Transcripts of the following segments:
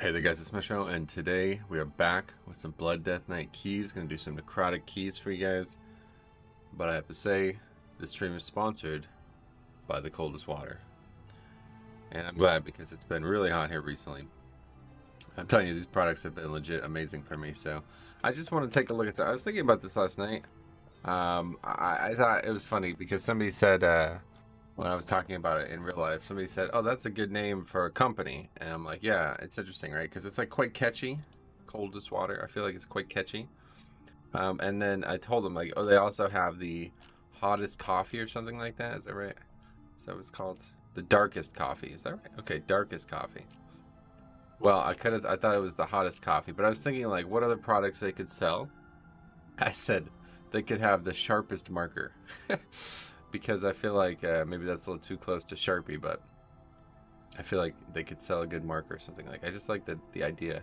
Hey there guys, it's Metro, and today we are back with some Blood Death Knight keys. Gonna do some Necrotic keys for you guys. But I have to say, this stream is sponsored by the coldest water. And I'm glad because it's been really hot here recently. I'm telling you, these products have been legit amazing for me. So I just want to take a look at that. I was thinking about this last night. I thought it was funny because somebody said, when I was talking about it in real life, somebody said, "Oh, that's a good name for a company," and I'm like, "Yeah, it's interesting, right? Because it's like quite catchy, coldest water. I feel like it's quite catchy." And then I told them like, "Oh, they also have the hottest coffee or something like that. Is that right? Is that what it's called? The darkest coffee. Is that right? Okay, darkest coffee. Well, I thought it was the hottest coffee, but I was thinking like, what other products they could sell? I said they could have the sharpest marker." Because I feel like maybe that's a little too close to Sharpie, but I feel like they could sell a good marker or something. Like, I just like the idea.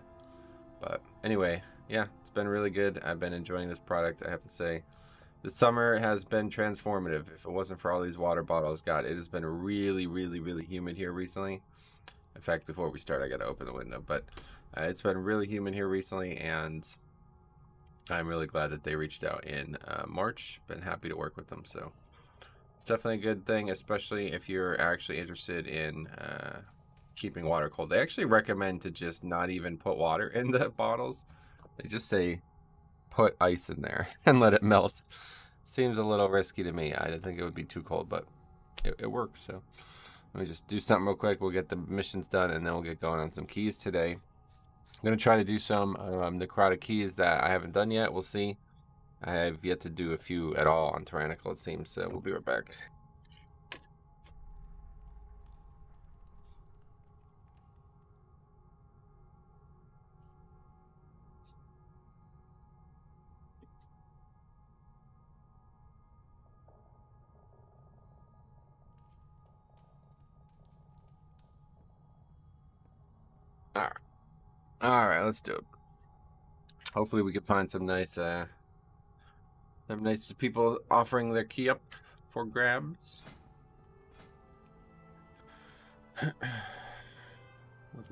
But anyway, yeah, it's been really good. I've been enjoying this product, I have to say. The summer has been transformative. If it wasn't for all these water bottles, God, it has been really, really, really humid here recently. In fact, before we start, I got to open the window. But it's been really humid here recently, and I'm really glad that they reached out in March. Been happy to work with them, so it's definitely a good thing, especially if you're actually interested in keeping water cold. They actually recommend to just not even put water in the bottles. They just say put ice in there and let it melt. Seems a little risky to me. I think it would be too cold, but it works. So let me just do something real quick. We'll get the missions done, and then we'll get going on some keys today. I'm going to try to do some necrotic keys that I haven't done yet. We'll see. I have yet to do a few at all on Tyrannical, it seems, so we'll be right back. All right, let's do it. Hopefully we can find some nice people offering their key up for grabs. Looking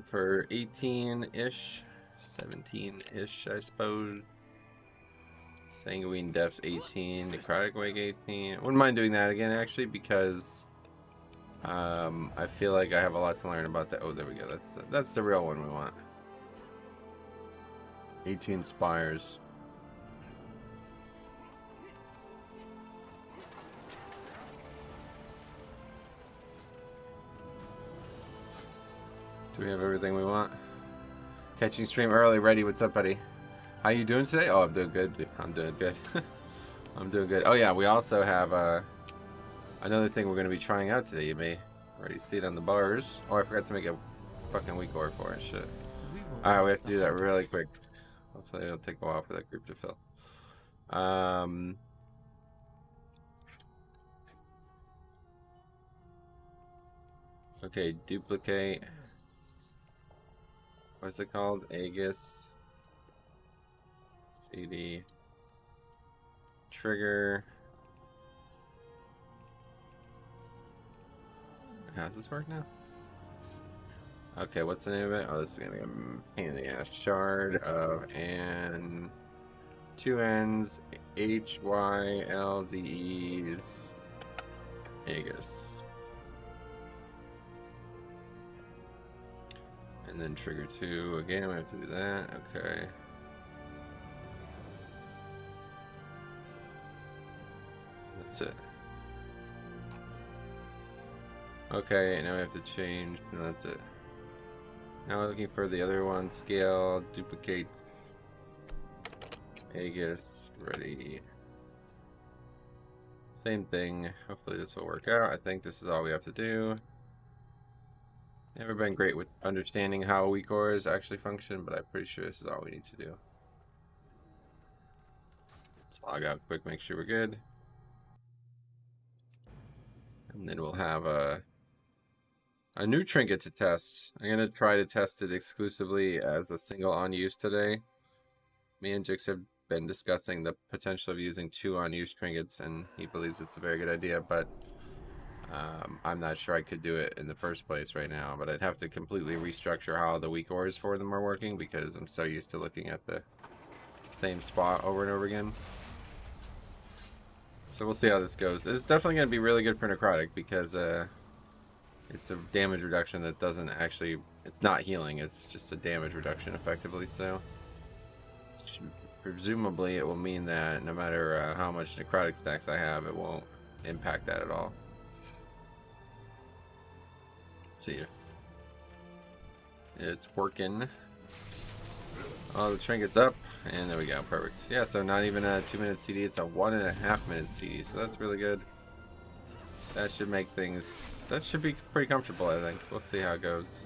for 18-ish, 17-ish, I suppose. Sanguine Depths 18, Necrotic Wake 18. I wouldn't mind doing that again, actually, because I feel like I have a lot to learn about that. Oh, there we go. That's the real one we want. 18 Spires. Do we have everything we want? Catching stream early, ready. What's up, buddy? How you doing today? Oh, I'm doing good. I'm doing good. I'm doing good. Oh yeah, we also have another thing we're going to be trying out today. You may already see it on the bars. Oh, I forgot to make a fucking weak ore for it. Shit. All right, we have to do that really quick. Hopefully it'll take a while for that group to fill. Okay, duplicate. What's it called? Aegis. CD. Trigger. How does this work now? Okay, what's the name of it? Oh, this is gonna be a pain in the ass. Shard of and 2 N's HYLDE's Aegis. And then trigger 2 again. We have to do that. Okay. That's it. Okay, now we have to change. No, that's it. Now we're looking for the other one. Scale, duplicate, Aegis, ready. Same thing. Hopefully this will work out. I think this is all we have to do. Never been great with understanding how weak ores actually function, but I'm pretty sure this is all we need to do. Let's log out quick, make sure we're good. And then we'll have a new trinket to test. I'm going to try to test it exclusively as a single on use today. Me and Jix have been discussing the potential of using 2 on use trinkets, and he believes it's a very good idea, but I'm not sure I could do it in the first place right now, but I'd have to completely restructure how the weak ores for them are working because I'm so used to looking at the same spot over and over again. So we'll see how this goes. It's definitely going to be really good for Necrotic because it's a damage reduction that doesn't actually... It's not healing, it's just a damage reduction effectively, so... Presumably it will mean that no matter how much Necrotic stacks I have, it won't impact that at all. See ya. It's working. Oh, the Trinket's up. And there we go. Perfect. Yeah, so not even a 2-minute CD. It's a 1.5 minute CD. So that's really good. That should make things... That should be pretty comfortable, I think. We'll see how it goes.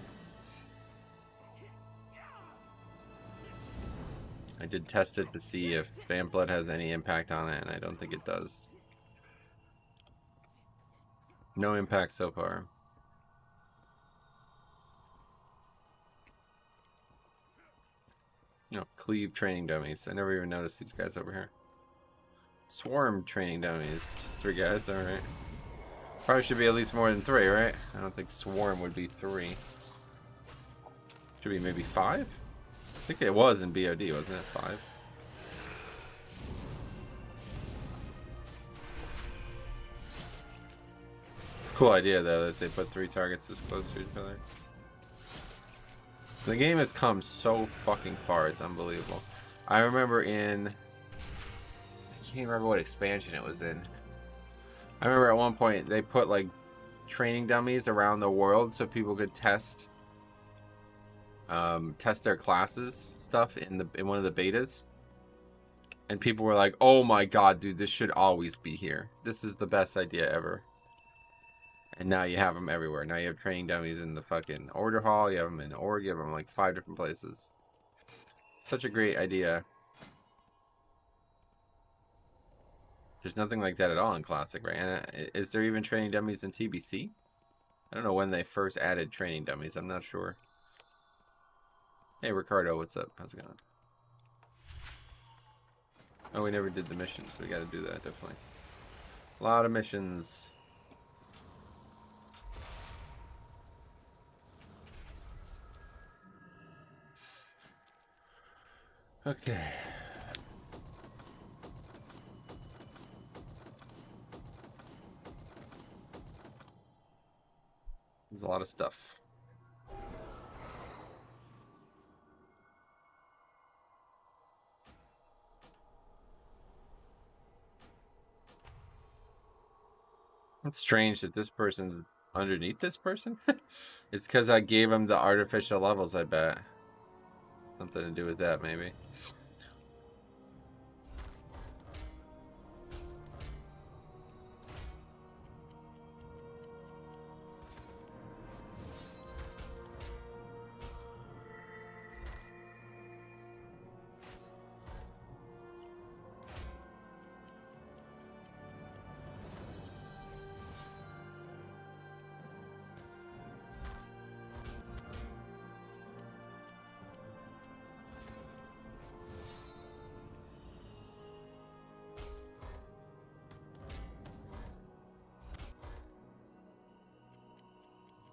I did test it to see if Vamp Blood has any impact on it, and I don't think it does. No impact so far. You know, Cleave training dummies. I never even noticed these guys over here. Swarm training dummies. Just 3 guys, alright. Probably should be at least more than 3, right? I don't think Swarm would be 3. Should be maybe 5? I think it was in BOD, wasn't it? 5. It's a cool idea, though, that they put 3 targets this close to each other. The game has come so fucking far, it's unbelievable. I remember in... I can't remember what expansion it was in. I remember at one point they put like training dummies around the world so people could test their classes stuff in one of the betas. And people were like, "Oh my god, dude, this should always be here. This is the best idea ever." And now you have them everywhere. Now you have training dummies in the fucking order hall. You have them in org. You have them in like 5 different places. Such a great idea. There's nothing like that at all in Classic, right? And is there even training dummies in TBC? I don't know when they first added training dummies. I'm not sure. Hey, Ricardo, what's up? How's it going? Oh, we never did the missions. We got to do that, definitely. A lot of missions. Okay. There's a lot of stuff. It's strange that this person's underneath this person. It's because I gave him the artificial levels, I bet. Something to do with that, maybe.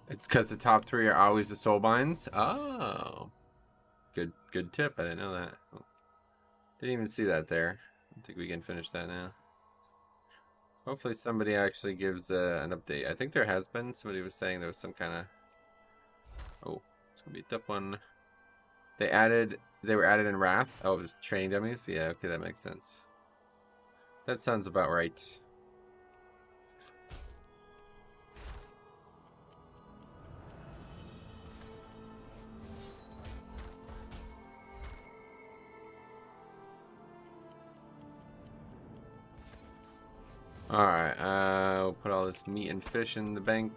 It's because the top 3 are always the soul binds. Oh, good tip. I didn't know that. Didn't even see that there. I think we can finish that now. Hopefully somebody actually gives an update. I think there has been. Somebody was saying there was some kind of... Oh, it's gonna be a tough one. They were added in Wrath. Oh, it was training dummies. Yeah, okay, that makes sense. That sounds about right. Alright, we'll put all this meat and fish in the bank.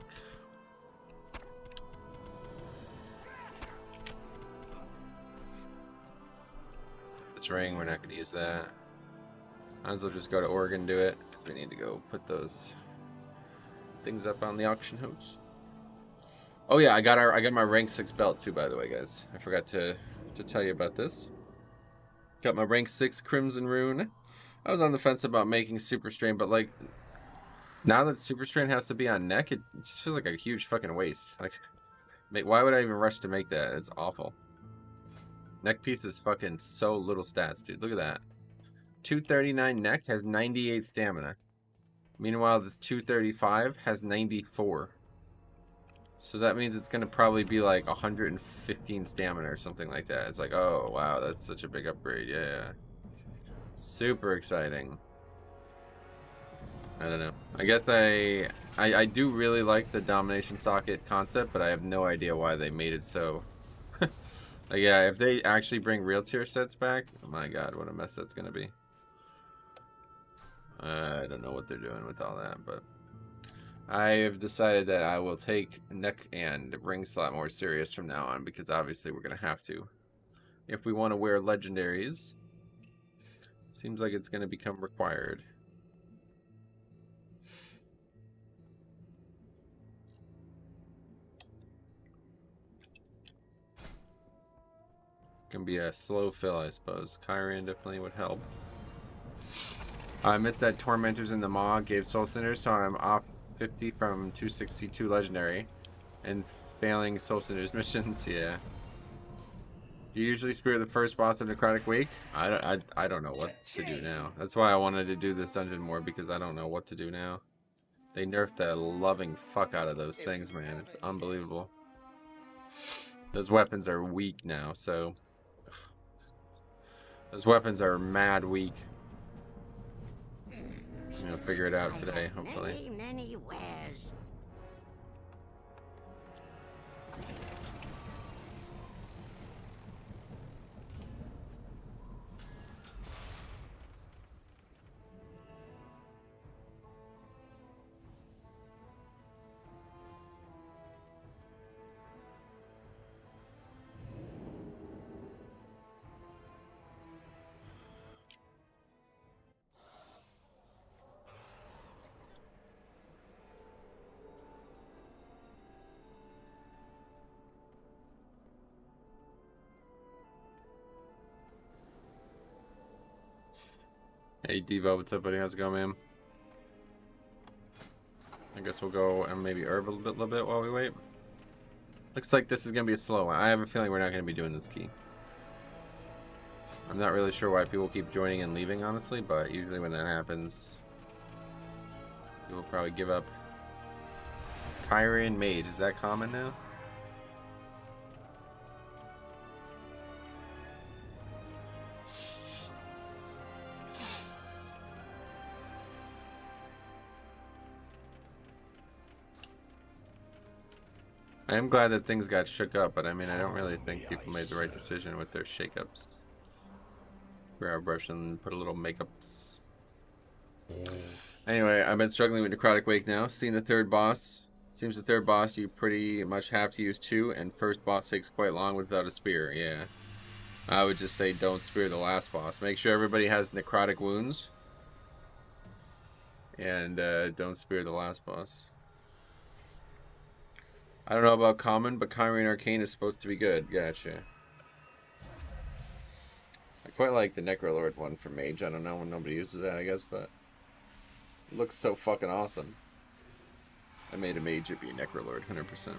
This ring, we're not going to use that. Might as well just go to Oregon and do it, because we need to go put those things up on the auction house. Oh yeah, I got my rank 6 belt too, by the way, guys. I forgot to tell you about this. Got my rank 6 Crimson Rune. I was on the fence about making Super Strain, but like Now that Super Strain has to be on neck, it just feels like a huge fucking waste. Like, why would I even rush to make that? It's awful. Neck piece is fucking so little stats, dude. Look at that. 239 neck has 98 stamina. Meanwhile, this 235 has 94. So that means it's going to probably be like 115 stamina or something like that. It's like, oh, wow, that's such a big upgrade. Yeah. Super exciting. I don't know. I guess I do really like the domination socket concept, but I have no idea why they made it so. Like, yeah, if they actually bring real tier sets back, oh my god, what a mess that's going to be. I don't know what they're doing with all that, but I have decided that I will take neck and ring slot more serious from now on, because obviously we're going to have to. If we want to wear legendaries, seems like it's going to become required. Can be a slow fill, I suppose. Kyrian definitely would help. I missed that Tormentors in the Maw gave Soul Cinders, so I'm off 50 from 262 legendary and failing Soul Cinders missions. Yeah. Do you usually spear the first boss of Necrotic Wake? I don't know what to do now. That's why I wanted to do this dungeon more, because I don't know what to do now. They nerfed the loving fuck out of those things, man. It's unbelievable. Those weapons are weak now, so those weapons are mad weak. I'm gonna figure it out today, hopefully. Many wares. Hey Devo, what's up, buddy? How's it going, man? I guess we'll go and maybe herb a little bit while we wait. Looks like this is gonna be a slow one. I have a feeling we're not gonna be doing this key. I'm not really sure why people keep joining and leaving, honestly, but usually when that happens, people probably give up. Kyrian Mage, is that common now? I am glad that things got shook up, but I mean, I don't really think people made the right decision with their shakeups. Grab a brush and put a little makeups. Anyway, I've been struggling with Necrotic Wake now. Seeing the third boss. Seems the third boss you pretty much have to use two, and first boss takes quite long without a spear. Yeah. I would just say don't spear the last boss. Make sure everybody has necrotic wounds. And don't spear the last boss. I don't know about common, but Kyrian Arcane is supposed to be good. Gotcha. I quite like the Necrolord one for Mage. I don't know when nobody uses that, I guess, but it looks so fucking awesome. I made a Mage, it'd be a Necrolord, 100%.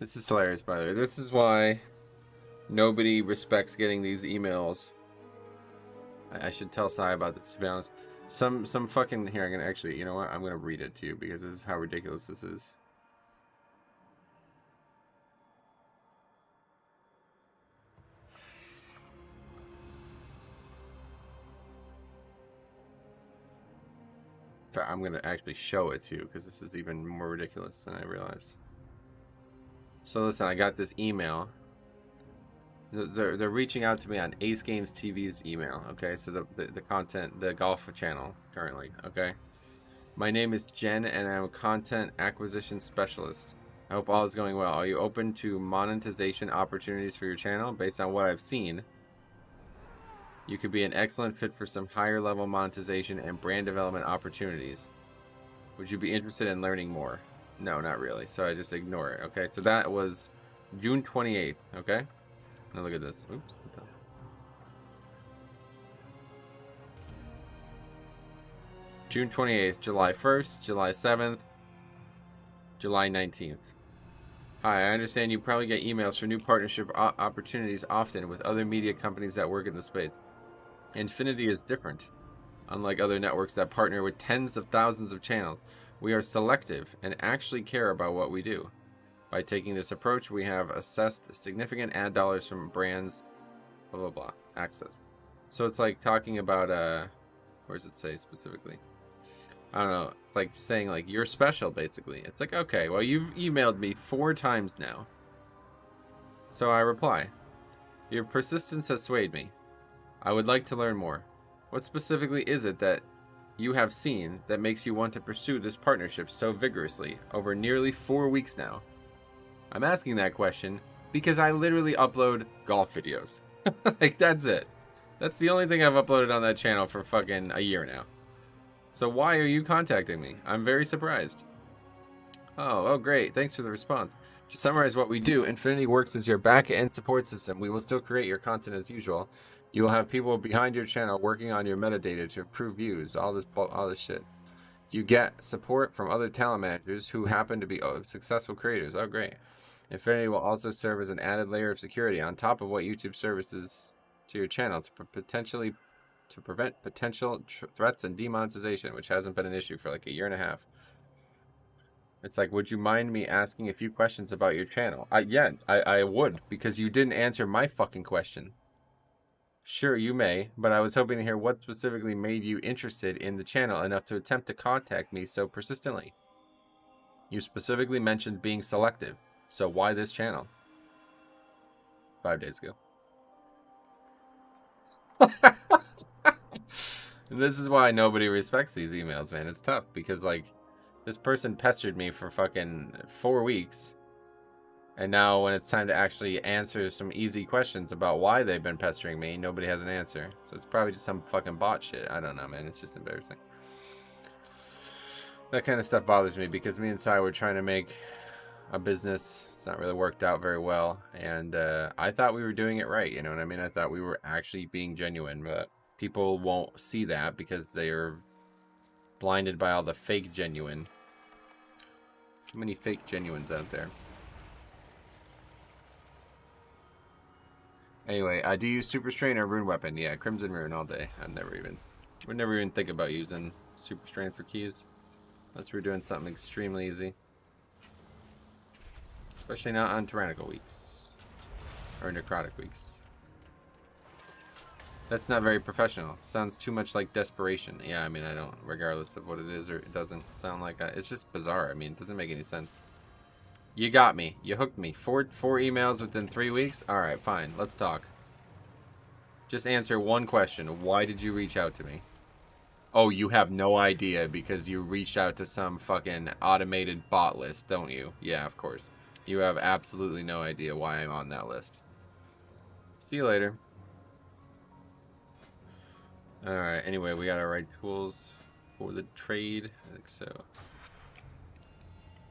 This is hilarious, by the way. This is why nobody respects getting these emails. I should tell Sai about this, to be honest. Some fucking... Here, I'm gonna actually... You know what? I'm gonna read it to you, because this is how ridiculous this is. In fact, I'm gonna actually show it to you, because this is even more ridiculous than I realized. So listen, I got this email. They're reaching out to me on Ace Games TV's email. Okay, so the content, the golf channel currently. Okay, my name is Jen, and I'm a content acquisition specialist. I hope all is going well. Are you open to monetization opportunities for your channel? Based on what I've seen, You could be an excellent fit for some higher level monetization and brand development opportunities. Would you be interested in learning more? No, not really. So I just ignore it. Okay, so that was June 28th. Okay, now look at this. Oops. June 28th, July 1st, July 7th, July 19th. Hi, I understand you probably get emails for new partnership opportunities often with other media companies that work in the space. Infinity is different. Unlike other networks that partner with tens of thousands of channels, we are selective and actually care about what we do. By taking this approach, we have assessed significant ad dollars from brands, blah, blah, blah, access. So it's like talking about, where does it say specifically? I don't know. It's like saying, like, you're special, basically. It's like, okay, well, you've emailed me 4 times now. So I reply, your persistence has swayed me. I would like to learn more. What specifically is it that you have seen that makes you want to pursue this partnership so vigorously over nearly 4 weeks now? I'm asking that question because I literally upload golf videos. Like, that's it. That's the only thing I've uploaded on that channel for fucking a year now. So why are you contacting me? I'm very surprised. Oh, great. Thanks for the response. To summarize what we do, Infinity works as your back-end support system. We will still create your content as usual. You will have people behind your channel working on your metadata to improve views, all this shit. You get support from other talent managers who happen to be successful creators. Oh, great. Infinity will also serve as an added layer of security on top of what YouTube services to your channel to prevent potential threats and demonetization, which hasn't been an issue for like a year and a half. It's like, would you mind me asking a few questions about your channel? Yeah, I would, because you didn't answer my fucking question. Sure, you may, but I was hoping to hear what specifically made you interested in the channel enough to attempt to contact me so persistently. You specifically mentioned being selective, so why this channel? 5 days ago. And this is why nobody respects these emails, man. It's tough because, like, this person pestered me for fucking 4 weeks. And now when it's time to actually answer some easy questions about why they've been pestering me, nobody has an answer. So it's probably just some fucking bot shit. I don't know, man. It's just embarrassing. That kind of stuff bothers me because me and Sai were trying to make a business. It's not really worked out very well. And I thought we were doing it right. You know what I mean? I thought we were actually being genuine. But people won't see that because they're blinded by all the fake genuine. Too many fake genuines out there. Anyway, I do use Super Strain or Rune Weapon. Yeah, Crimson Rune all day. Would never even think about using Super Strain for keys. Unless we're doing something extremely easy. Especially not on Tyrannical weeks. Or Necrotic weeks. That's not very professional. Sounds too much like desperation. Yeah, I mean, I don't, regardless of what it is, or it doesn't sound like, it's just bizarre. I mean, it doesn't make any sense. You got me. You hooked me. Four emails within 3 weeks? Alright, fine. Let's talk. Just answer one question. Why did you reach out to me? Oh, you have no idea because you reached out to some fucking automated bot list, don't you? Yeah, of course. You have absolutely no idea why I'm on that list. See you later. Alright, anyway, we got our right tools for the trade. I think so.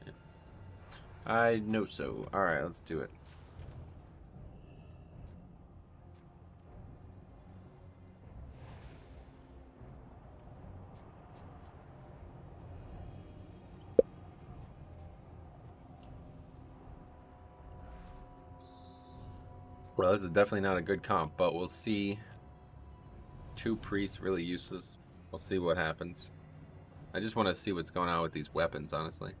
Yeah. I know so. Alright, let's do it. Well, this is definitely not a good comp, but we'll see. 2 priests, really useless. We'll see what happens. I just want to see what's going on with these weapons, honestly.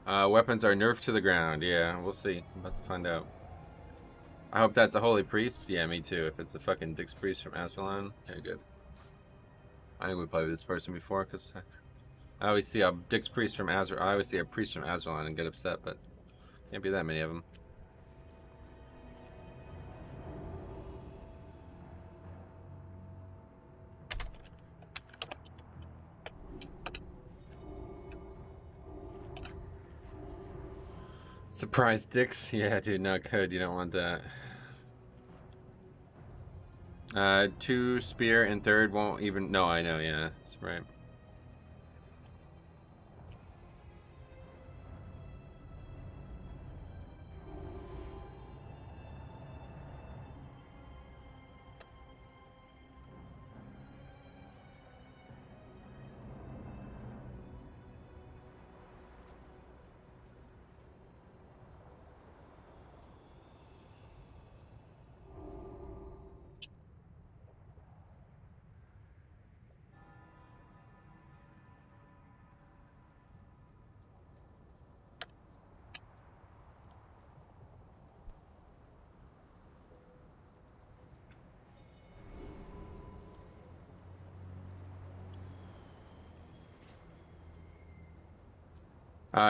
Weapons are nerfed to the ground. Yeah, we'll see. I'm about to find out. I hope that's a holy priest. Yeah, me too. If it's a fucking Dix priest from Asperon, yeah, good. I think we played with this person before because I always see a Dix priest from Azrael. I always see a priest from Asperon and get upset, but can't be that many of them. Surprise Dix? Yeah, dude, not good. You don't want that. 2 spear and 3rd won't even. No, I know. Yeah, that's right.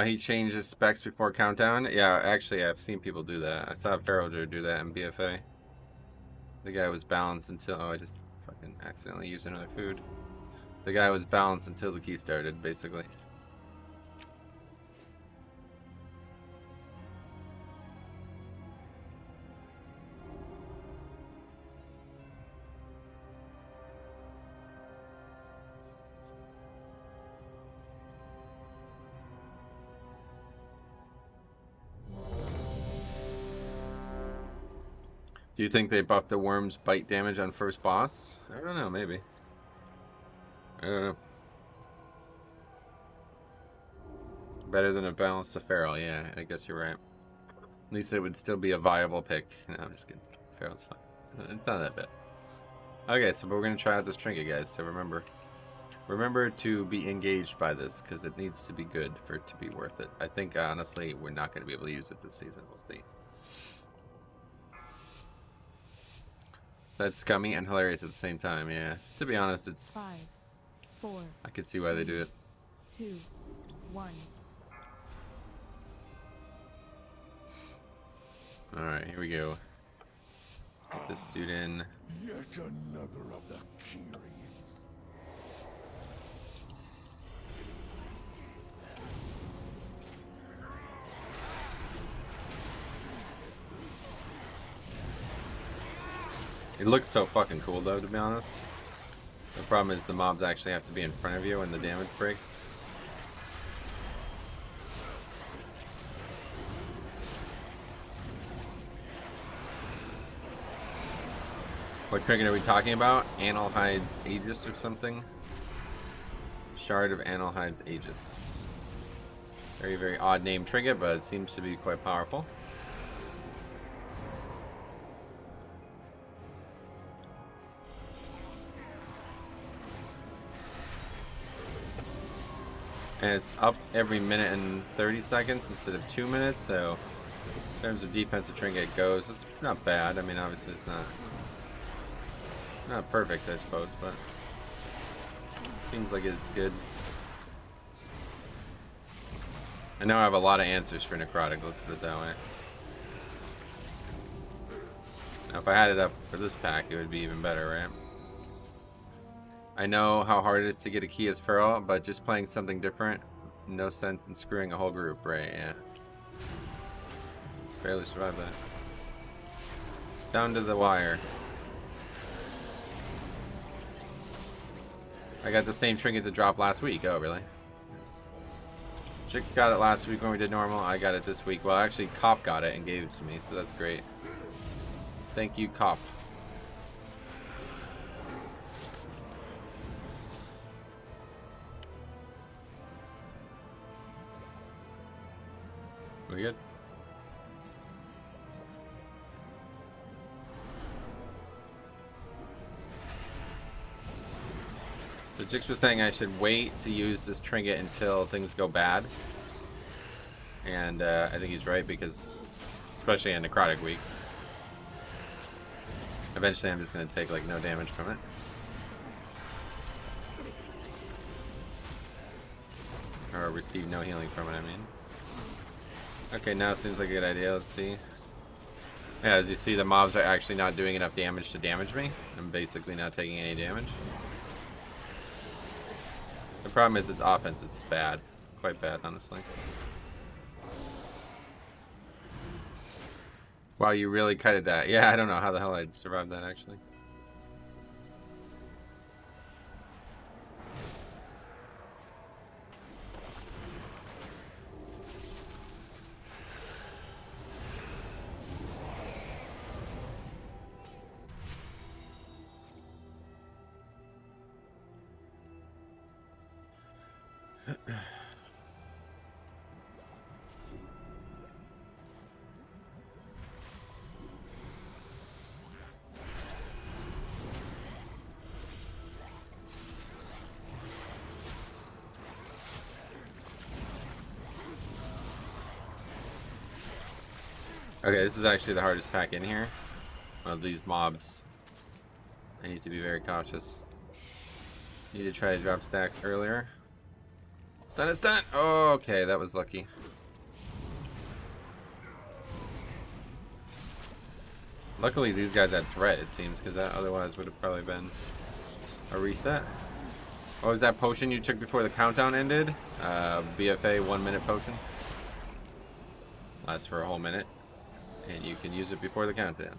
He changed his specs before countdown. Yeah, actually, I've seen people do that. I saw Pharaoh do that in BFA. The guy was balanced until... Oh, I just fucking accidentally used another food. The guy was balanced until the key started, basically. Do you think they buffed the worm's bite damage on first boss? I don't know, maybe. I don't know. Better than a balanced Pharaoh, yeah, I guess you're right. At least it would still be a viable pick. No, I'm just kidding. Pharaoh's fine. It's not that bad. Okay, so we're gonna try out this trinket, guys, so remember to be engaged by this, because it needs to be good for it to be worth it. I think, honestly, we're not going to be able to use it this season. We'll see. That's scummy and hilarious at the same time, yeah. To be honest, it's... 5, 4... I can see why they do it. 2, 1... Alright, here we go. Get this dude in. Yet another of the Kyrie's. It looks so fucking cool though, to be honest. The problem is the mobs actually have to be in front of you when the damage breaks. What trinket are we talking about? Analhide's Aegis or something? Shard of Analhide's Aegis. Very, very odd name trinket, but it seems to be quite powerful. And it's up every minute and 30 seconds instead of 2 minutes, so in terms of defensive trinket goes, it's not bad. I mean, obviously it's not perfect, I suppose, but seems like it's good. I know I have a lot of answers for Necrotic, let's put it that way. Now, if I had it up for this pack, it would be even better, right? I know how hard it is to get a key as Feral, but just playing something different, no sense in screwing a whole group, right? Yeah. Just barely survived that. Down to the wire. I got the same trinket to drop last week. Oh, really? Yes. Chicks got it last week when we did normal. I got it this week. Well, actually, Cop got it and gave it to me, so that's great. Thank you, Cop. We good? So Jix was saying I should wait to use this trinket until things go bad. And I think he's right because, especially in Necrotic Wake, eventually I'm just going to take like no damage from it. Or receive no healing from it, I mean. Okay, now it seems like a good idea. Let's see. Yeah, as you see, the mobs are actually not doing enough damage to damage me. I'm basically not taking any damage. The problem is its offense is bad. Quite bad, honestly. Wow, you really cutted that. Yeah, I don't know how the hell I'd survive that, actually. Okay, this is actually the hardest pack in here. Of these mobs. I need to be very cautious. Need to try to drop stacks earlier. Stun it, stun it! Oh, okay, that was lucky. Luckily, these guys had threat, it seems, because that otherwise would have probably been a reset. What was that potion you took before the countdown ended? BFA 1 minute potion. Lasts for a whole minute. And you can use it before the countdown.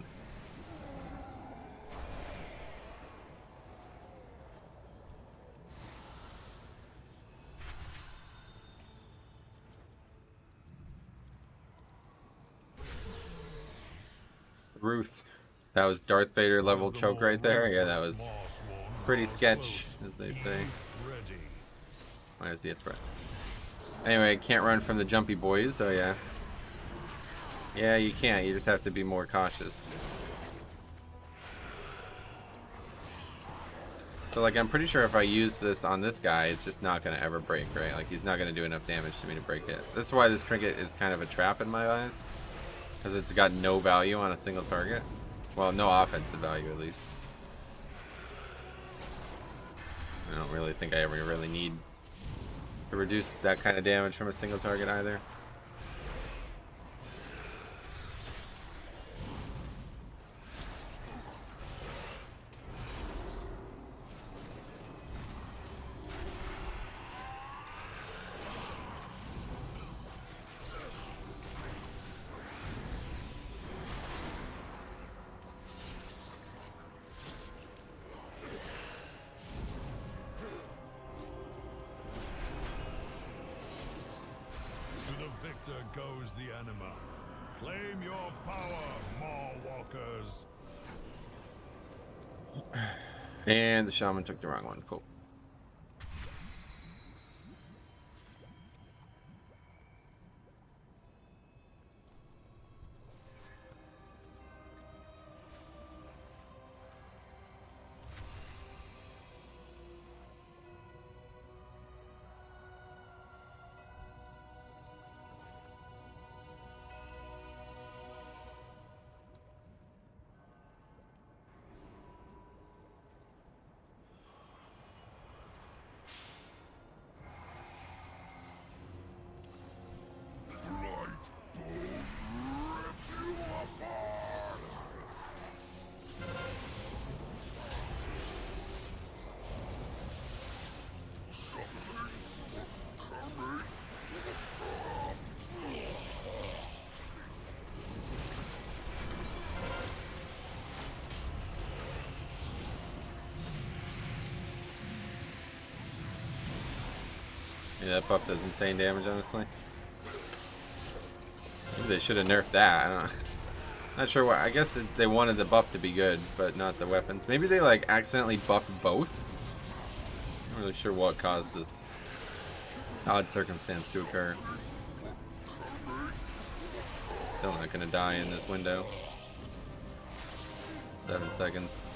Ruth. That was Darth Vader level choke right there. Yeah, that was pretty sketch, as they say. Why is he a threat? Anyway, can't run from the jumpy boys. Oh yeah. Yeah, you can't. You just have to be more cautious. So, like, I'm pretty sure if I use this on this guy, it's just not going to ever break, right? Like, he's not going to do enough damage to me to break it. That's why this trinket is kind of a trap in my eyes. Because it's got no value on a single target. Well, no offensive value, at least. I don't really think I ever really need to reduce that kind of damage from a single target either. Goes the anima. Claim your power, Maw Walkers. And the shaman took the wrong one. Cool. Yeah, that buff does insane damage, honestly. Maybe they should have nerfed that. I don't. Not sure why. I guess they wanted the buff to be good, but not the weapons. Maybe they like accidentally buffed both. Not really sure what caused this odd circumstance to occur. Still not gonna die in this window. 7 seconds.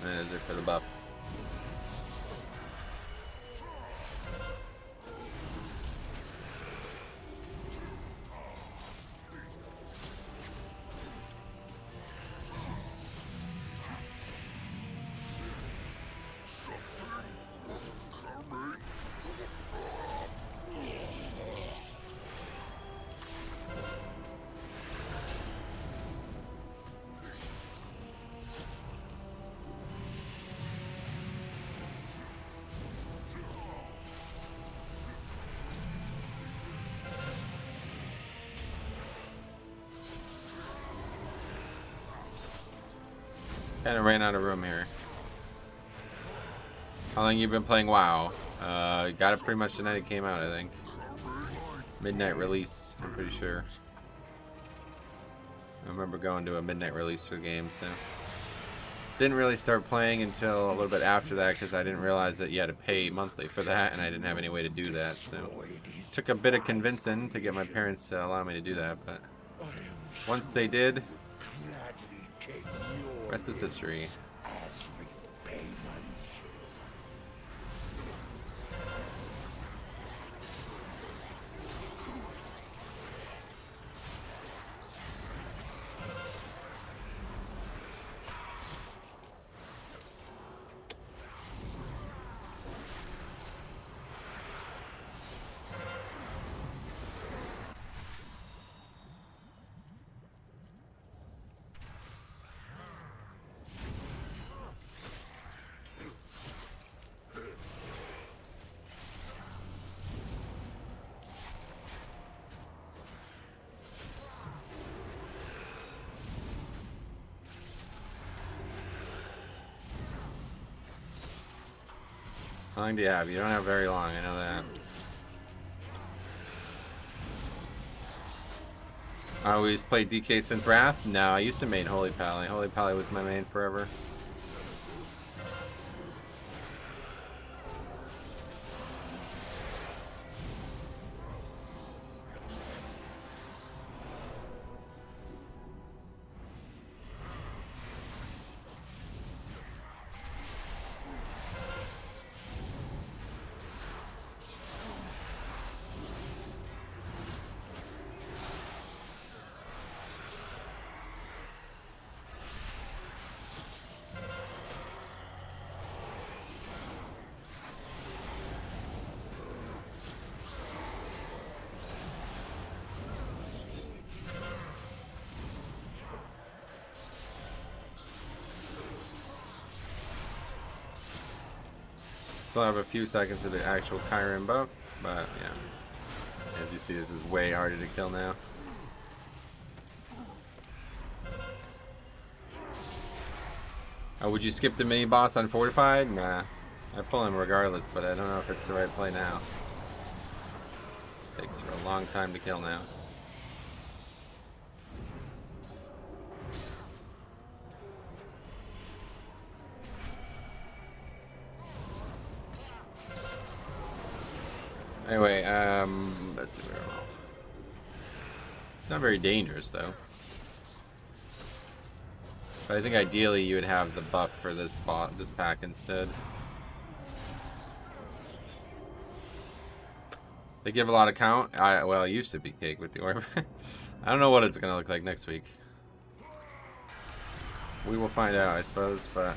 And is it for the buff? Kind of ran out of room here. How long you been playing WoW? Got it pretty much the night it came out, I think. Midnight release, I'm pretty sure. I remember going to a midnight release for the game, so. Didn't really start playing until a little bit after that because I didn't realize that you had to pay monthly for that and I didn't have any way to do that, so. Took a bit of convincing to get my parents to allow me to do that, but once they did, rest is history. How long do you have? You don't have very long, I know that. I always played DK Synth Wrath? No, I used to main Holy Pally. Holy Pally was my main forever. Still have a few seconds of the actual Kyron buff, but yeah. As you see, this is way harder to kill now. Oh, would you skip the mini boss on Fortified? Nah. I pull him regardless, but I don't know if it's the right play now. This takes for a long time to kill now. Anyway, let's see where I'm at. It's not very dangerous though. But I think ideally you would have the buff for this spot, this pack instead. They give a lot of count. Well, it used to be cake with the orb. I don't know what it's gonna look like next week. We will find out, I suppose, but.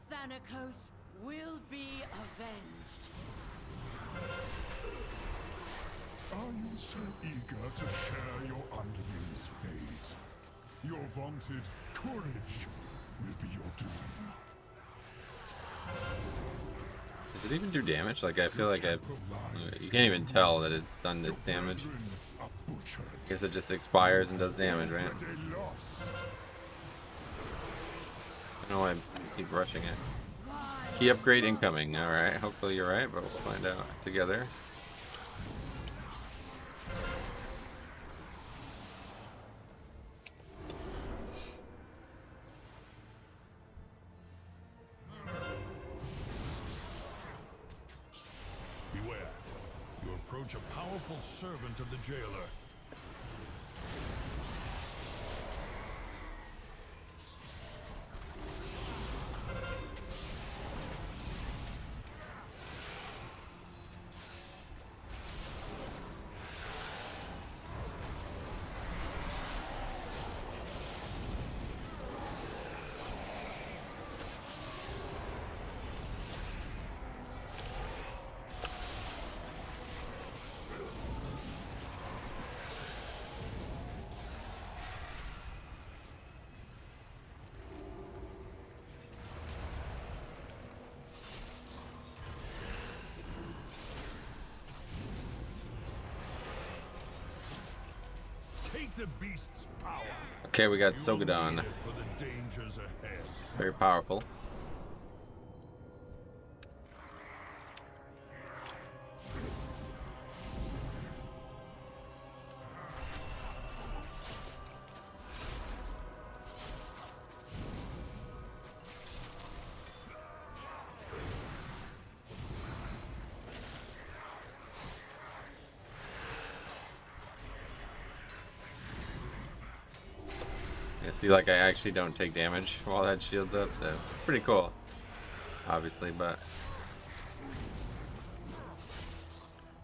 Thanatos will be avenged. Are you so eager to share your underling's fate? Your vaunted courage will be your doom. Does it even do damage? Like, I feel like you can't even tell that it's done the damage. I guess it just expires and does damage, right? I don't know why I keep rushing it. Key upgrade incoming. Alright, hopefully you're right, but we'll find out together. approach a powerful servant of the jailer. Take the beast's power. Okay, we got You will Sogadon. need it for the dangers ahead. Very powerful. Yeah, see, like I actually don't take damage while that shield's up, so pretty cool. Obviously, but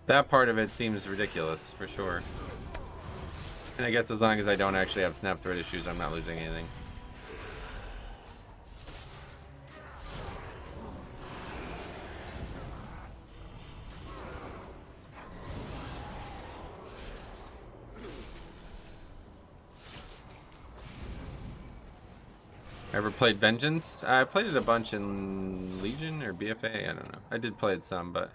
that part of it seems ridiculous for sure. And I guess as long as I don't actually have snap thread issues, I'm not losing anything. Ever played Vengeance? I played it a bunch in Legion or BFA, I don't know. I did play it some, but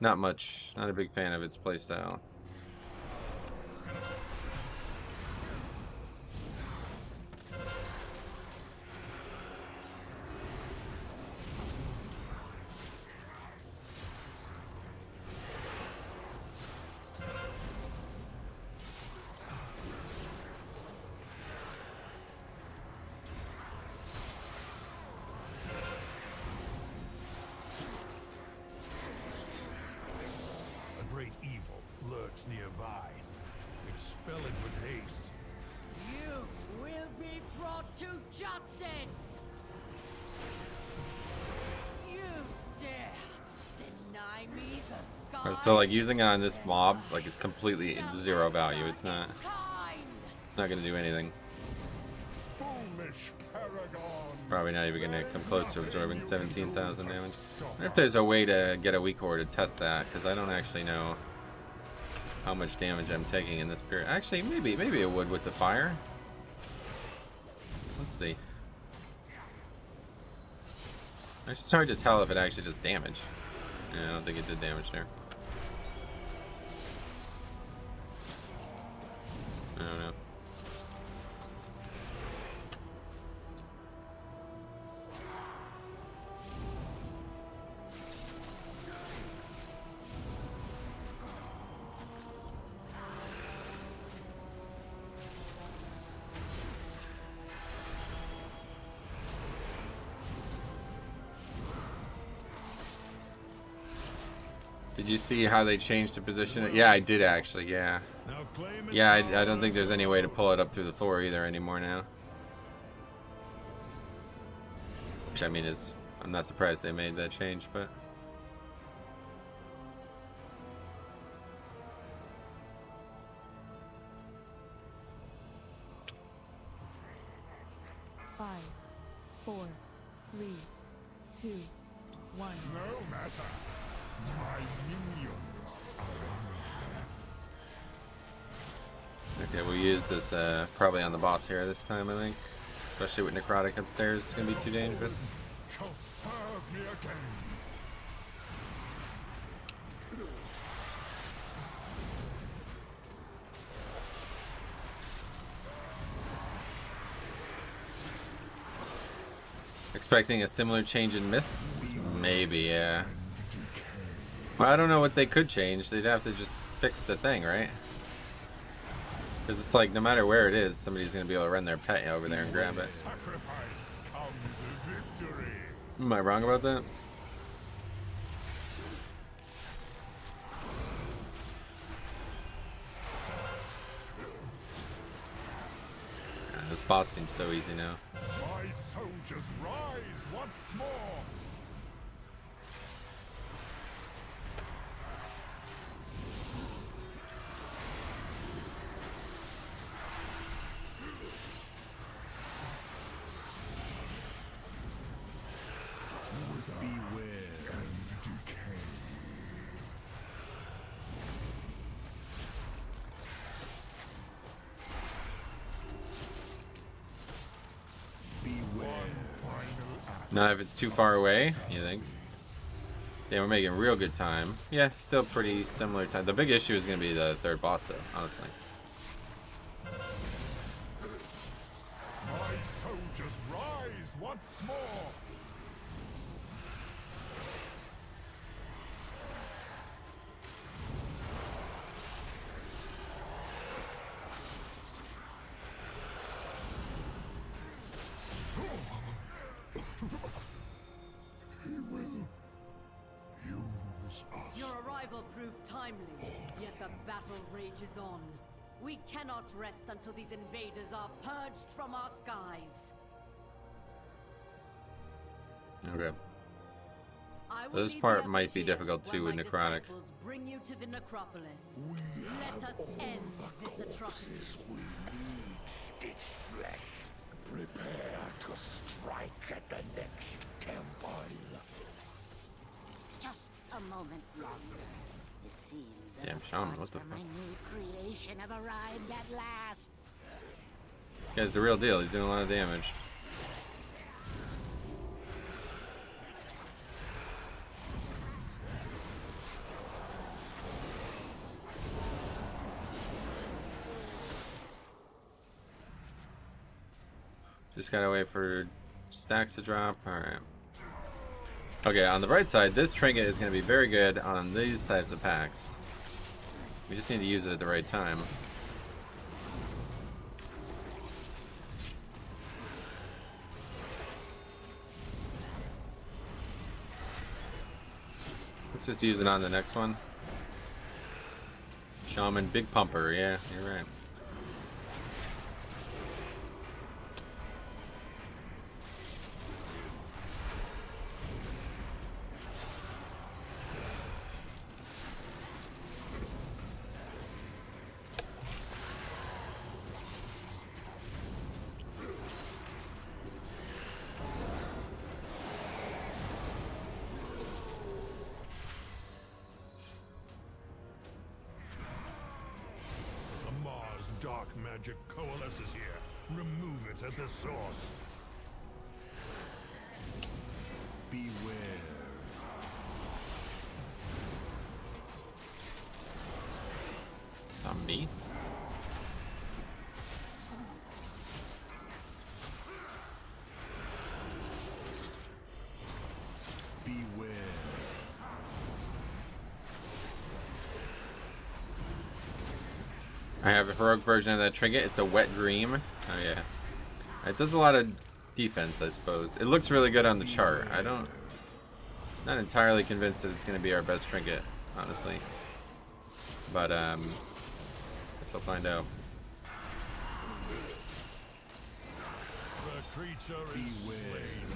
not much. Not a big fan of its playstyle. A great evil lurks nearby. Expel it with haste. You will be brought to justice. You dare deny me the sky. Alright, so like using it on this mob, like it's completely zero value. It's not gonna do anything. Foolish Paragon. Probably not even gonna come close to absorbing 17,000 damage. I wonder if there's a way to get a weak ore to test that, because I don't actually know how much damage I'm taking in this period. Actually, maybe it would with the fire. Let's see. Actually, it's hard to tell if it actually does damage. Yeah, I don't think it did damage there. I don't know. Did you see how they changed the position? Yeah, I did actually, yeah. Now claim it. Yeah, I don't think there's any way to pull it up through the floor either anymore now. Which I mean is, I'm not surprised they made that change, but... Five, four, three, two, one. No matter. My minions are in Okay, we'll use this probably on the boss here this time, I think. Especially with Necrotic upstairs, it's gonna be too dangerous. shall serve me again. Expecting a similar change in mists? Maybe, yeah. Well, I don't know what they could change. They'd have to just fix the thing, right? Because it's like, no matter where it is, somebody's going to be able to run their pet over there and grab it. Sacrifice comes victory. Am I wrong about that? boss seems so easy now. My soldiers rise once more. Beware and decay. Beware. Not if it's too far away, you think? Yeah, we're making real good time. Yeah, still pretty similar time. The big issue is going to be the third boss, though, honestly. My soldiers rise once more. He will use us. Your arrival proved timely, yet the battle rages on. We cannot rest until these invaders are purged from our skies. Okay. I will This leave part the might effort be here difficult too while with my Necrotic. disciples bring you to the necropolis. Let us end this atrocity. We need Stitchfleck. Prepare to strike at the next temple. Just a moment longer. It seems that Damn, the Shaman, parts what the for fuck? my new creation have arrived at last. This guy's the real deal. He's doing a lot of damage. Just gotta wait for stacks to drop. Alright. Okay, on the bright side, this trinket is going to be very good on these types of packs. We just need to use it at the right time. Let's just use it on the next one. Shaman, big pumper. Yeah, you're right. The Mars dark magic coalesces here. Remove it at the source. Beware. On me? Beware. I have a heroic version of that trinket. It's a wet dream. Oh yeah. It does a lot of defense, I suppose. It looks really good on the chart. Not entirely convinced that it's going to be our best trinket, honestly. But guess we'll find out. The creature is slain.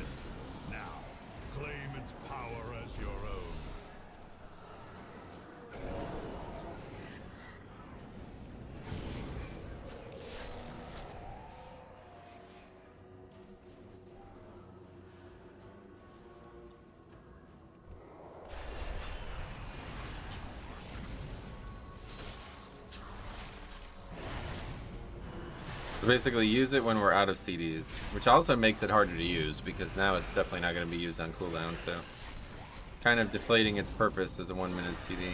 Now, claim its power as your own. So basically use it when we're out of CDs, which also makes it harder to use because now it's definitely not going to be used on cooldown, so kind of deflating its purpose as a 1-minute CD.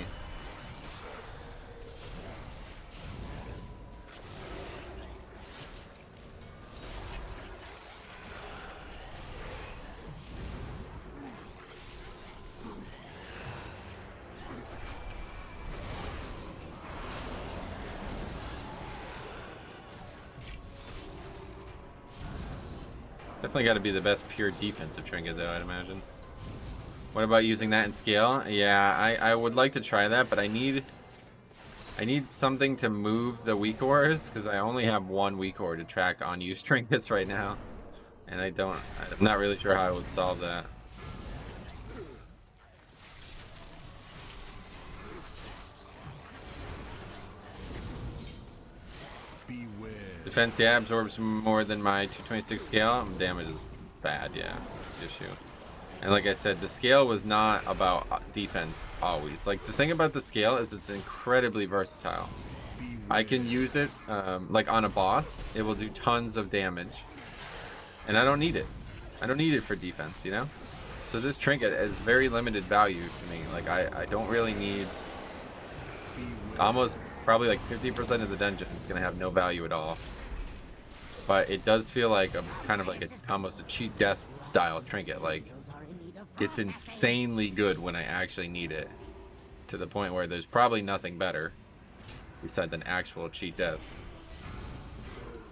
Definitely got to be the best pure defensive trinket, though, I'd imagine. What about using that in scale? Yeah, I would like to try that, but I need I need something to move the weak ores, because I only have one weak ore to track unused trinkets right now. And I'm not really sure how I would solve that. Beware. Defense, yeah, absorbs more than my 226 scale. Damage is bad, yeah, that's the issue. And like I said, the scale was not about defense always. Like, the thing about the scale is it's incredibly versatile. I can use it, like on a boss, it will do tons of damage. And I don't need it. I don't need it for defense, you know? So this trinket is very limited value to me. Like, I don't really need... Almost, probably like 50% of the dungeon it's going to have no value at all. But it does feel like a kind of like almost a cheat death style trinket. Like, it's insanely good when I actually need it, to the point where there's probably nothing better besides an actual cheat death.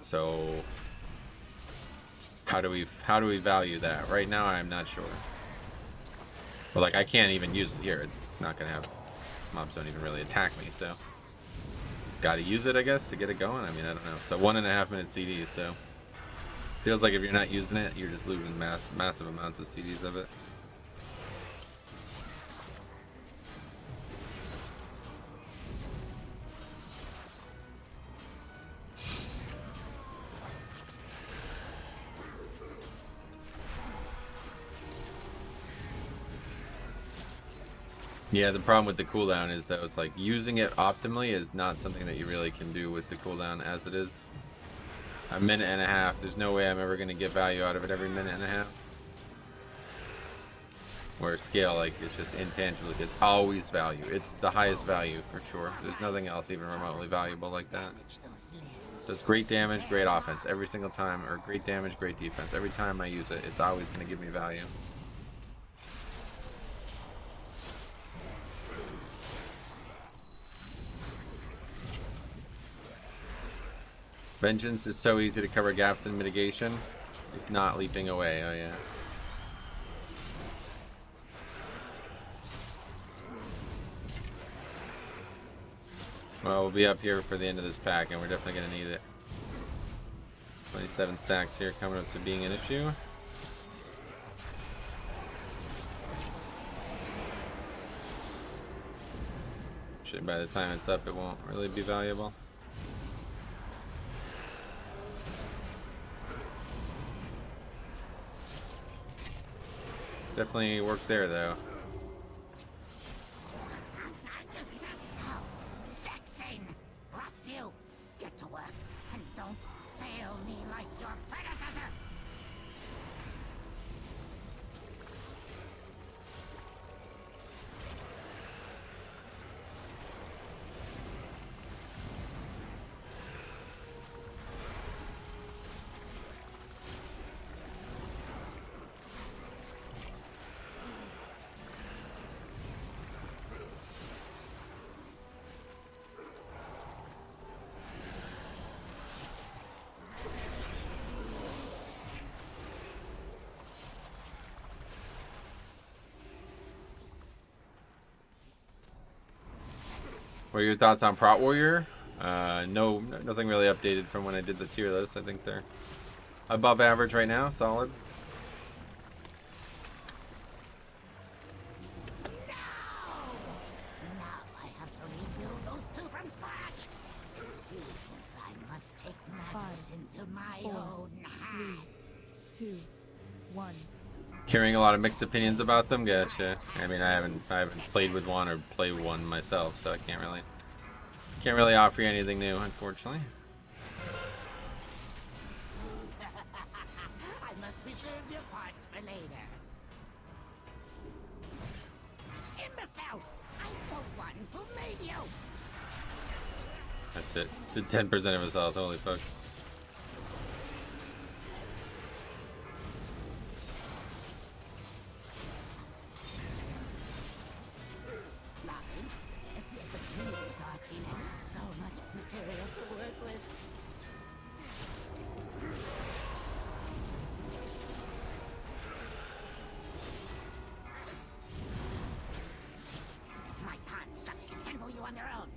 So how do we value that? Right now I'm not sure. But like, I can't even use it here. It's not gonna have, mobs don't even really attack me, so gotta use it, I guess, to get it going. I mean, I don't know. It's a 1.5 minute CD, so feels like if you're not using it, you're just losing massive amounts of CDs of it. Yeah, the problem with the cooldown is that it's like using it optimally is not something that you really can do with the cooldown as it is. A minute and a half, there's no way I'm ever going to get value out of it every minute and a half. Where scale, like, it's just intangible. It's always value. It's the highest value for sure. There's nothing else even remotely valuable like that. It does great damage, great offense every single time, or great damage, great defense. Every time I use it, it's always going to give me value. Vengeance is so easy to cover gaps in mitigation, if not leaping away. Oh yeah. Well, we'll be up here for the end of this pack, and we're definitely going to need it. 27 stacks here, coming up to being an issue. Should, by the time it's up, it won't really be valuable. Definitely worked there, though. Vexing! What's new? Get to work and don't fail me like your predecessor! What are your thoughts on Prot Warrior? No, nothing really updated from when I did the tier list. I think they're above average right now, solid. Now I have to rebuild those two from scratch. It seems I must take matters into my 4, own 3, hands. 2, 1. Hearing a lot of mixed opinions about them. Gotcha. I mean, I haven't played with one or played one myself, so I can't really offer you anything new, unfortunately. I must preserve your parts for later. Imbecile! I'm the one who made you! That's it. Did 10% of his health. Holy fuck. Nothing. Escape the music arcane. So much material to work with. My constructs can handle you on their own.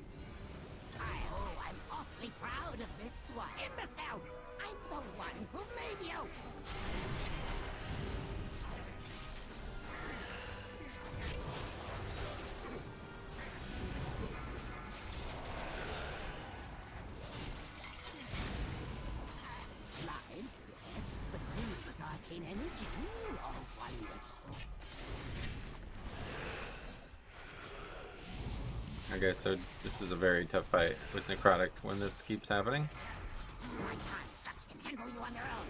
Okay, so this is a very tough fight with Necrotic when this keeps happening. My constructs can handle you on their own.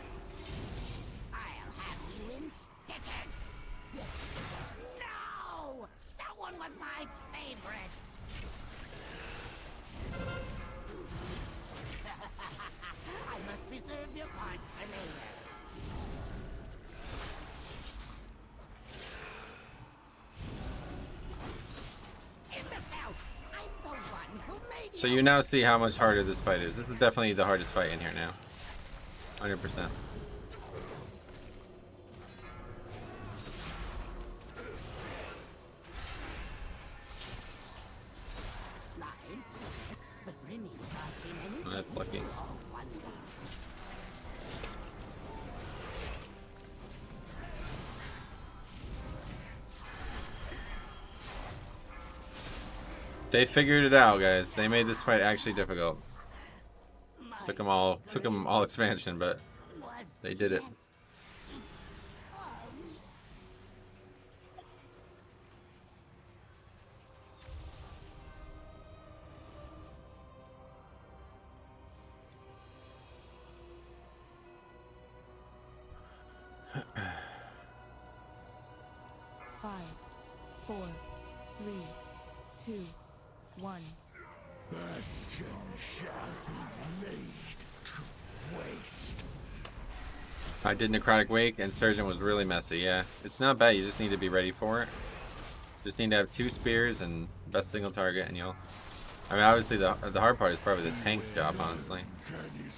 I'll have you instickered. No! That one was my favorite. I must preserve your parts for later. Imbecile! I'm the one who made So you now see how much harder this fight is. This is definitely the hardest fight in here now. 100%. Oh, that's lucky. They figured it out, guys. They made this fight actually difficult. Took them all expansion, but they did it. Five, 4, 3, 2, 1. Bastion shall be laid to waste. I did Necrotic Wake, and Surgeon was really messy, yeah. It's not bad, you just need to be ready for it. Just need to have 2 spears and best single target, and you'll... I mean, obviously the hard part is probably the tank's job, honestly.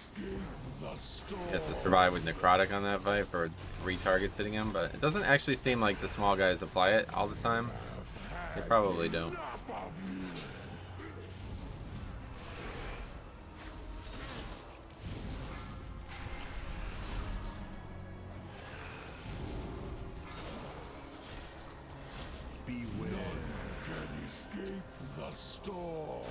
He has to survive with Necrotic on that fight for 3 targets hitting him, but it doesn't actually seem like the small guys apply it all the time. They probably don't. Storm.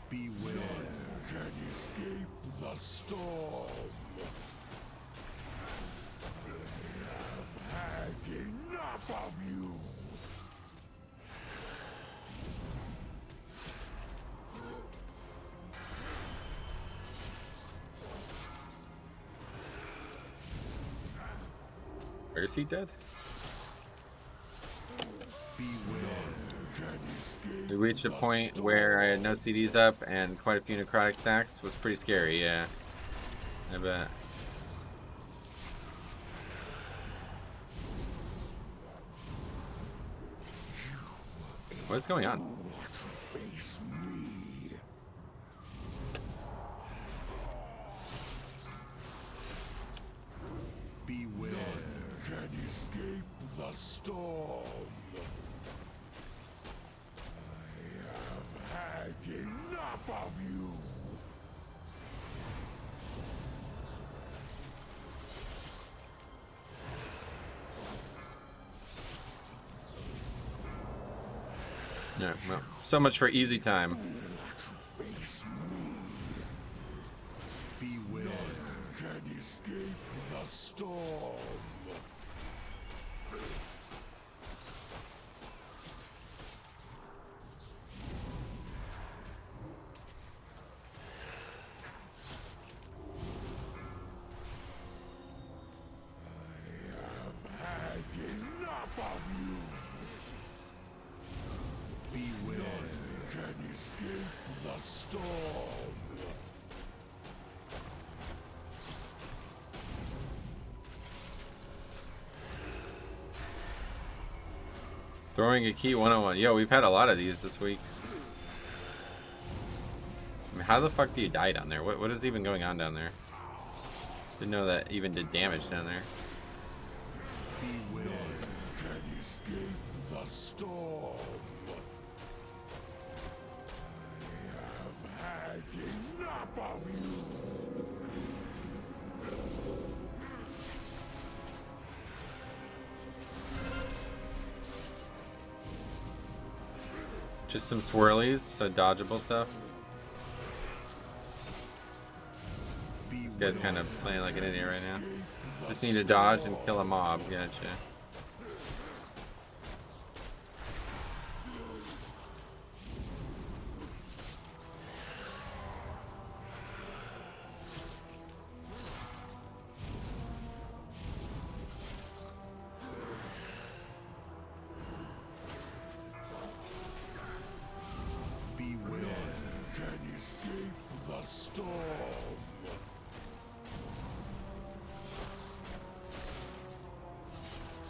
Beware, can escape the storm. Enough of you! Where is he dead? We reached a point where I had no CDs up and quite a few necrotic stacks. It was pretty scary, yeah. I bet. What's going on? Beware, can escape the storm. I have had enough of you. Yeah, well, so much for easy time. Beware, can escape the storm. I have had enough of you. Beware, can escape the storm. Throwing a key 101. Yo, we've had a lot of these this week. I mean, how the fuck do you die down there? What is even going on down there? Didn't know that even did damage down there. Beware, can escape the storm. I have had enough of you. Just some swirlies, so dodgeable stuff. This guy's kind of playing like an idiot right now. Just need to dodge and kill a mob. Gotcha.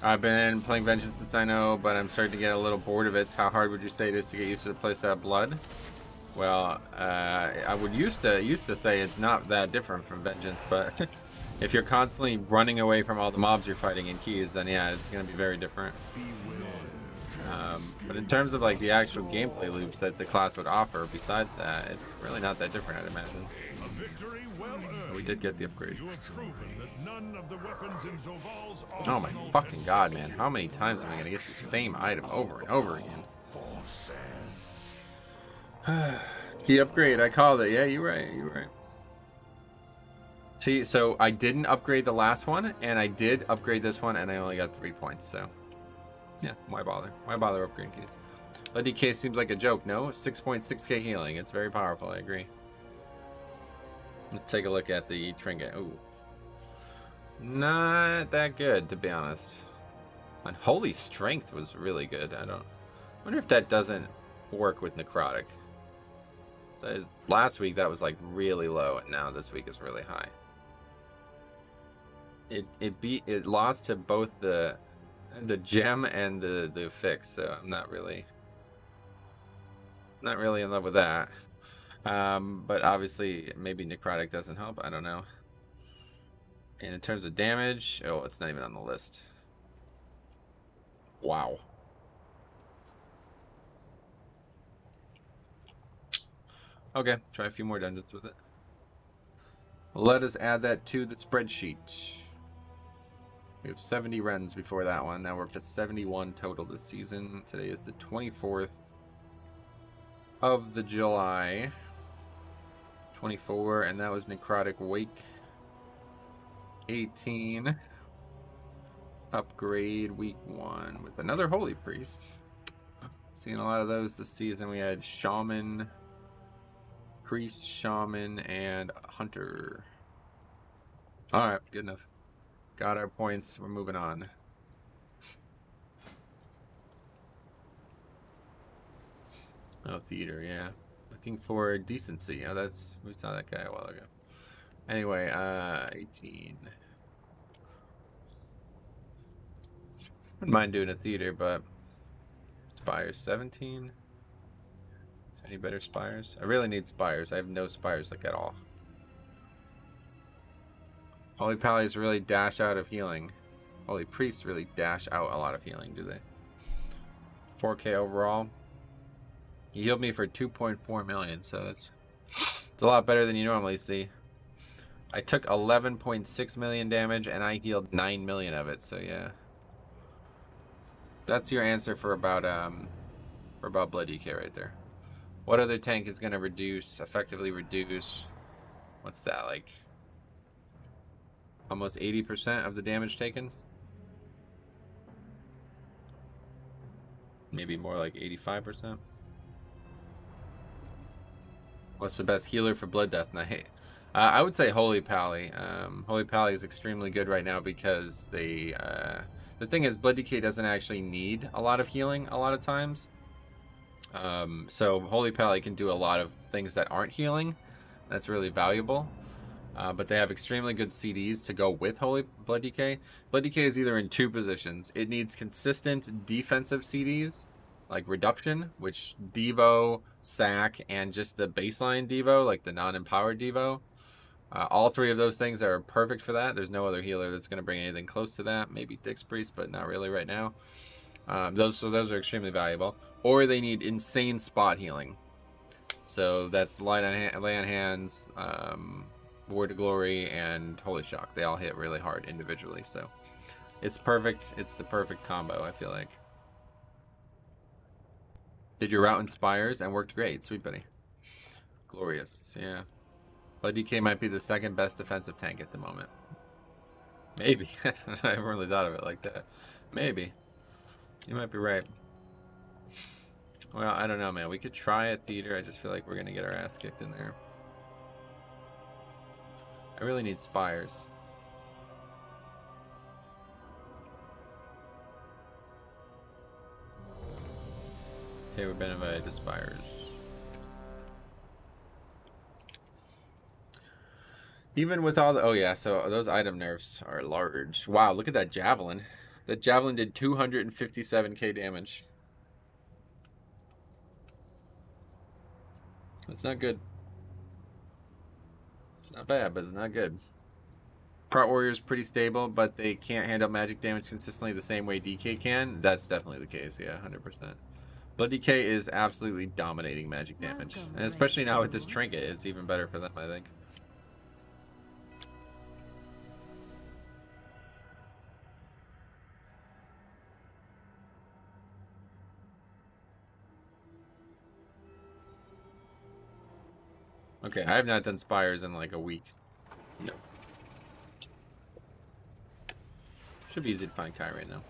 I've been playing Vengeance since I know, but I'm starting to get a little bored of it. How hard would you say it is to get used to the playset of Blood? Well, I would used to say it's not that different from Vengeance, but if you're constantly running away from all the mobs you're fighting in Keys, then yeah, it's going to be very different. But in terms of like the actual gameplay loops that the class would offer, besides that, it's really not that different, I'd imagine. We did get the upgrade. Oh my fucking god, man. How many times am I going to get the same item over and over again? The upgrade, I called it. Yeah, you're right. You're right. See, so I didn't upgrade the last one, and I did upgrade this one, and I only got 3 points, so... yeah, why bother? Why bother upgrading keys? Blood DK seems like a joke, no? 6.6k healing. It's very powerful, I agree. Let's take a look at the Trinket. Ooh. Not that good, to be honest. Unholy Strength was really good. I wonder if that doesn't work with Necrotic. So last week that was like really low, and now this week is really high. It lost to both the gem and the fix, so I'm not really in love with that. But obviously maybe Necrotic doesn't help, I don't know. And in terms of damage, oh, it's not even on the list. Wow. Okay, try a few more dungeons with it. Let us add that to the spreadsheet. We have 70 runs before that one. Now we're up to 71 total this season. Today is the 24th of the July. 24, and that was Necrotic Wake. 18. Upgrade week 1 with another Holy Priest. Seeing a lot of those this season. We had Shaman, Priest, Shaman, and Hunter. Alright, good enough. Got our points. We're moving on. Oh, theater, yeah. Looking for decency. Oh, we saw that guy a while ago. Anyway, 18. Wouldn't mind doing a theater, but Spires 17. Any better Spires? I really need Spires. I have no Spires like at all. Holy Pallies really dash out of healing. Holy Priests really dash out a lot of healing, do they? 4k overall. He healed me for 2.4 million, so it's a lot better than you normally see. I took 11.6 million damage, and I healed 9 million of it, so yeah. That's your answer for about Blood DK right there. What other tank is going to effectively reduce, what's that, like almost 80% of the damage taken? Maybe more like 85%. What's the best healer for Blood Death Knight? I would say Holy Pally. Holy Pally is extremely good right now because the thing is, Blood DK doesn't actually need a lot of healing a lot of times. So Holy Pally can do a lot of things that aren't healing. That's really valuable. But they have extremely good CDs to go with Holy Blood DK. Blood DK is either in two positions. It needs consistent defensive CDs, like Reduction, which Devo, Sack, and just the baseline Devo, like the non-empowered Devo. All three of those things are perfect for that. There's no other healer that's going to bring anything close to that. Maybe Dix Priest, but not really right now. Those are extremely valuable. Or they need insane spot healing. So that's Lay on Hands, Word of Glory, and Holy Shock. They all hit really hard individually, so it's perfect. It's the perfect combo, I feel like. Did your route in Spires and worked great. Sweet buddy. Glorious. Yeah. But DK might be the second best defensive tank at the moment. Maybe. I haven't really thought of it like that. Maybe. You might be right. Well, I don't know, man. We could try at Theater. I just feel like we're going to get our ass kicked in there. I really need Spires. Okay, we've been invited to Spires. Even with all the... Oh, yeah, so those item nerfs are large. Wow, look at that Javelin. That Javelin did 257k damage. That's not good. It's not bad, but it's not good. Prot Warrior's pretty stable, but they can't handle magic damage consistently the same way DK can. That's definitely the case, yeah, 100%. Blood DK is absolutely dominating magic damage. And especially now with this Trinket, it's even better for them, I think. Okay, I have not done Spires in like a week. No. Should be easy to find Kai right now.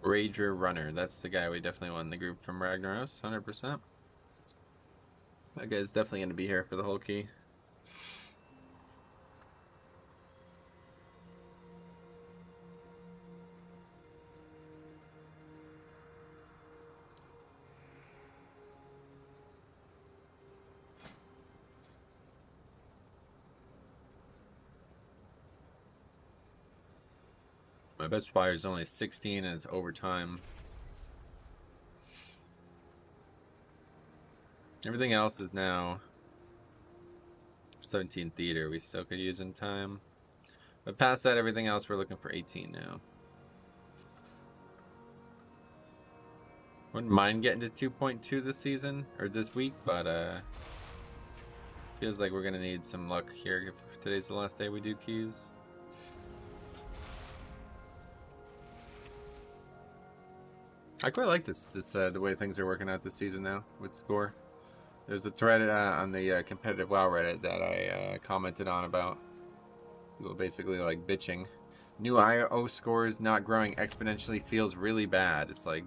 Rager Runner. That's the guy we definitely want in the group from Ragnaros, 100%. That guy's definitely going to be here for the whole key. My best Spire is only 16 and it's overtime. Everything else is now 17 Theater we still could use in time. But past that, everything else we're looking for 18 now. Wouldn't mind getting to 2.2 this season, or this week, but feels like we're going to need some luck here if today's the last day we do keys. I quite like this the way things are working out this season now with score. There's a thread on the competitive WoW Reddit that I commented on about people basically like bitching. New IO scores not growing exponentially feels really bad. It's like,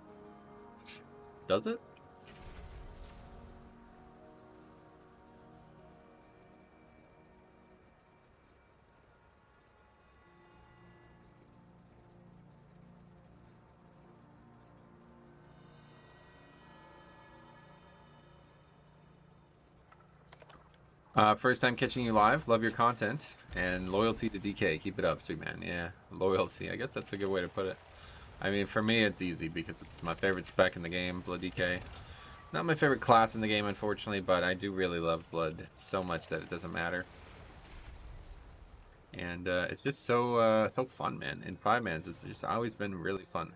does it? First time catching you live. Love your content and loyalty to DK. Keep it up, sweet man. Yeah, loyalty. I guess that's a good way to put it. I mean, for me, it's easy because it's my favorite spec in the game, Blood DK. Not my favorite class in the game, unfortunately, but I do really love Blood so much that it doesn't matter. And it's just so fun, man. In 5-mans, it's just always been really fun.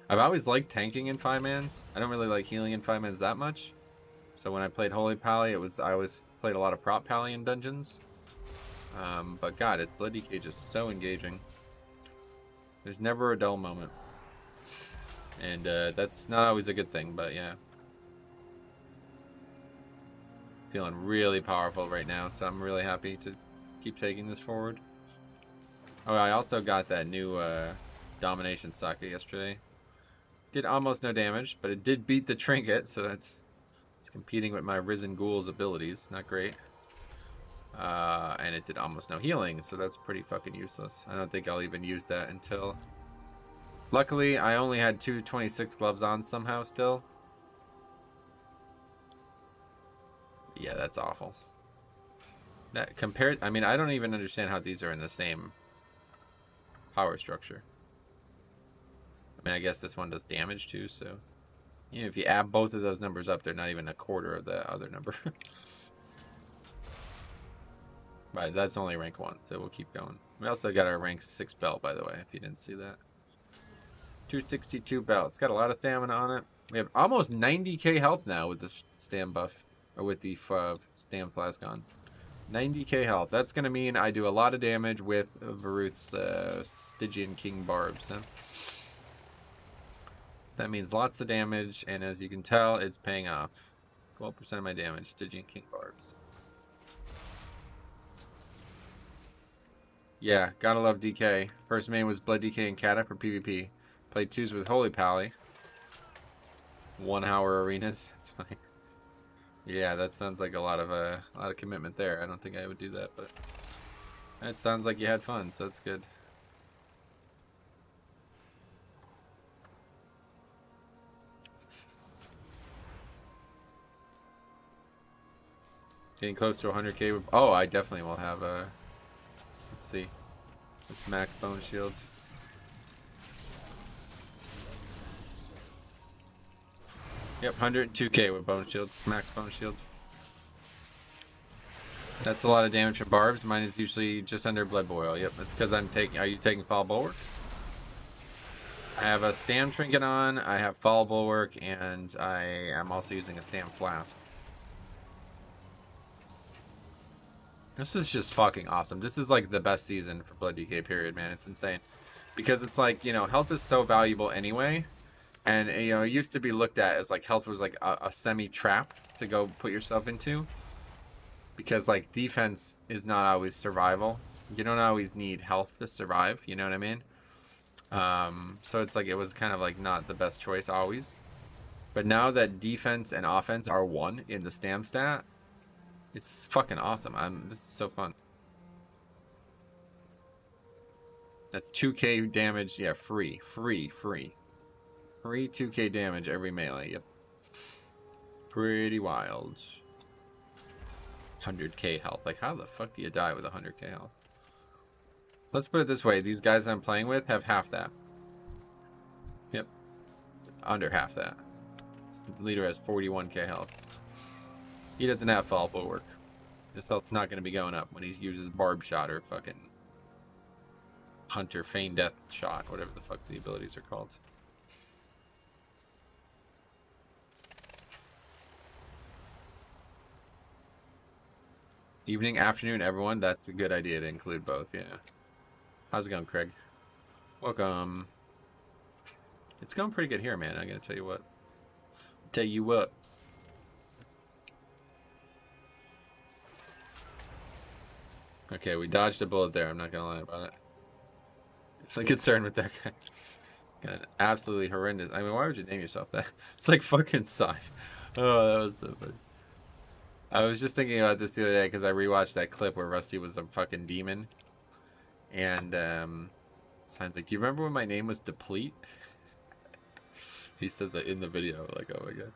I've always liked tanking in 5-mans. I don't really like healing in 5-mans that much. So when I played Holy Pally, I always played a lot of prop pally in dungeons. But God, Blood DK just so engaging. There's never a dull moment. And that's not always a good thing, but yeah. Feeling really powerful right now, so I'm really happy to keep taking this forward. Oh, I also got that new Domination Sake yesterday. Did almost no damage, but it did beat the Trinket, so it's competing with my Risen Ghoul's abilities. Not great. And it did almost no healing, so that's pretty fucking useless. I don't think I'll even use that until... Luckily, I only had 226 gloves on somehow still. Yeah, that's awful. That compared... I mean, I don't even understand how these are in the same power structure. I mean, I guess this one does damage too, so... You know, if you add both of those numbers up, they're not even a quarter of the other number. Right, that's only rank 1, so we'll keep going. We also got our rank 6 belt, by the way, if you didn't see that. 262 belt. It's got a lot of stamina on it. We have almost 90k health now with this stam buff, or with the stam flask on. 90k health. That's going to mean I do a lot of damage with Varut's Stygian King Barbs. Huh? That means lots of damage, and as you can tell, it's paying off. 12% of my damage, Stygian King Barbs. Yeah, gotta love DK. First main was Blood DK and Kata for PvP. Played 2s with Holy Pally. 1 hour arenas. It's funny. Yeah, that sounds like a lot of commitment there. I don't think I would do that, but it sounds like you had fun, so that's good. Getting close to 100k. Oh, I definitely will have a. Let's see. It's max bone shield. Yep, 102k with bone shield. Max bone shield. That's a lot of damage from barbs. Mine is usually just under blood boil. Yep, that's because I'm taking. Are you taking fall bulwark? I have a stam trinket on. I have fall bulwark, and I am also using a stam flask. This is just fucking awesome. This is like the best season for Blood DK, period, man. It's insane. Because it's like, you know, health is so valuable anyway. And, you know, it used to be looked at as like health was like a semi-trap to go put yourself into. Because like defense is not always survival. You don't always need health to survive, you know what I mean? So it's like it was kind of like not the best choice always. But now that defense and offense are one in the stam stat, it's fucking awesome. This is so fun. That's 2k damage. Yeah, free 2k damage every melee. Yep. Pretty wild. 100k health. Like, how the fuck do you die with 100k health? Let's put it this way. These guys I'm playing with have half that. Yep. Under half that. The leader has 41k health. He doesn't have fall bulwark. His health's not going to be going up when he uses barb shot or fucking hunter feign death shot, whatever the fuck the abilities are called. Evening, afternoon, everyone. That's a good idea to include both, yeah. How's it going, Craig? Welcome. It's going pretty good here, man. I'm going to tell you what. Tell you what. Okay, we dodged a bullet there. I'm not gonna lie about it. I'm concerned with that guy. Got an absolutely horrendous. I mean, why would you name yourself that? It's like fucking Psy. Oh, that was so funny. I was just thinking about this the other day because I rewatched that clip where Rusty was a fucking demon. And Sign's like, "Do you remember when my name was Deplete?" He says that in the video. Like, oh my god.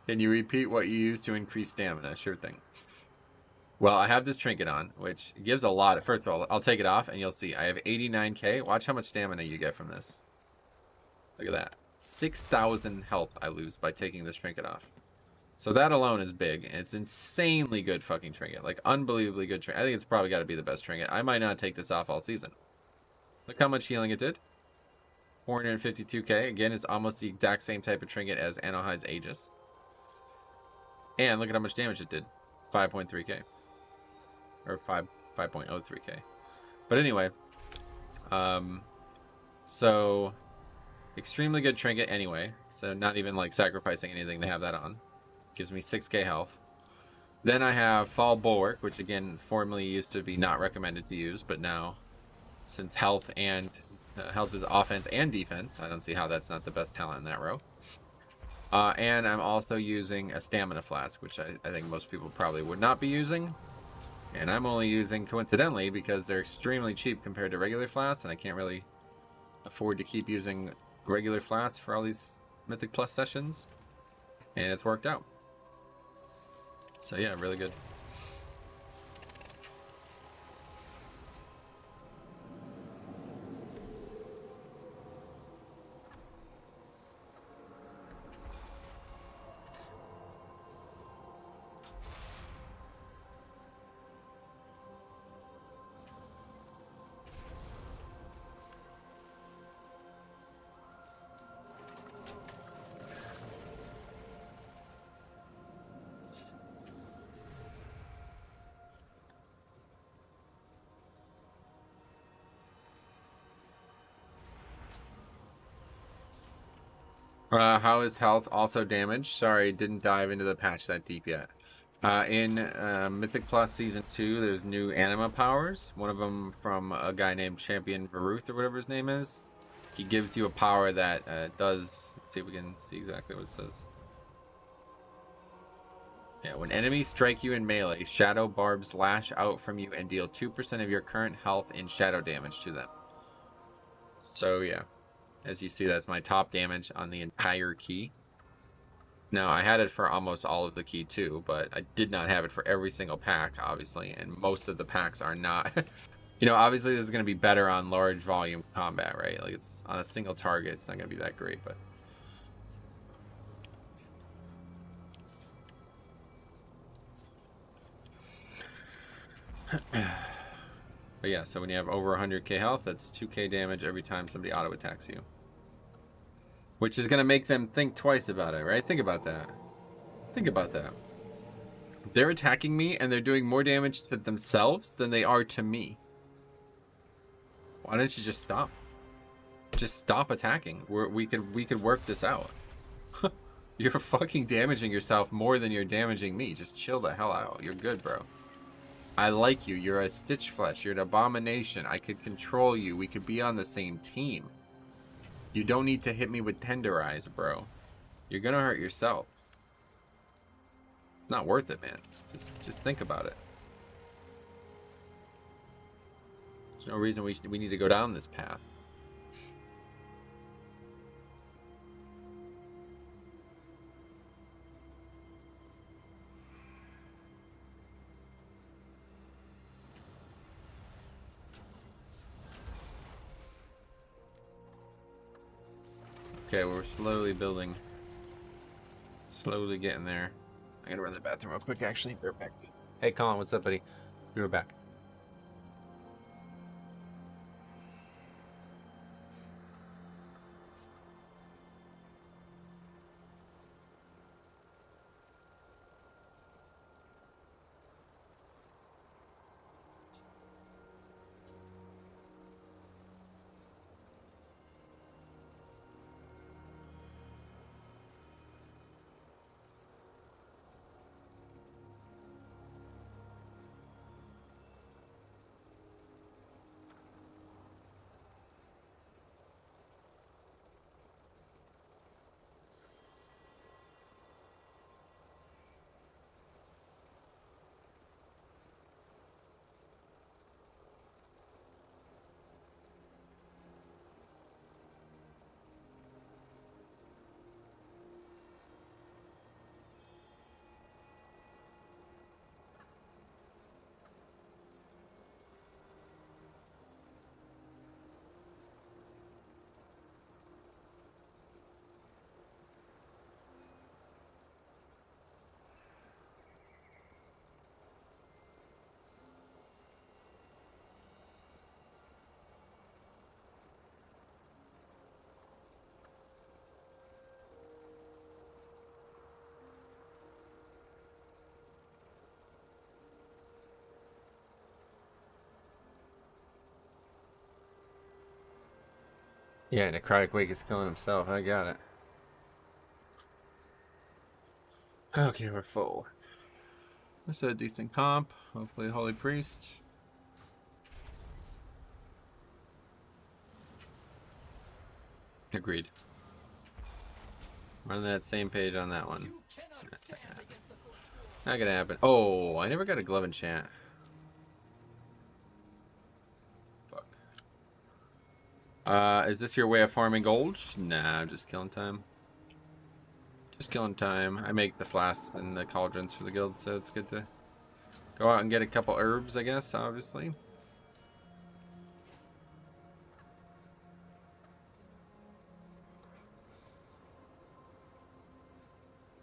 Can you repeat what you used to increase stamina? Sure thing. Well, I have this trinket on, which gives a lot. First of all, I'll take it off and you'll see. I have 89k. Watch how much stamina you get from this. Look at that. 6,000 health I lose by taking this trinket off. So that alone is big. And it's insanely good fucking trinket. Like, unbelievably good trinket. I think it's probably got to be the best trinket. I might not take this off all season. Look how much healing it did. 452k. Again, it's almost the exact same type of trinket as Anohide's Aegis. And look at how much damage it did. 5.3k. Or 5.03k. But anyway, so extremely good trinket anyway. So not even like sacrificing anything to have that on. Gives me 6k health. Then I have Fall Bulwark, which again formerly used to be not recommended to use, but now since health is offense and defense, I don't see how that's not the best talent in that row. And I'm also using a stamina flask, which I think most people probably would not be using. And I'm only using, coincidentally, because they're extremely cheap compared to regular flasks, and I can't really afford to keep using regular flasks for all these Mythic Plus sessions. And it's worked out. So yeah, really good. How is health also damaged? Sorry, didn't dive into the patch that deep yet. In Mythic Plus Season 2, there's new anima powers. One of them from a guy named Champion Varuth or whatever his name is. He gives you a power that does... Let's see if we can see exactly what it says. Yeah, when enemies strike you in melee, shadow barbs lash out from you and deal 2% of your current health in shadow damage to them. So yeah, as you see, that's my top damage on the entire key. Now, I had it for almost all of the key too, but I did not have it for every single pack, obviously, and most of the packs are not. You know, obviously this is going to be better on large volume combat, right? Like, it's on a single target, it's not going to be that great, but... But yeah, so when you have over 100k health, that's 2k damage every time somebody auto attacks you. Which is going to make them think twice about it, right? Think about that. Think about that. They're attacking me and they're doing more damage to themselves than they are to me. Why don't you just stop? Just stop attacking. We could work this out. You're fucking damaging yourself more than you're damaging me. Just chill the hell out. You're good, bro. I like you. You're a Stitch Flesh. You're an abomination. I could control you. We could be on the same team. You don't need to hit me with Tenderize, bro. You're gonna hurt yourself. It's not worth it, man. Just think about it. There's no reason we need to go down this path. Okay, we're slowly building. Slowly getting there. I gotta run to the bathroom real quick, actually. Be right back. Hey, Colin, what's up, buddy? Be right back. Yeah, Necrotic Wake is killing himself. I got it. Okay, we're full. That's a decent comp. Hopefully, Holy Priest. Agreed. We're on that same page on that one. That's not gonna happen. Not gonna happen. Oh, I never got a glove enchant. Fuck. Is this your way of farming gold? Nah, just killing time. Just killing time. I make the flasks and the cauldrons for the guild, so it's good to go out and get a couple herbs, I guess, obviously.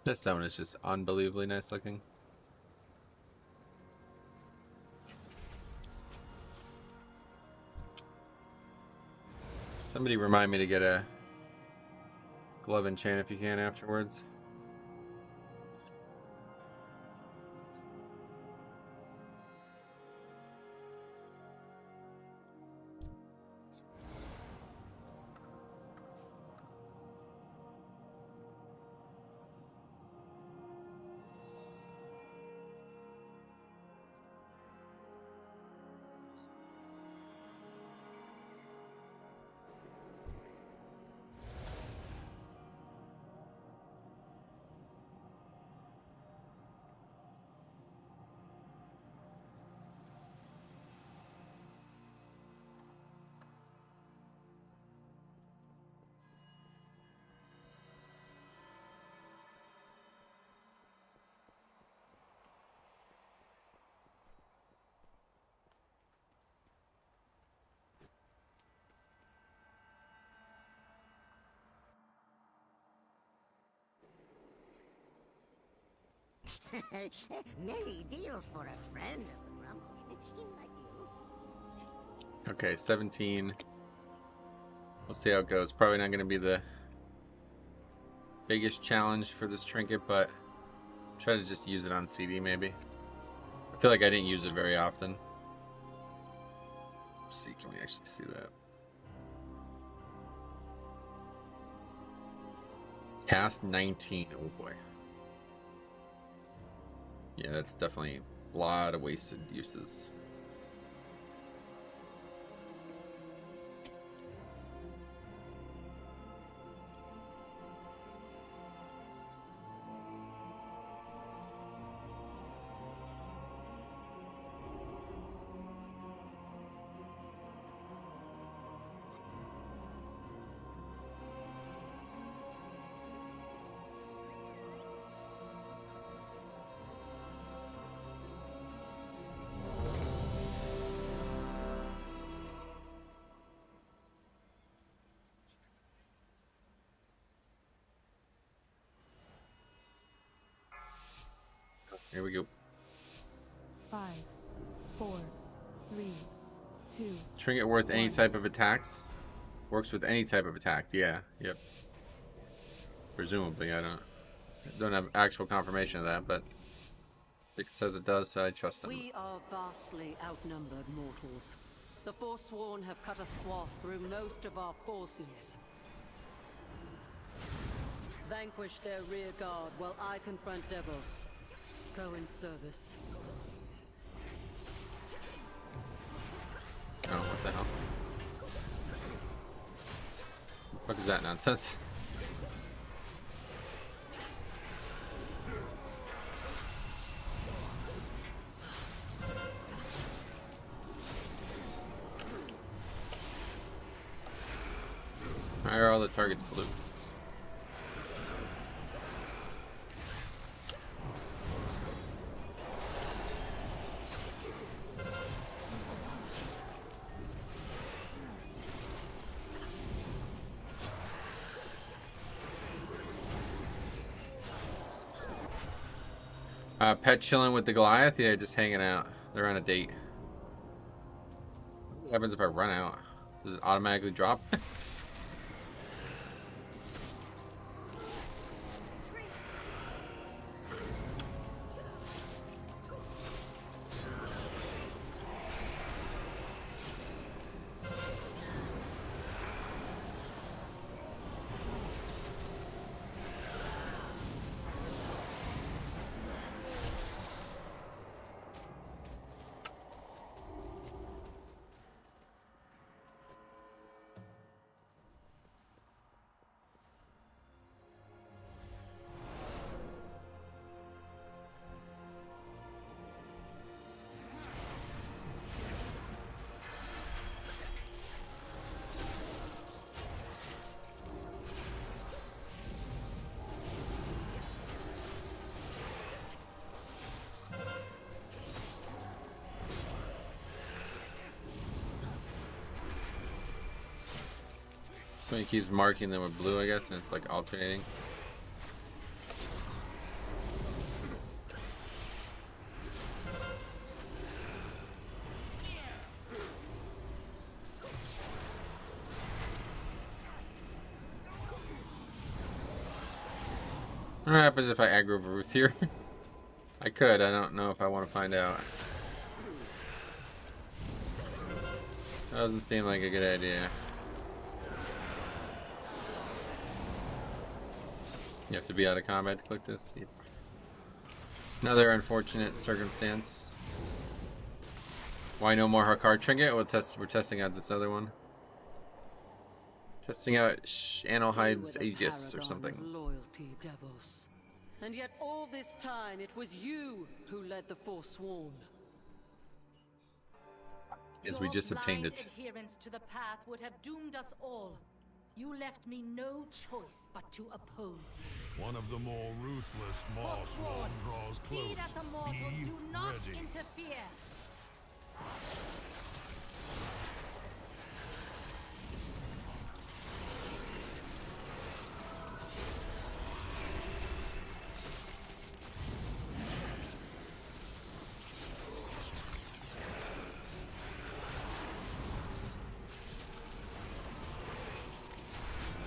That sound is just unbelievably nice looking. Somebody remind me to get a glove enchant if you can afterwards. Many deals for a friend of the Rumbles. Like you. Okay, 17. We'll see how it goes. Probably not going to be the biggest challenge for this trinket, but try to just use it on CD maybe. I feel like I didn't use it very often. Let's see, can we actually see that? Cast 19. Oh boy. Yeah, that's definitely a lot of wasted uses. Here we go. 5, 4, 3, 2. Trinket worth any type of attacks? Works with any type of attack. Yeah. Yep. Presumably, I don't have actual confirmation of that, but it says it does, so I trust them. We are vastly outnumbered mortals. The Forsworn have cut a swath through most of our forces. Vanquish their rear guard while I confront Devos. Go in service. Oh, what the hell? What is that nonsense? Why are all the targets blue? Pet chilling with the Goliath? Yeah, just hanging out. They're on a date. What happens if I run out? Does it automatically drop? So he keeps marking them with blue, I guess, and it's like alternating. What happens if I aggro Ruth here? I could, I don't know if I want to find out. Doesn't seem like a good idea. You have to be out of combat to click this. Another unfortunate circumstance. Why no more Hakar Trinket? We're testing out this other one. Testing out Analhide's Aegis or something. Loyalty, Devos. And yet all this time it was you who led the Forsworn. As we just obtained it. Adherence to the path would have doomed us all. You left me no choice but to oppose you. One of the more ruthless Mossworn draws close. See that the mortals Be do not ready. interfere.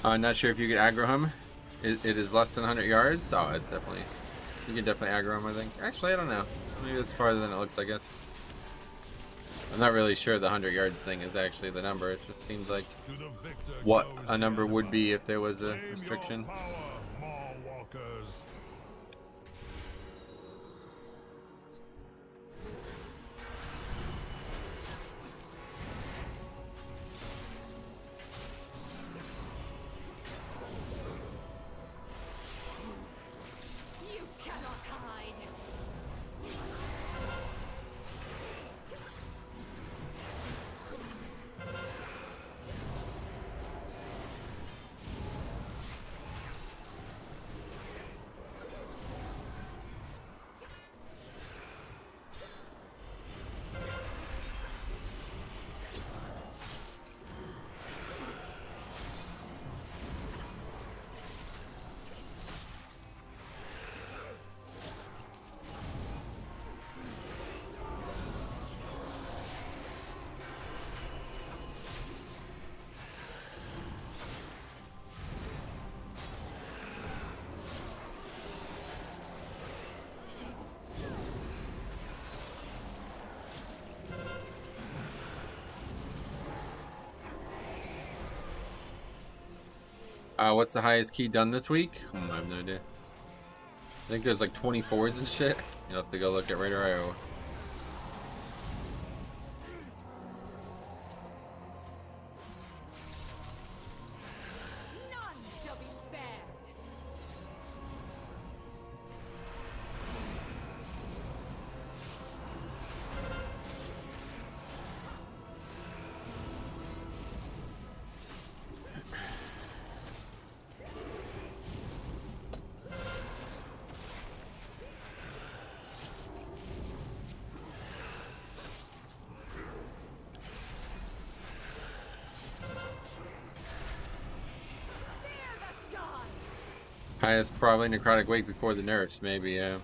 Not sure if you could aggro him. It is less than 100 yards. Oh, it's definitely... You can definitely aggro him, I think. Actually, I don't know. Maybe it's farther than it looks, I guess. I'm not really sure the 100 yards thing is actually the number. It just seems like what a number would be if there was a restriction. You cannot hide. What's the highest key done this week? I have no idea. I think there's like 24s and shit. You'll have to go look at Radar.io. None shall be spared. Highest probably Necrotic Wake before the nerfs, maybe, yeah.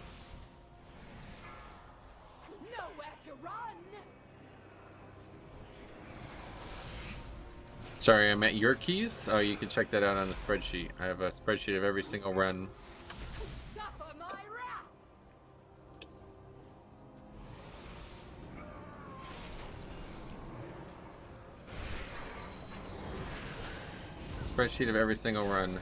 Nowhere to run. Sorry, I meant your keys? Oh, you can check that out on the spreadsheet. I have a spreadsheet of every single run. Suffer my wrath. Spreadsheet of every single run.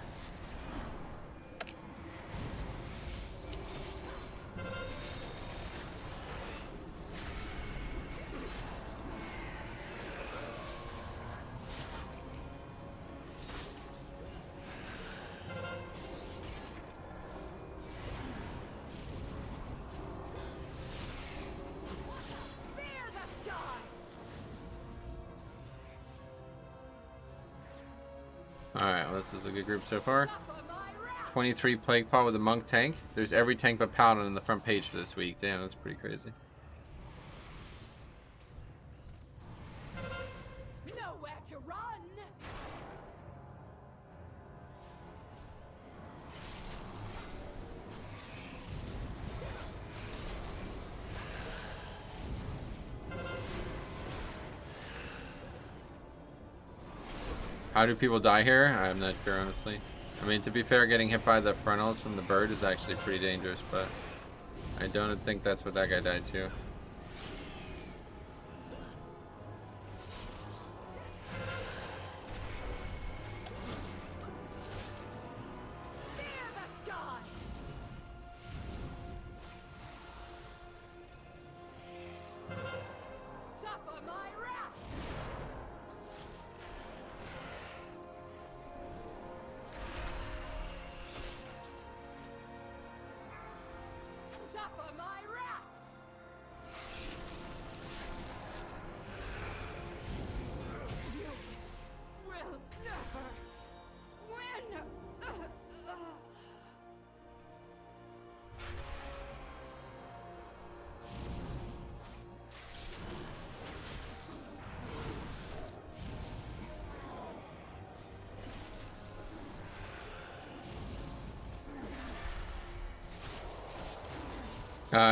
Alright, well, this is a good group so far. 23 Plague Paw with a Monk tank. There's every tank but Paladin on the front page for this week. Damn, that's pretty crazy. Nowhere to run. How do people die here? I'm not sure, honestly. I mean, to be fair, getting hit by the frontals from the bird is actually pretty dangerous, but I don't think that's what that guy died to.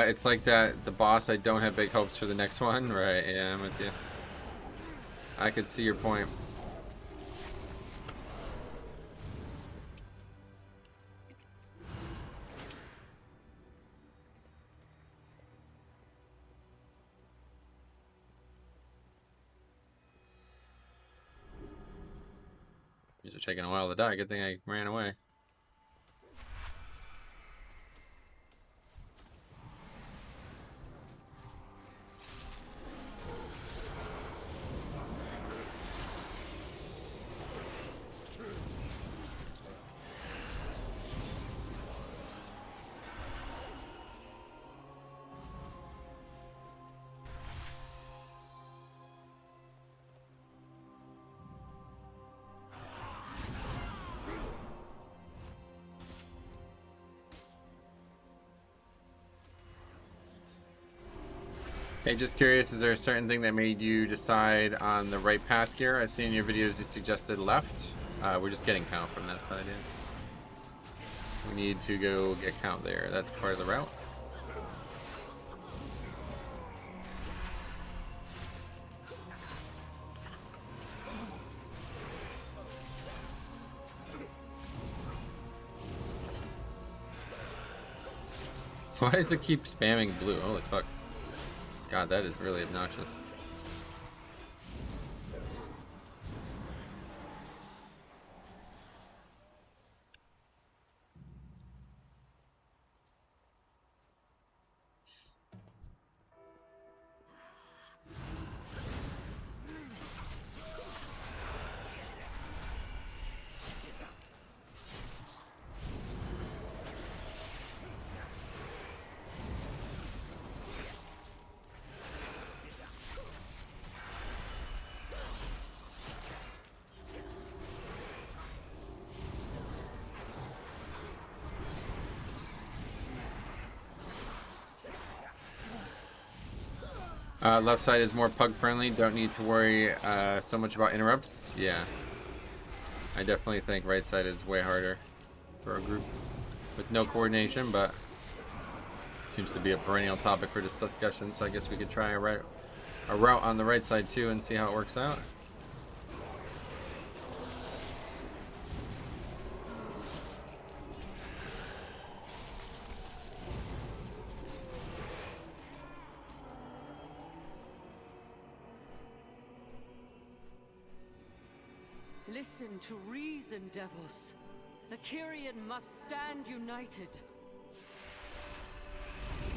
It's like that, the boss, I don't have big hopes for the next one. Right, yeah, I'm with you. I could see your point. These are taking a while to die. Good thing I ran away. Hey, just curious, is there a certain thing that made you decide on the right path here? I see in your videos you suggested left. We're just getting count from that side in. We need to go get count there. That's part of the route. Why does it keep spamming blue? Holy fuck. God, that is really obnoxious. Left side is more pug friendly. Don't need to worry so much about interrupts. Yeah, I definitely think right side is way harder for a group with no coordination, but seems to be a perennial topic for discussion. So I guess we could try a route on the right side too and see how it works out. Listen to reason, devils. The Kyrian must stand united.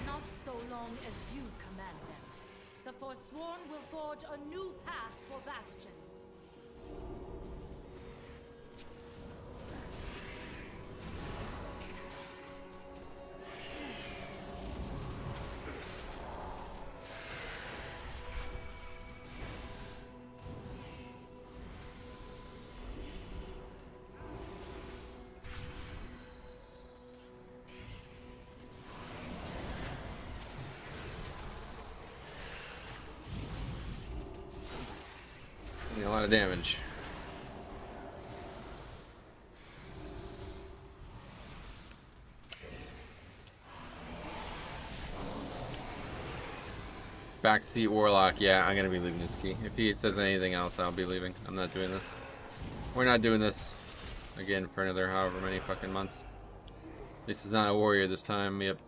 Not so long as you command them. The Forsworn will forge a new path for Bastion. A lot of damage. Backseat Warlock. Yeah, I'm gonna be leaving this key. If he says anything else, I'll be leaving. I'm not doing this. We're not doing this again for another however many fucking months. At least it's not a warrior this time. Yep.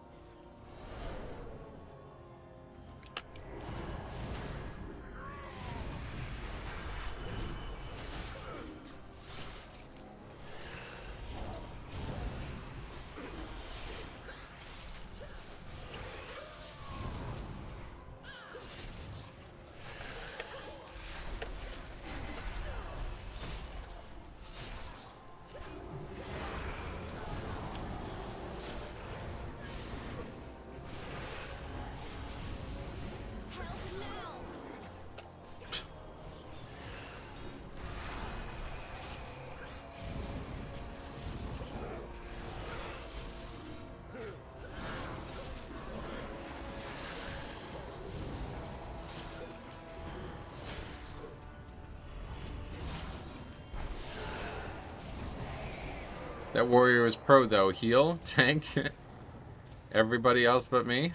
That warrior was pro though. Heal, tank, everybody else but me.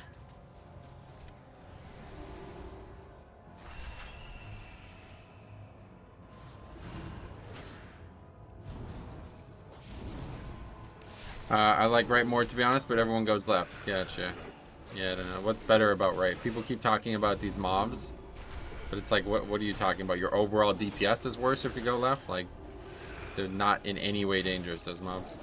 I like right more to be honest, but everyone goes left. Gotcha. Yeah, I don't know. What's better about right? People keep talking about these mobs, but it's like, what are you talking about? Your overall DPS is worse if you go left? Like, they're not in any way dangerous, those mobs.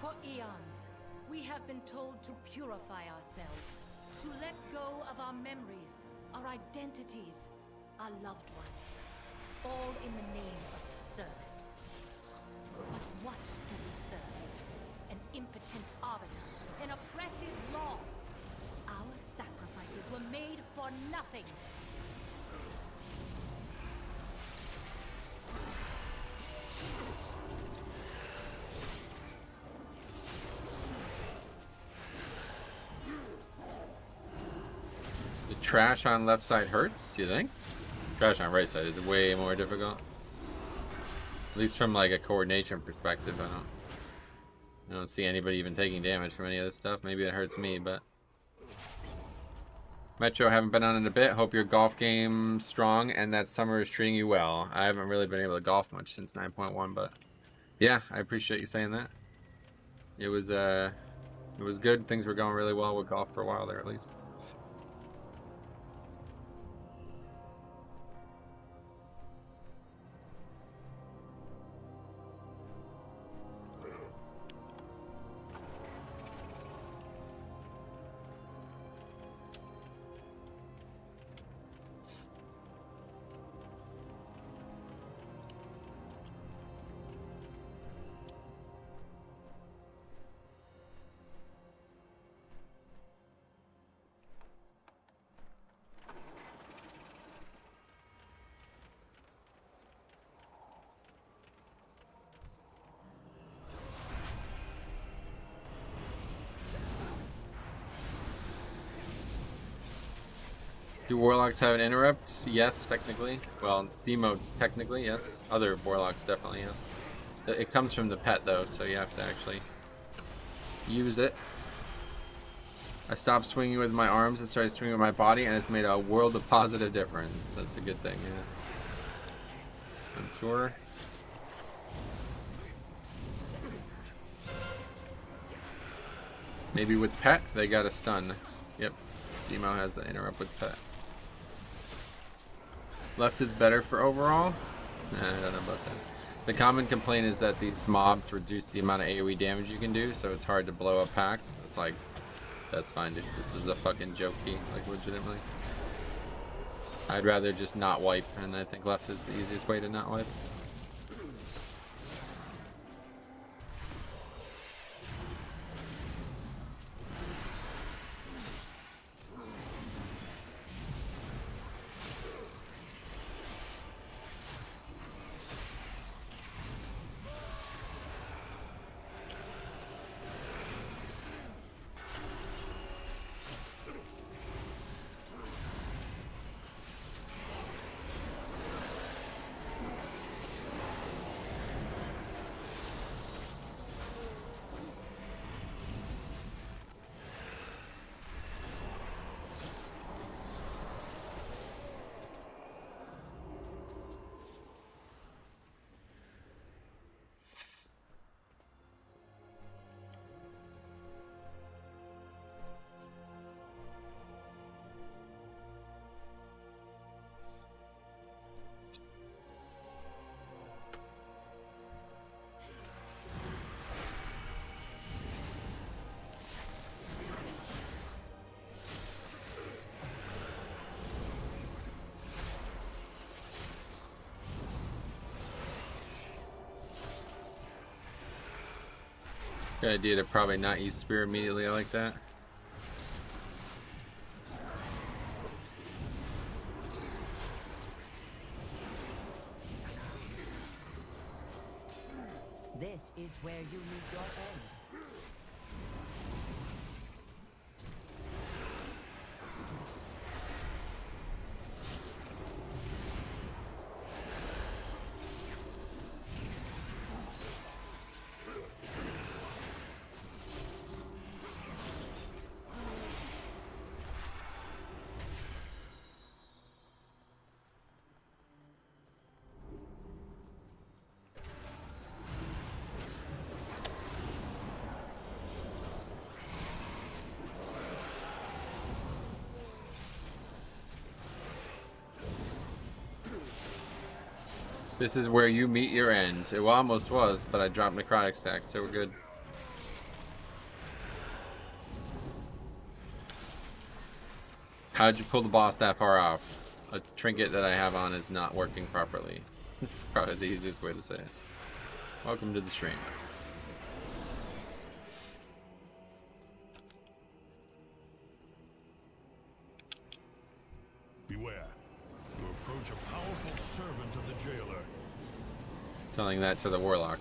For eons, we have been told to purify ourselves, to let go of our memories, our identities, our loved ones, all in the name of service. But what do we serve? An impotent arbiter, an oppressive law. Our sacrifices were made for nothing. Trash on left side hurts, you think? Trash on right side is way more difficult. At least from like a coordination perspective, I don't see anybody even taking damage from any of this stuff. Maybe it hurts me, but Metro, haven't been on in a bit. Hope your golf game strong and that summer is treating you well. I haven't really been able to golf much since 9.1, but yeah, I appreciate you saying that. It was good. Things were going really well with golf for a while there, at least. Do Warlocks have an interrupt? Yes, technically. Well, Demo, technically, yes. Other Warlocks, definitely, yes. It comes from the pet, though, so you have to actually use it. I stopped swinging with my arms and started swinging with my body, and it's made a world of positive difference. That's a good thing, yeah. I'm sure. Maybe with pet, they got a stun. Yep. Demo has an interrupt with pet. Left is better for overall? I don't know about that. The common complaint is that these mobs reduce the amount of AoE damage you can do, so it's hard to blow up packs. It's like, that's fine, dude. This is a fucking jokey, like legitimately. I'd rather just not wipe, and I think left is the easiest way to not wipe. Good idea to probably not use spear immediately. I like that. This is where you meet your end. This is where you meet your end. It almost was, but I dropped necrotic stacks, so we're good. How'd you pull the boss that far off? A trinket that I have on is not working properly. It's probably the easiest way to say it. Welcome to the stream. Beware. You approach a powerful servant of the jailer. Telling that to the warlock.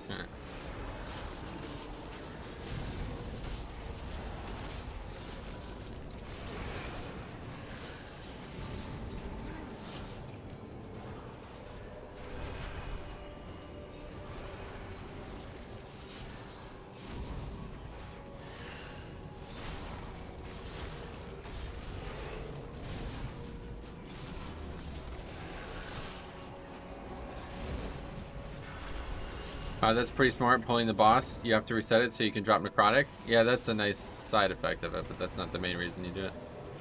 That's pretty smart, pulling the boss. You have to reset it so you can drop necrotic. Yeah, that's a nice side effect of it, but that's not the main reason you do it.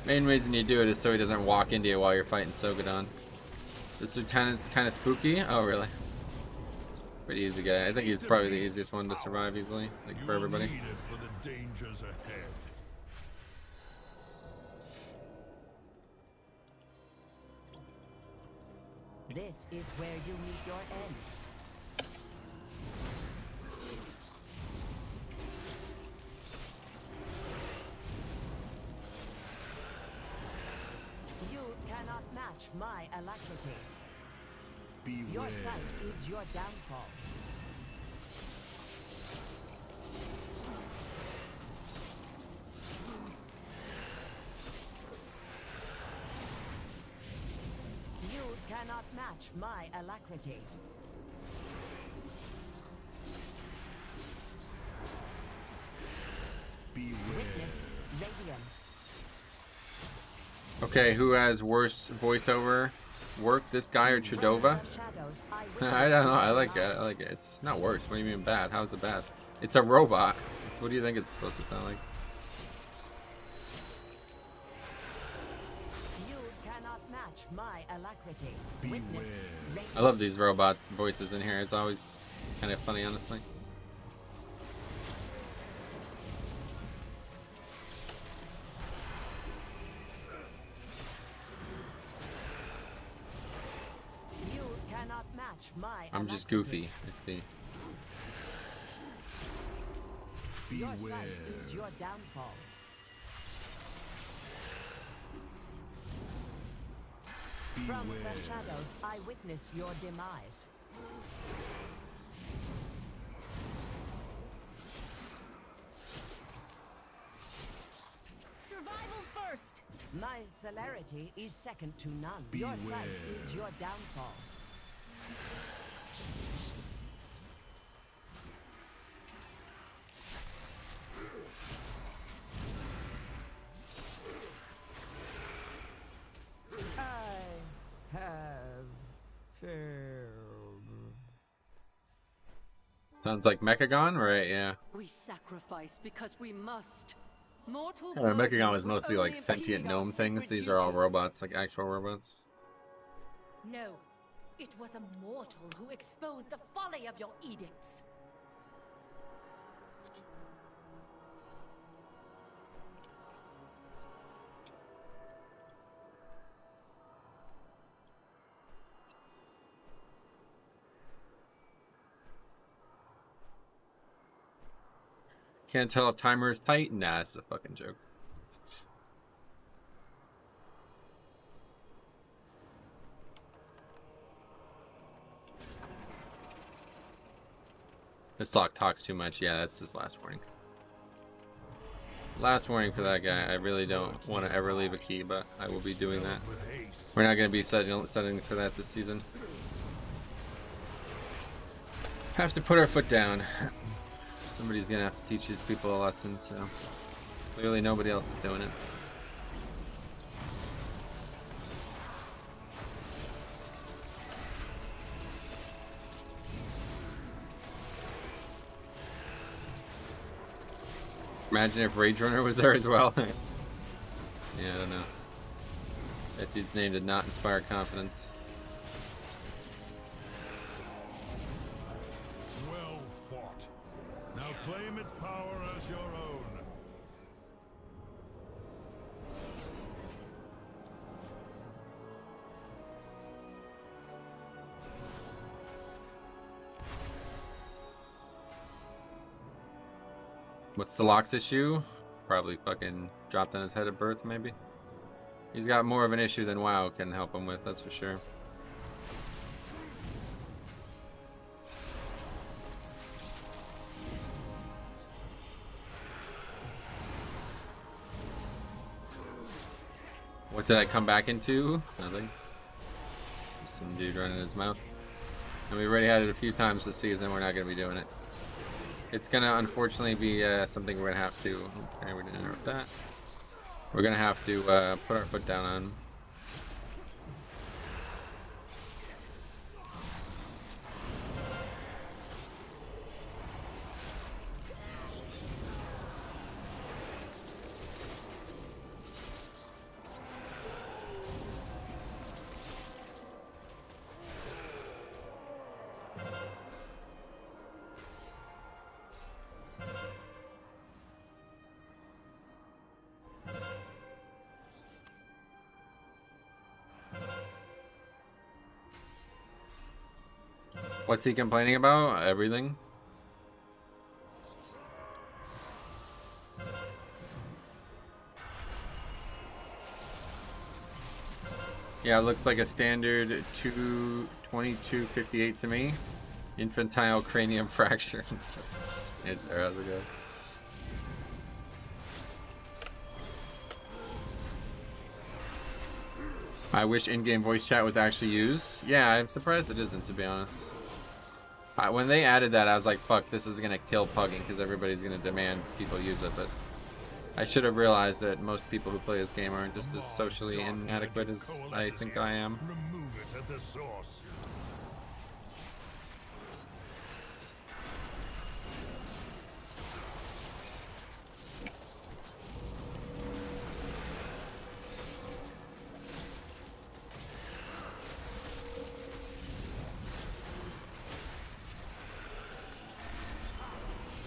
Main reason you do it is so he doesn't walk into you while you're fighting Sogadon. This lieutenant's kind of spooky. Oh, really? Pretty easy guy. I think he's probably the easiest one to survive easily, like for everybody. You will need it for the dangers ahead. This is where you meet your end. You cannot match my alacrity. Beware. Your sight is your downfall. You cannot match my alacrity. Beware. Witness radiance. Okay, who has worse voiceover work, this guy or Chudova? I don't know. I like it. I like it. It's not worse. What do you mean bad? How is it bad? It's a robot. What do you think it's supposed to sound like? You cannot match my alacrity. Beware. Witness radiance. I love these robot voices in here. It's always kind of funny, honestly. You cannot match my I'm just alacrity. goofy. I see. Your Beware. sight is your downfall. From Beware. the shadows, I witness your demise. Survival first! My celerity is second to none. Your sight Beware. is your downfall. I have failed. Sounds like Mechagon, right? Yeah. We sacrifice because we must. Mortal Yeah, Mechagon burdens was will mostly like only sentient impede our gnome things. sacred These are all duty. robots, like actual robots. No, it was a mortal who exposed the folly of your edicts. Can't tell if timer is tight. Nah, it's a fucking joke. This lock talks too much. Yeah, that's his last warning. Last warning for that guy. I really don't want to ever leave a key, but I will be doing that. With haste. We're not going to be setting for that this season. Have to put our foot down. Somebody's going to have to teach these people a lesson, so clearly nobody else is doing it. Imagine if Rage Runner was there as well. Yeah, I don't know. That dude's name did not inspire confidence. its power as your own. What's the Locke's issue? Probably fucking dropped on his head at birth, maybe. He's got more of an issue than WoW can help him with, that's for sure. What did I come back into? Nothing. Just some dude running his mouth. And we already had it a few times this season, we're not going to be doing it. It's going to unfortunately be something we're going to have to... Okay, we didn't interrupt that. We're going to have to put our foot down on. What's he complaining about? Everything. Yeah, it looks like a standard 2258 to me. Infantile cranium fracture. It's how's it go? I wish in-game voice chat was actually used. Yeah, I'm surprised it isn't, to be honest. When they added that, I was like, fuck, this is going to kill Pugging because everybody's going to demand people use it, but I should have realized that most people who play this game aren't just as socially inadequate as I think I am. Remove it at the source.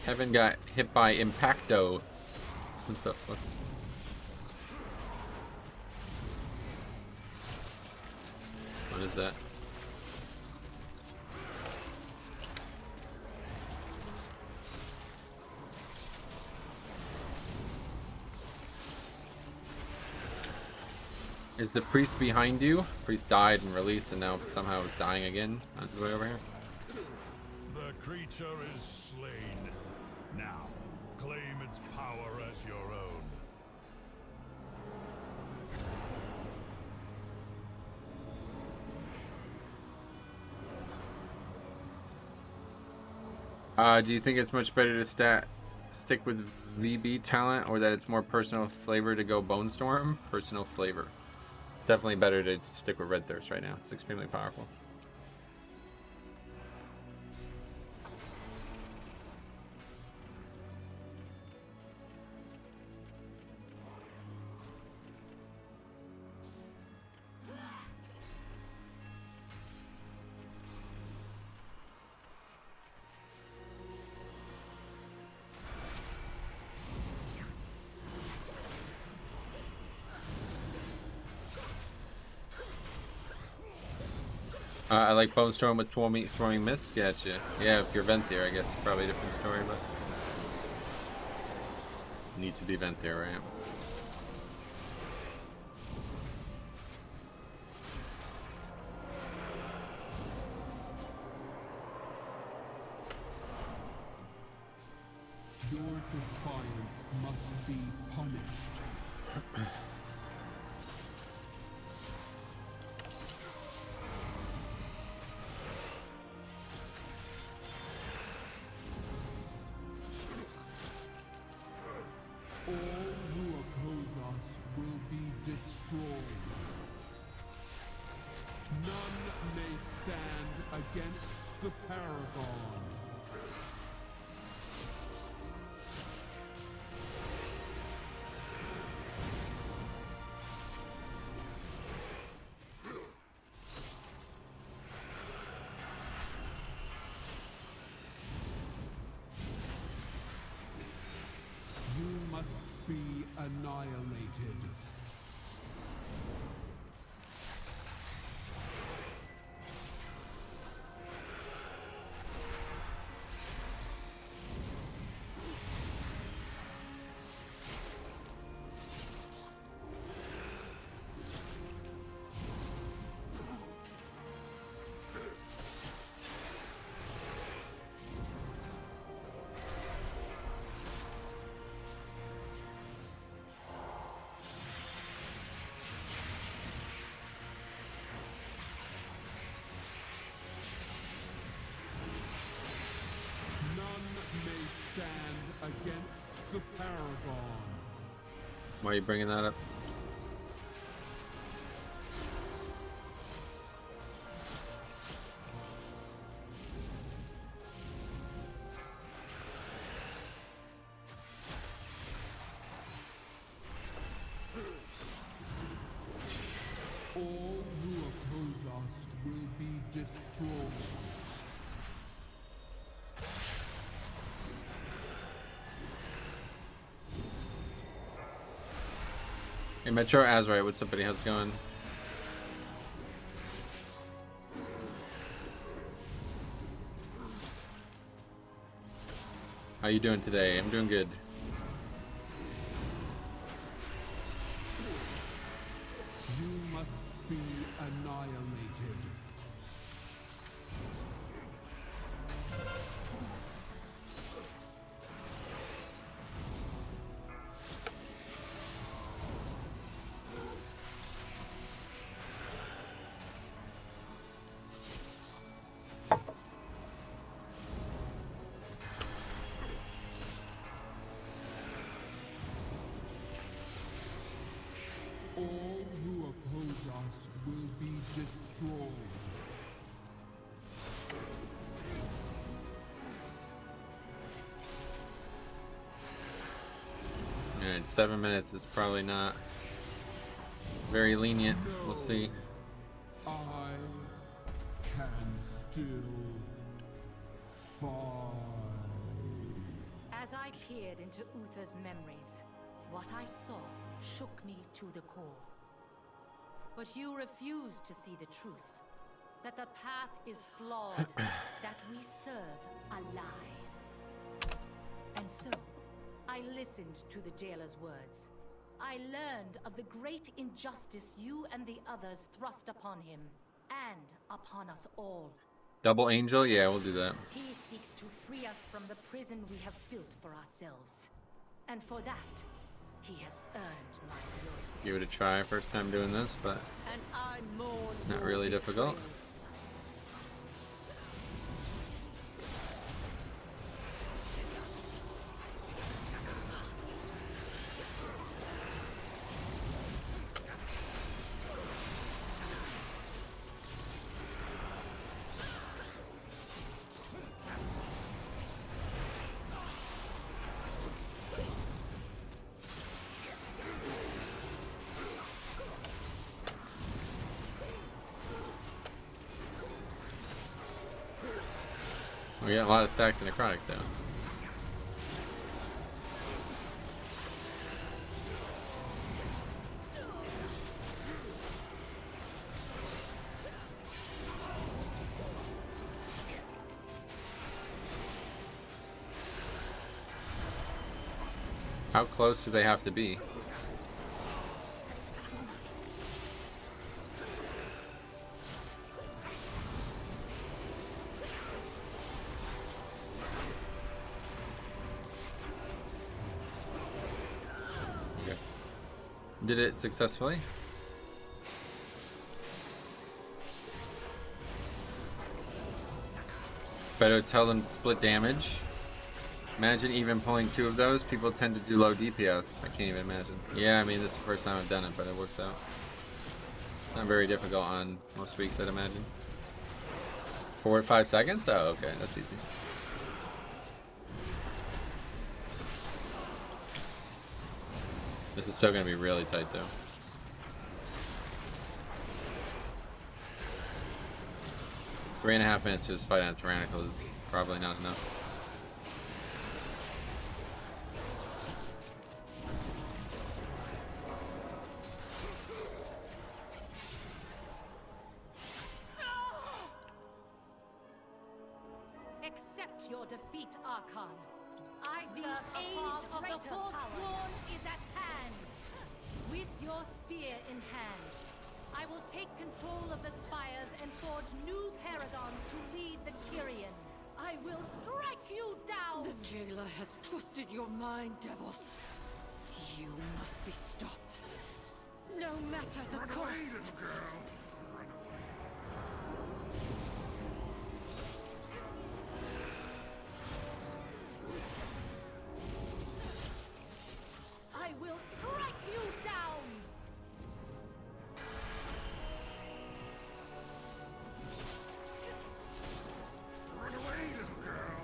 Heaven got hit by Impacto. What the fuck? What is that? Is the priest behind you? Priest died and released and now somehow is dying again on his way over here. The creature is slain. Now, claim its power as your own. Do you think it's much better to stick with VB talent or that it's more personal flavor to go Bone Storm? Personal flavor. It's definitely better to stick with Red Thirst right now. It's extremely powerful. I like Bone Storm with throwing mist. Gotcha. Yeah, if you're Venthyr, I guess it's probably a different story, but needs to be Venthyr, right? Your defiance must be punished. All who oppose us will be destroyed. None may stand against the Paragon. must be annihilated. Against the Paragon. Why are you bringing that up? All who oppose us will be destroyed. Hey, Metro Azrai, what's up, buddy? How's it going? How you doing today? I'm doing good. You must be annihilated. All who oppose us will be destroyed. Alright, 7 minutes is probably not very lenient. We'll see. I can still fight. As I peered into Uther's memories, what I saw shook me to the core. But you refuse to see the truth. That the path is flawed. That we serve a lie. And so, I listened to the jailer's words. I learned of the great injustice you and the others thrust upon him. And upon us all. Double Angel? Yeah, we'll do that. He seeks to free us from the prison we have built for ourselves. And for that, he has earned my loyalty. Give it a try. First time doing this, but And I mourn not your really difficult. betrayal. We got a lot of stacks in Necrotic though. How close do they have to be? Okay. Did it successfully? Better tell them to split damage. Imagine even pulling 2 of those. People tend to do low DPS. I can't even imagine. Yeah, I mean, this is the first time I've done it, but it works out. Not very difficult on most weeks, I'd imagine. 4 to 5 seconds? Oh, okay, that's easy. This is still going to be really tight, though. Three and a half minutes to just fight on Tyrannical is probably not enough. your defeat, Archon. The serve a age far of the greater Forsworn is at hand. With your spear in hand, I will take control of the spires and forge new paragons to lead the Kyrian. I will strike you down! The jailer has twisted your mind, Devos. You must be stopped. No matter the cost. I will strike you down! Run away, little girl.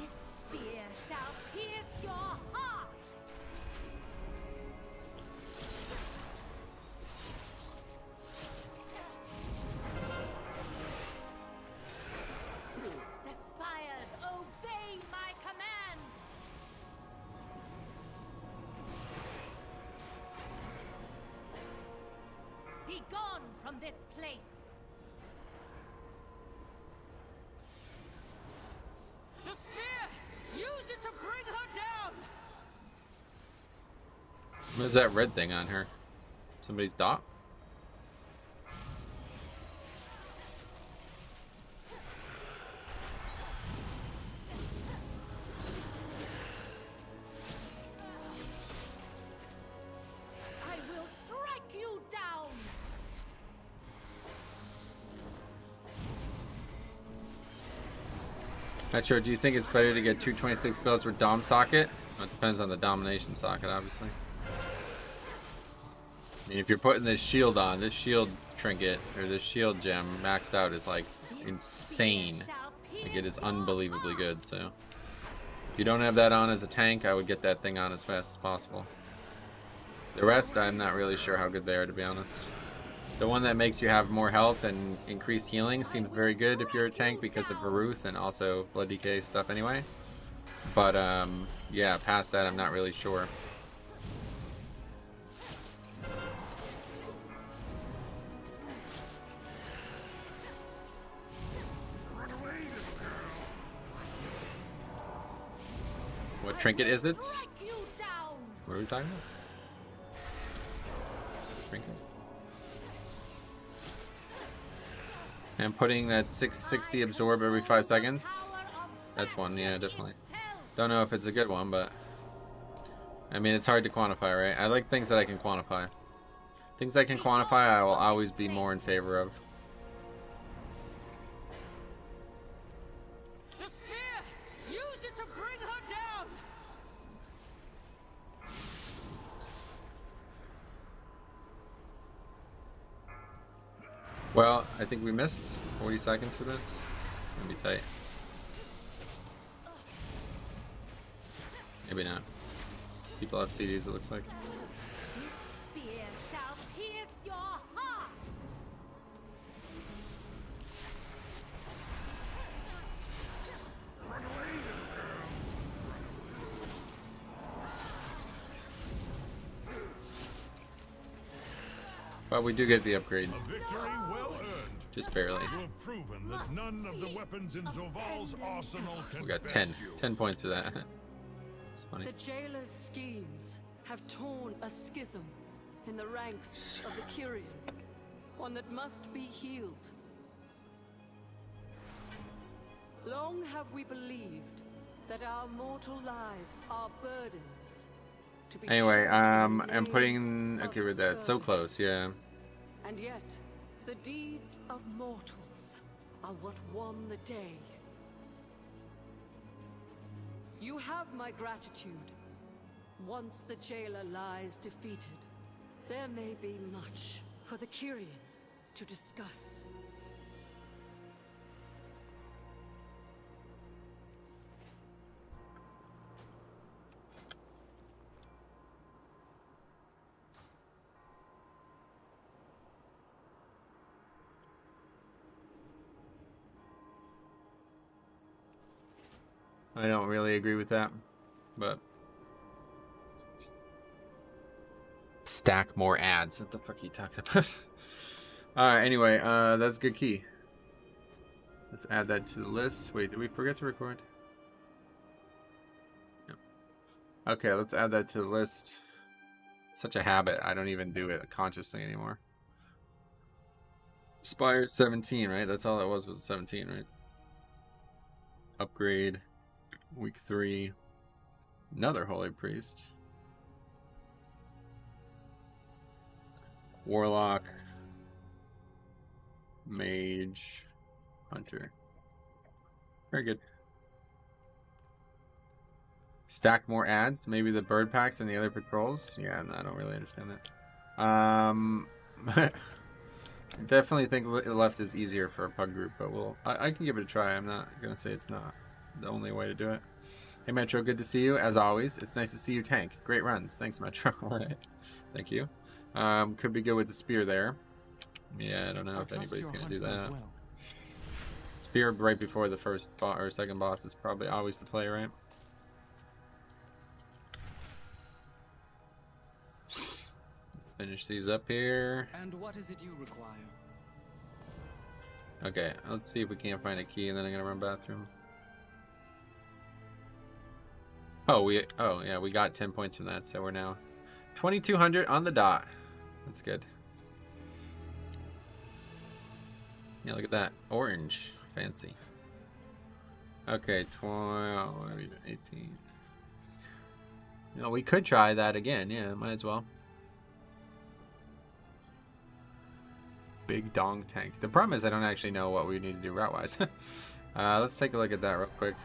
This spear shall pierce your heart! The spires obey my command! Be gone from this place! The spear! Use it to bring her down! What is that red thing on her? Somebody's dot? I will strike you down! Not sure. Do you think it's better to get 226 spells for Dom socket? Well, it depends on the domination socket, obviously. I mean, if you're putting this shield on, this shield trinket or this shield gem maxed out is like insane. Like it is unbelievably good. So if you don't have that on as a tank, I would get that thing on as fast as possible. The rest, I'm not really sure how good they are, to be honest. The one that makes you have more health and increased healing seems very good if you're a tank because of Varuth and also Blood Decay stuff anyway. But yeah, past that I'm not really sure. Run away, little girl. What trinket is it? Strike you down! What are we talking about? Trinket. And putting that 660 absorb every 5 seconds. That's one, yeah, definitely. Don't know if it's a good one, but I mean, it's hard to quantify, right? I like things that I can quantify. Things I can quantify, I will always be more in favor of. The spear! Use it to bring her down! Well, I think we miss 40 seconds for this. It's gonna be tight. Maybe not. People have CDs, it looks like. This spear shall pierce your heart! Run away, little girl. But we do get the upgrade. A victory well earned. Just barely. You have proven that none of the weapons in Zoval's arsenal can We got best 10. you. 10 points for that. It's funny. The jailer's schemes have torn a schism in the ranks of the Kyrian, one that must be healed. Long have we believed that our mortal lives are burdens to be Anyway, shouldered in the I'm name putting... of Okay with that. So service. close, yeah. And yet, the deeds of mortals are what won the day. You have my gratitude. Once the jailer lies defeated, there may be much for the Kyrian to discuss. I don't really agree with that, but... Stack more ads. What the fuck are you talking about? Alright, anyway, that's a good key. Let's add that to the list. Wait, did we forget to record? No. Okay, let's add that to the list. Such a habit. I don't even do it consciously anymore. Spires 17, right? That's all it was 17, right? Upgrade. Week 3. Another Holy Priest. Warlock. Mage. Hunter. Very good. Stack more ads. Maybe the bird packs and the other patrols. Yeah, I don't really understand that. Definitely think left is easier for a pug group, but I can give it a try. I'm not gonna say it's not the only way to do it. Hey Metro, good to see you as always. It's nice to see you tank. Great runs. Thanks Metro. All right. Thank you. Could be good with the spear there. Yeah, I don't know if anybody's gonna do that. Well. Spear right before the first or second boss is probably always the play, right? Finish these up here. And what is it you require? Okay, let's see if we can't find a key, and then I'm gonna run bathroom. Oh yeah, we got 10 points from that, so we're now 2200 on the dot. That's good. Yeah, look at that. Orange. Fancy. Okay, 12, 18. You know, we could try that again. Yeah, might as well. Big dong tank. The problem is I don't actually know what we need to do route-wise. Let's take a look at that real quick.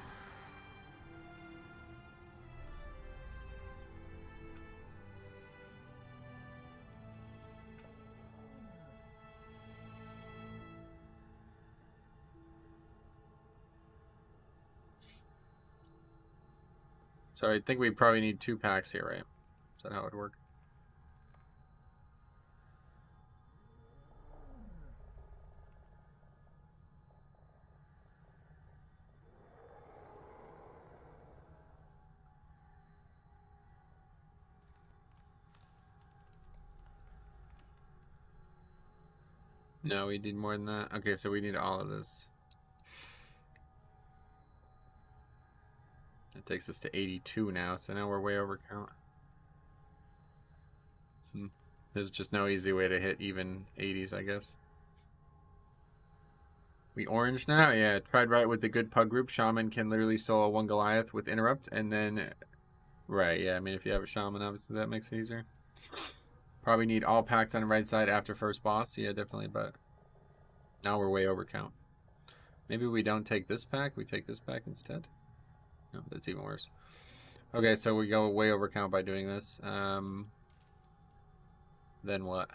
So I think we probably need 2 packs here, right? Is that how it would work? No, we need more than that. Okay, so we need all of this. That takes us to 82 now, so now we're way over count. There's just no easy way to hit even 80s, I guess. We orange now? Yeah, tried right with the good pug group. Shaman can literally solo 1 Goliath with interrupt, and then... Right, yeah, I mean, if you have a shaman, obviously that makes it easier. Probably need all packs on the right side after first boss. Yeah, definitely, but... Now we're way over count. Maybe we don't take this pack, we take this pack instead? No, that's even worse. Okay, so we go way over count by doing this. Then what?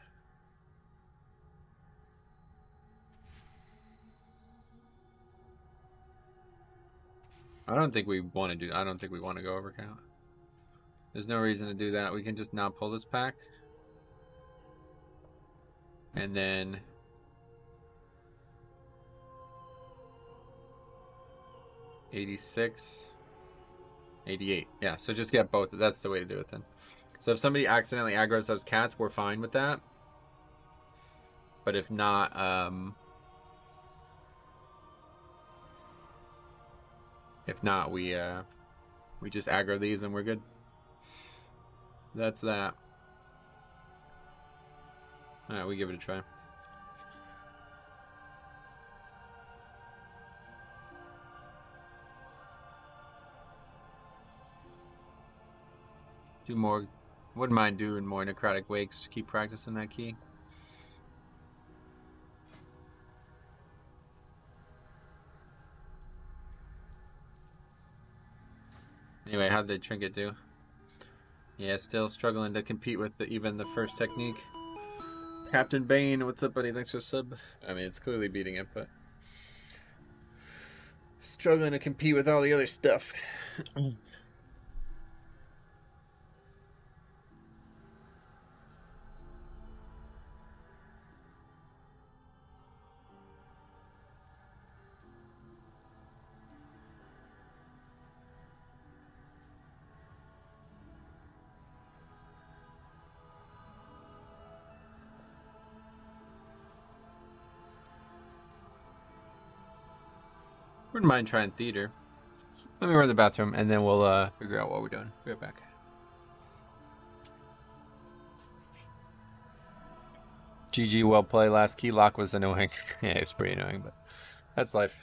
I don't think we want to go over count. There's no reason to do that. We can just not pull this pack. And then... 86, 88. Yeah, so just get both. That's the way to do it then. So if somebody accidentally aggroes those cats, we're fine with that. But if not, we just aggro these and we're good. That's that. All right, we give it a try. Do more. Wouldn't mind doing more Necrotic Wakes. Keep practicing that key. Anyway, how'd the Trinket do? Yeah, still struggling to compete with even the first technique. Captain Bane, what's up, buddy? Thanks for the sub. I mean, it's clearly beating it, but... struggling to compete with all the other stuff. Wouldn't mind trying theater. Let me run to the bathroom and then we'll figure out what we're doing. Be right back. GG, well play. Last key lock was annoying. Yeah, it's pretty annoying, but that's life.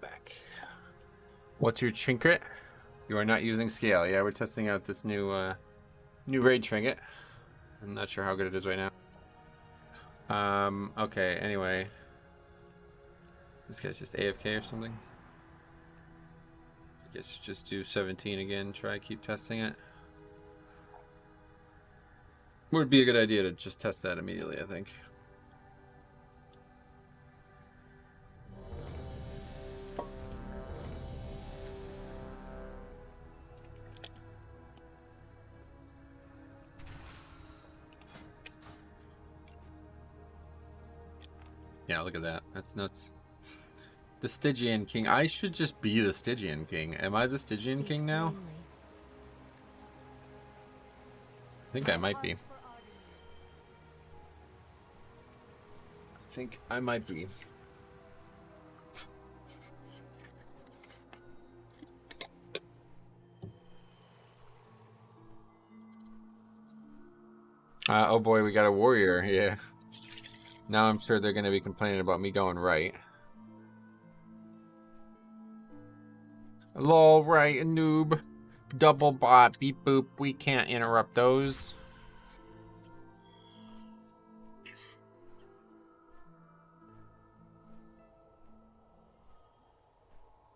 Back. What's your trinket? You are not using scale. Yeah, we're testing out this new raid trinket. I'm not sure how good it is right now. Okay, anyway. This guy's just AFK or something. I guess just do 17 again, try keep testing it. Would be a good idea to just test that immediately, I think. Yeah, look at that. That's nuts. The Stygian King. I should just be the Stygian King. Am I the Stygian King now? I think I might be. I think I might be. Oh boy, we got a warrior. Yeah. Now I'm sure they're going to be complaining about me going right. Lol, right, a noob. Double bot, beep boop. We can't interrupt those.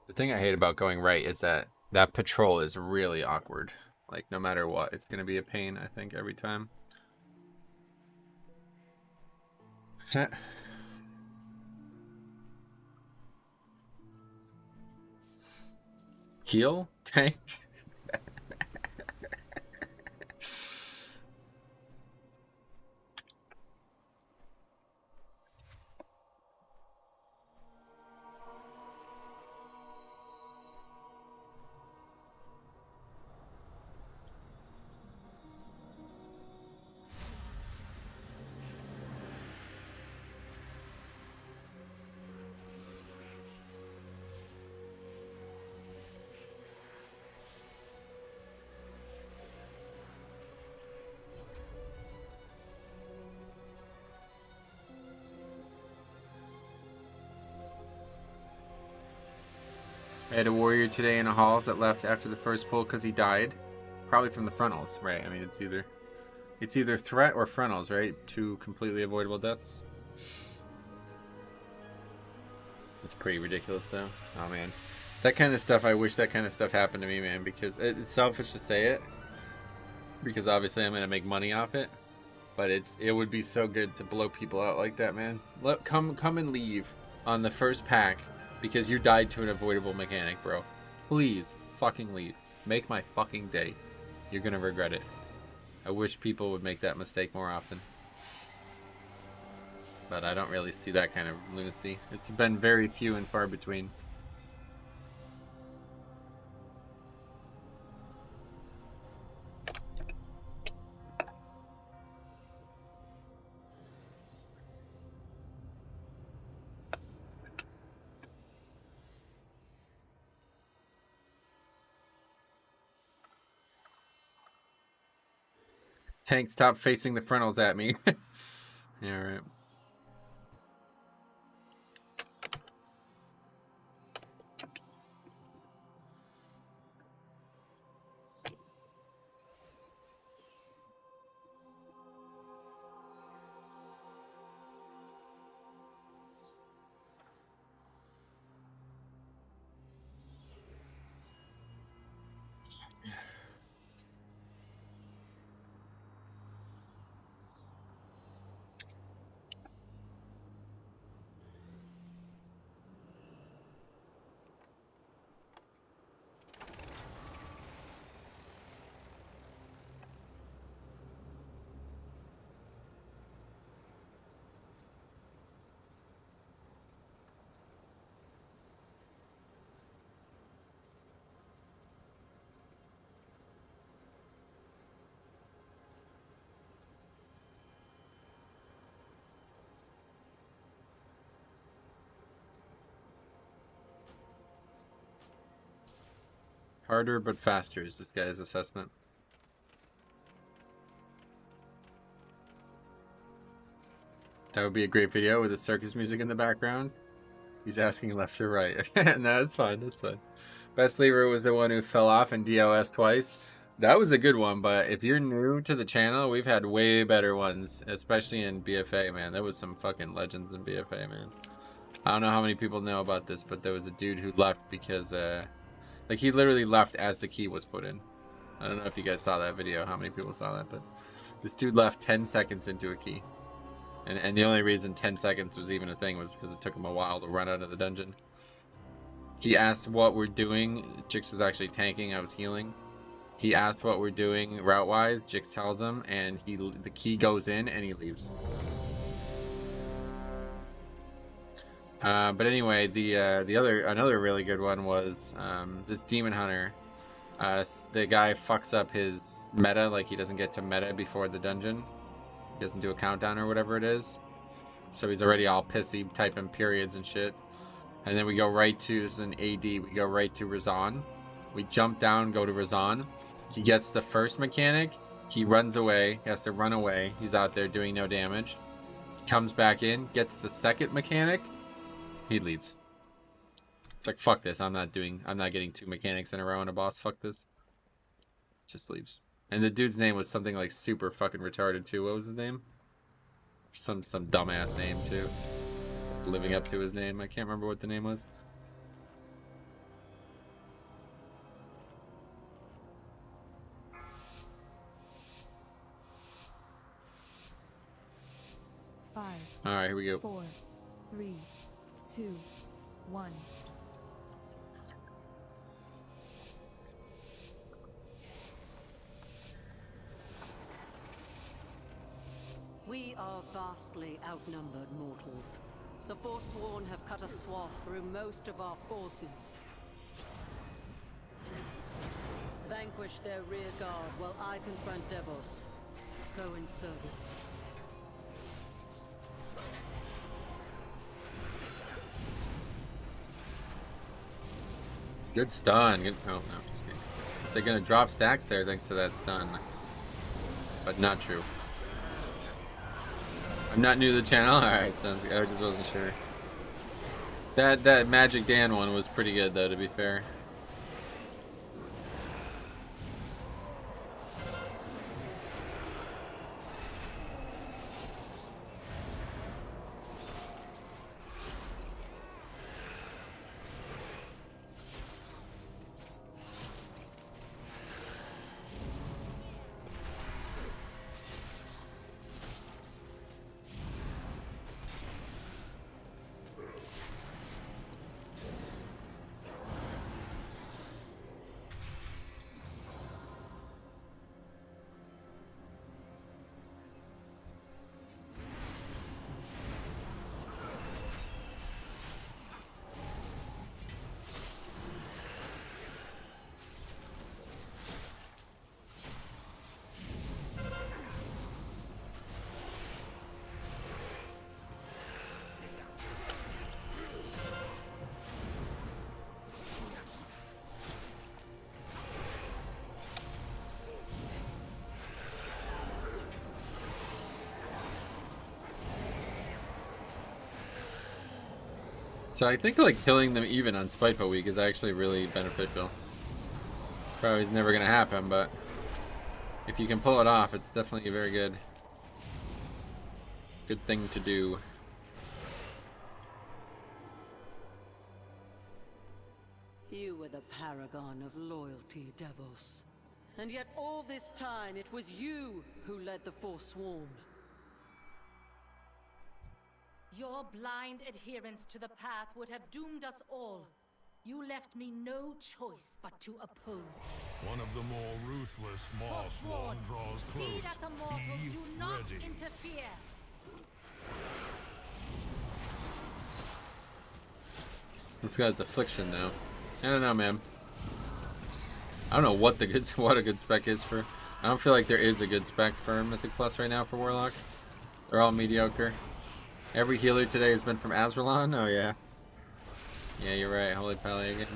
The thing I hate about going right is that that patrol is really awkward. Like, no matter what, it's going to be a pain, I think, every time. Heal? Tank? I had a warrior today in a halls that left after the first pull because he died. Probably from the frontals, right? I mean, it's either threat or frontals, right? Two completely avoidable deaths. It's pretty ridiculous, though. Oh, man. That kind of stuff, I wish that kind of stuff happened to me, man, because it's selfish to say it. Because obviously I'm going to make money off it. But it would be so good to blow people out like that, man. Come and leave on the first pack. Because you died to an avoidable mechanic, bro. Please, fucking leave. Make my fucking day. You're gonna regret it. I wish people would make that mistake more often. But I don't really see that kind of lunacy. It's been very few and far between. Tank, stop facing the frontals at me. Yeah, right. Harder but faster is this guy's assessment. That would be a great video with the circus music in the background. He's asking left or right. No, that's fine. That's fine. Best lever was the one who fell off in DOS twice. That was a good one, but if you're new to the channel, we've had way better ones, especially in BFA, man. There was some fucking legends in BFA, man. I don't know how many people know about this, but there was a dude who left because, like, he literally left as the key was put in. I don't know if you guys saw that video, how many people saw that, but this dude left 10 seconds into a key. And the only reason 10 seconds was even a thing was because it took him a while to run out of the dungeon. He asked what we're doing. Jix was actually tanking, I was healing. He asked what we're doing route-wise. Jix tells him, and the key goes in and he leaves. But anyway, another really good one was this demon hunter. The guy fucks up his meta, like he doesn't get to meta before the dungeon. He doesn't do a countdown or whatever it is. So he's already all pissy, typing periods and shit. And then we go right to, this is an AD, we go right to Razan. We jump down, go to Razan. He gets the first mechanic. He runs away. He has to run away. He's out there doing no damage. Comes back in, gets the second mechanic. He leaves. It's like, fuck this. I'm not getting 2 mechanics in a row on a boss. Fuck this. Just leaves. And the dude's name was something like super fucking retarded too. What was his name? Some dumbass name too. Living up to his name. I can't remember what the name was. All right, here we go. 4, 3, 2, 1. We are vastly outnumbered mortals. The Forsworn have cut a swath through most of our forces. Vanquish their rear guard while I confront Devos. Go in service. Good stun. Good, oh, no, just kidding. Is they gonna drop stacks there thanks to that stun? But not true. I'm not new to the channel. Alright, sounds good. I just wasn't sure. That Magic Dan one was pretty good though, to be fair. So I think like killing them even on Spiteful Week is actually really beneficial. Probably is never gonna happen, but if you can pull it off, it's definitely a very good thing to do. You were the paragon of loyalty, Devils. And yet all this time it was you who led the Forsworn. Your blind adherence to the path would have doomed us all. You left me no choice but to oppose you. One of the more ruthless Forsworn, Marsworn draws close. see that the mortals Be do not ready. interfere. It's got its affliction now. I don't know, man. I don't know what a good spec is for. I don't feel like there is a good spec for Mythic Plus right now for Warlock. They're all mediocre. Every healer today has been from Azralan. Oh yeah. Yeah, you're right. Holy Pally again.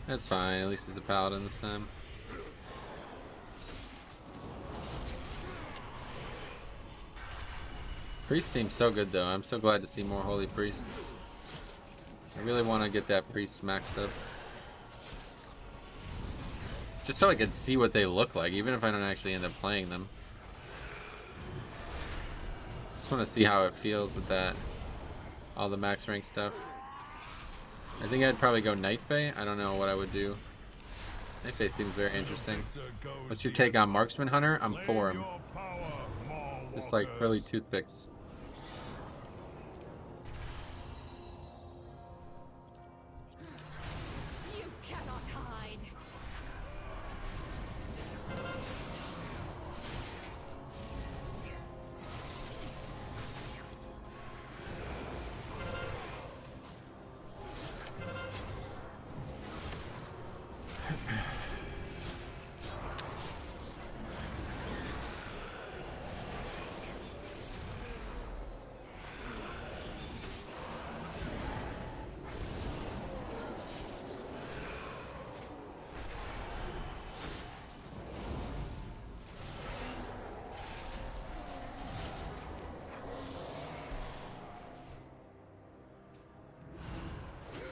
That's fine. At least it's a paladin this time. Priest seems so good though. I'm so glad to see more holy priests. I really want to get that priest maxed up. Just so I can see what they look like, even if I don't actually end up playing them. Just want to see how it feels with that. All the max rank stuff. I think I'd probably go Night Fae. I don't know what I would do. Night Fae seems very interesting. What's your take on Marksman Hunter? I'm for him. Just like really toothpicks. You cannot hide.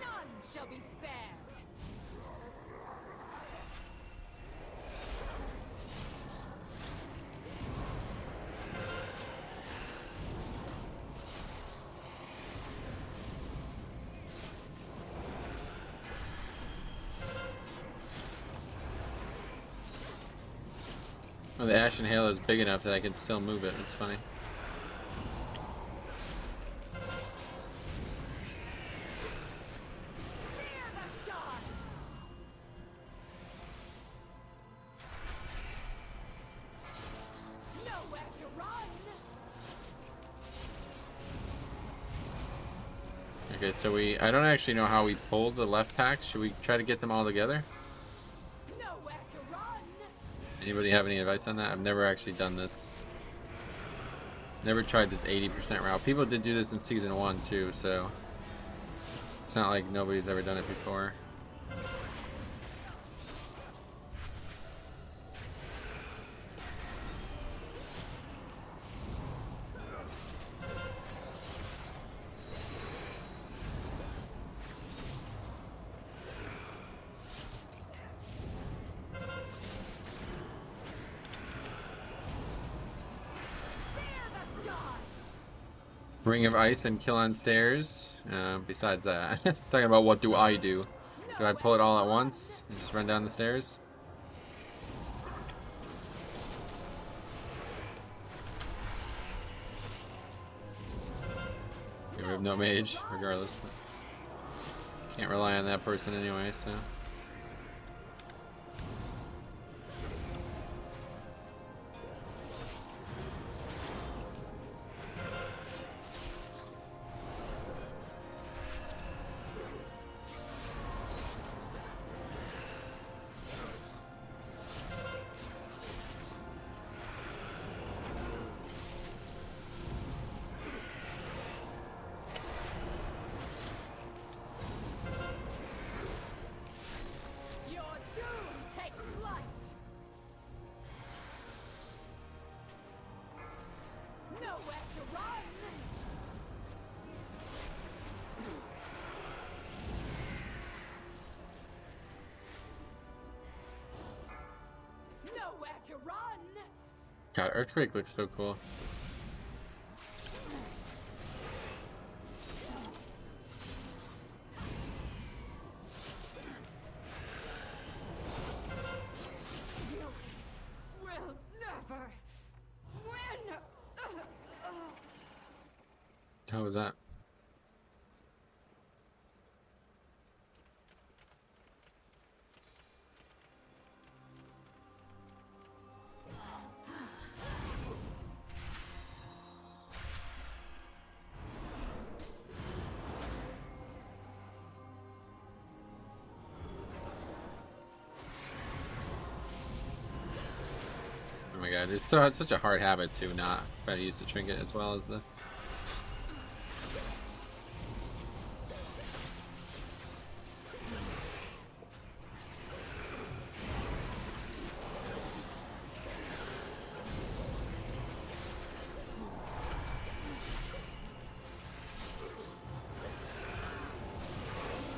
None shall be spared. Oh, the Ashen Hail is big enough that I can still move it. It's funny. Fear the stars. Nowhere to run. Okay, so I don't actually know how we pulled the left pack. Should we try to get them all together? Nowhere to run. Anybody have any advice on that? I've never actually done this. Never tried this 80% route. People did do this in season 1 too, so it's not like nobody's ever done it before. Ring of Ice and Kill on Stairs. Besides that, talking about what do I do? Do I pull it all at once and just run down the stairs? Yeah, we have no mage, regardless. But can't rely on that person anyway, so. God, Earthquake looks so cool. Will never win. How was that? Oh my god, it's such a hard habit to not try to use the trinket as well as the...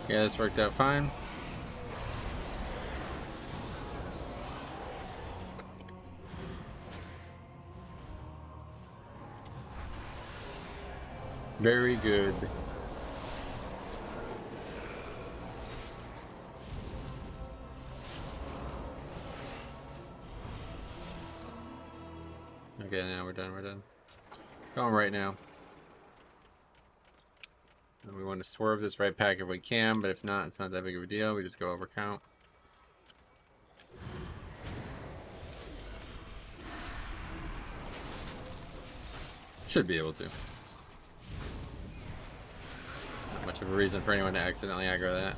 Yeah, this worked out fine. Very good. Okay, now we're done, we're done. Going right now. And we want to swerve this right pack if we can, but if not, it's not that big of a deal. We just go over count. Should be able to. Not much of a reason for anyone to accidentally aggro that.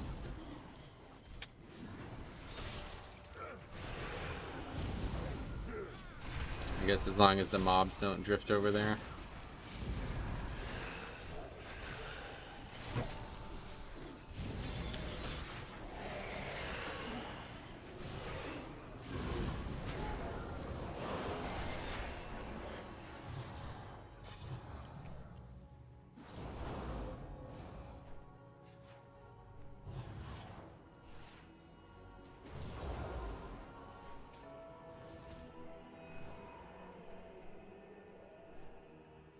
I guess as long as the mobs don't drift over there.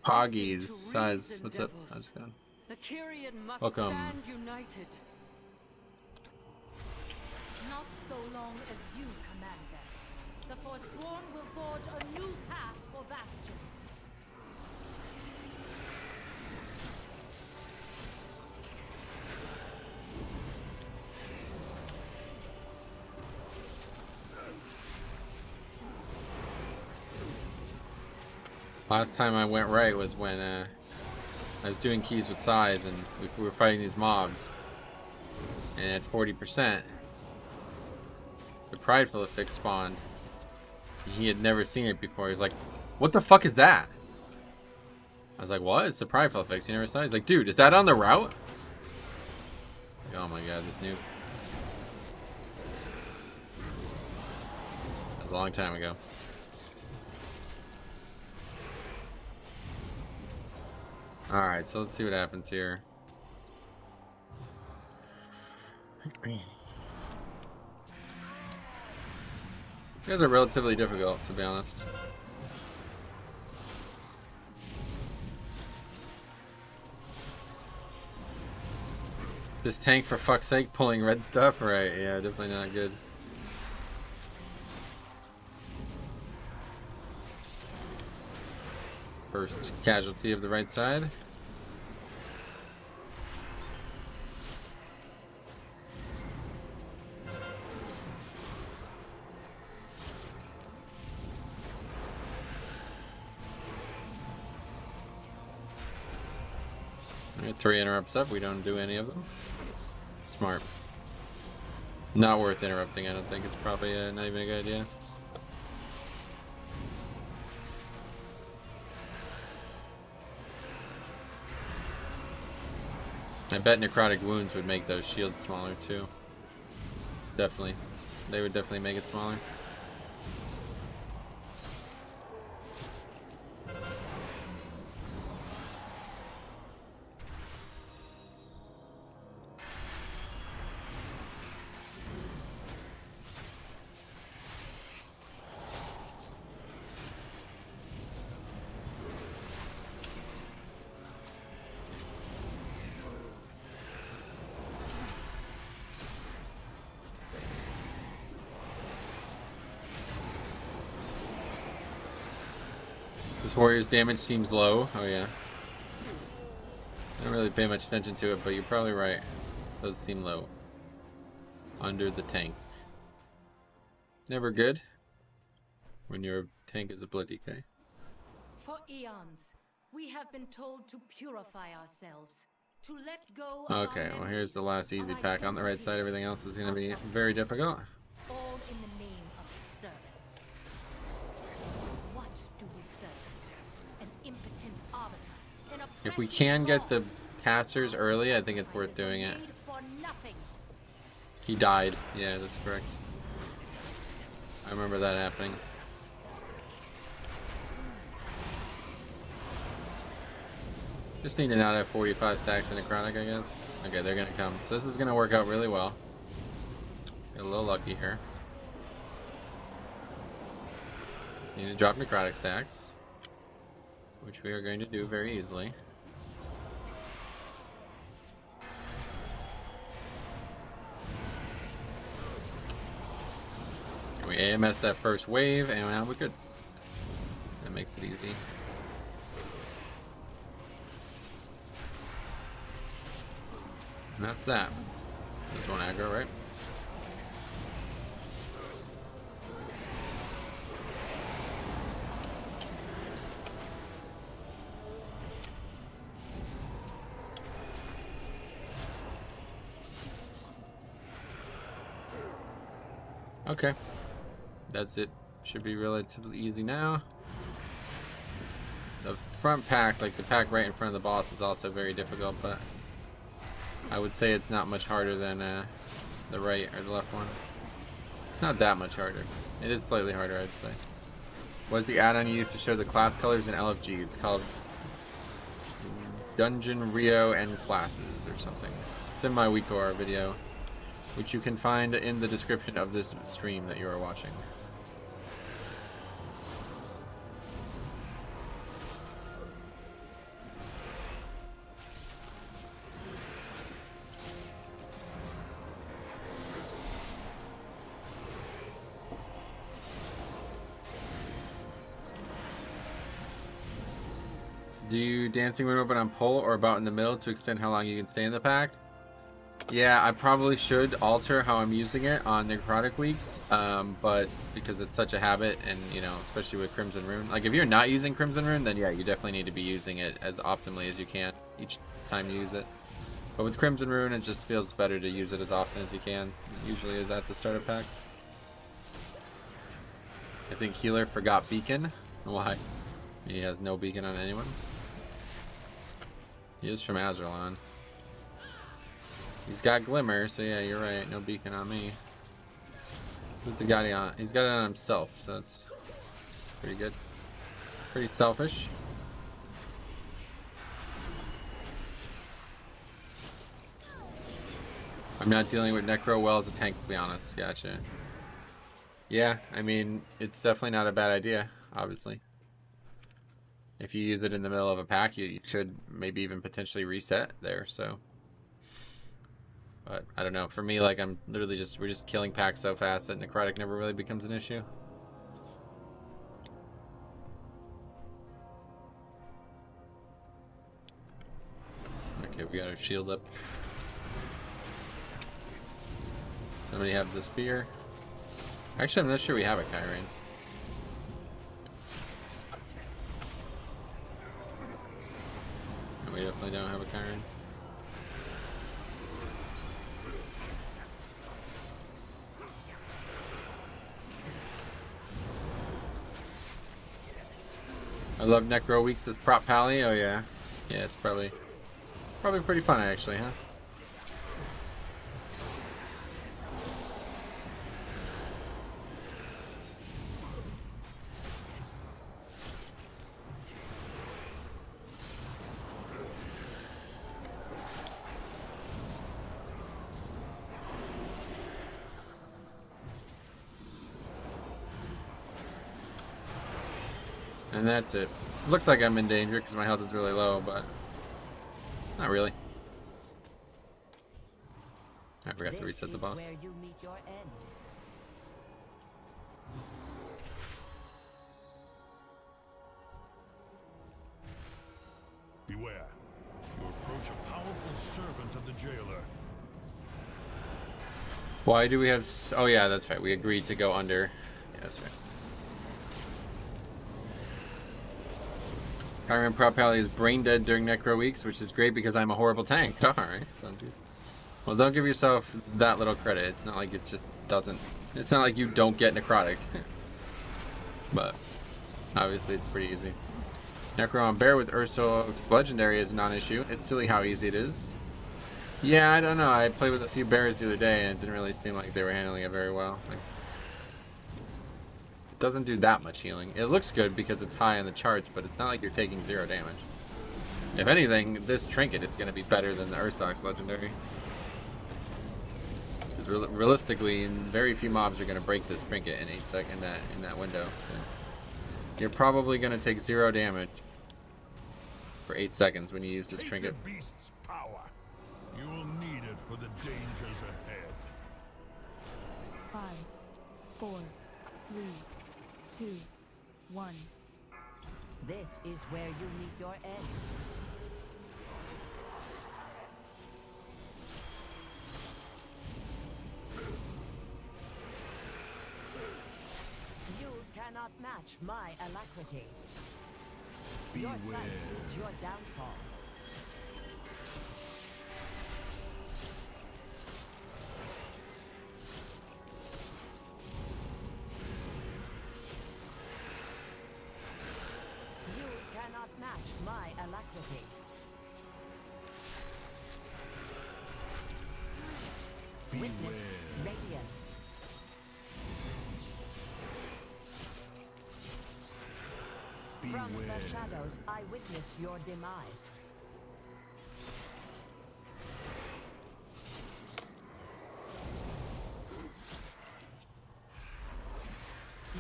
Poggies, size, what's up? How's it going? The Kyrian must Welcome. stand united. Not so long as you command them. The Forsworn will forge a new path for Bastion. Last time I went right was when I was doing keys with size and we were fighting these mobs. And at 40%, the Prideful Effect spawned. He had never seen it before. He was like, what the fuck is that? I was like, what? It's the Prideful Effects. You never saw it? He's like, dude, is that on the route? Like, oh my god, this new. That was a long time ago. Alright, so let's see what happens here. You guys are relatively difficult, to be honest. This tank, for fuck's sake, pulling red stuff? Right, yeah, definitely not good. First casualty of the right side. Alright, 3 interrupts up. We don't do any of them. Smart. Not worth interrupting. I don't think it's probably not even a good idea. I bet necrotic wounds would make those shields smaller too. Definitely. They would definitely make it smaller. Warrior's damage seems low. Oh yeah. I don't really pay much attention to it, but you're probably right. It does seem low. Under the tank. Never good when your tank is a blood DK. For eons, we have been told to purify ourselves, to let go of Okay, our well here's the last easy our pack on the right side. Everything else is going to be very difficult. all in the name of service. What do we serve? An impotent arbiter, an If we oppressive can get god. the casters early, I think it's worth doing it. Made for nothing. He died. Yeah, that's correct. I remember that happening. Just need to not have 45 stacks in Necrotic, I guess. Okay, they're gonna come. So this is gonna work out really well. Get a little lucky here. Just need to drop Necrotic stacks, which we are going to do very easily. We AMS that first wave, and now we're good. That makes it easy. And that's that. There's one aggro, right? Okay. That's it. Should be relatively easy now. The front pack, like the pack right in front of the boss, is also very difficult, but I would say it's not much harder than the right or the left one. Not that much harder. It is slightly harder, I'd say. What's the add-on you use to show the class colors in LFG? It's called Dungeon Rio and Classes or something. It's in my WeakOR video, which you can find in the description of this stream that you are watching. Do you Dancing Moon open on pull or about in the middle to extend how long you can stay in the pack? Yeah, I probably should alter how I'm using it on Necrotic weeks, but because it's such a habit, and you know, especially with Crimson Rune. Like if you're not using Crimson Rune, then yeah, you definitely need to be using it as optimally as you can each time you use it. But with Crimson Rune, it just feels better to use it as often as you can. It usually is at the start of packs. I think Healer forgot Beacon. Why? He has no Beacon on anyone. He is from Azerlon. He's got Glimmer, so yeah, you're right. No Beacon on me. Who's the guy on? He's got it on himself, so that's pretty good. Pretty selfish. I'm not dealing with Necro well as a tank, to be honest. Gotcha. Yeah, I mean, it's definitely not a bad idea, obviously. If you use it in the middle of a pack, you should maybe even potentially reset there, so. But I don't know. For me, like, I'm literally we're just killing packs so fast that Necrotic never really becomes an issue. Okay, we got our shield up. Somebody have the spear. Actually, I'm not sure we have a Kyrian. No, we definitely don't have a Kyrian. I love Necro Weeks as prop pally. Oh yeah, yeah, it's probably pretty fun actually, huh? And that's it. Looks like I'm in danger because my health is really low, but not really. I forgot to reset the boss. Where you meet your end. Why do we have... Oh, yeah, that's right. We agreed to go under. Yeah, that's right. Kyron Prop Pally is brain dead during Necro Weeks, which is great because I'm a horrible tank. Alright, sounds good. Well, don't give yourself that little credit. It's not like it just doesn't... It's not like you don't get Necrotic. But, obviously, it's pretty easy. Necro on Bear with Ursol's Legendary is a non-issue. It's silly how easy it is. Yeah, I don't know. I played with a few bears the other day, and it didn't really seem like they were handling it very well. Like, it doesn't do that much healing. It looks good because it's high on the charts, but it's not like you're taking 0 damage. If anything, this Trinket is going to be better than the Ursol's Legendary. Because realistically, very few mobs are going to break this Trinket in 8 seconds in that window. So you're probably going to take 0 damage for 8 seconds when you use this Trinket. You will need it for the dangers ahead. 5, 4, 3, 2, 1. This is where you meet your end. You cannot match my alacrity. Your sight is your downfall. Match my alacrity. Witness radiance. From the shadows, I witness your demise.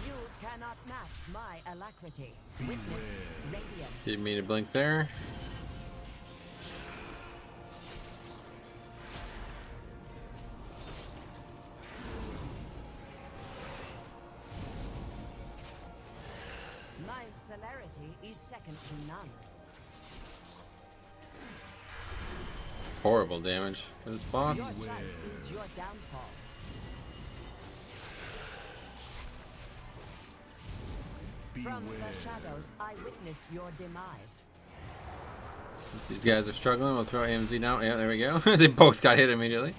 You cannot match my alacrity. Witness radiance. Didn't mean to blink there. My celerity is second to none. Horrible damage for this boss. Your sight is your downfall. From the shadows, I witness your demise. Since these guys are struggling, we'll throw AMZ now. Yeah, there we go. They both got hit immediately.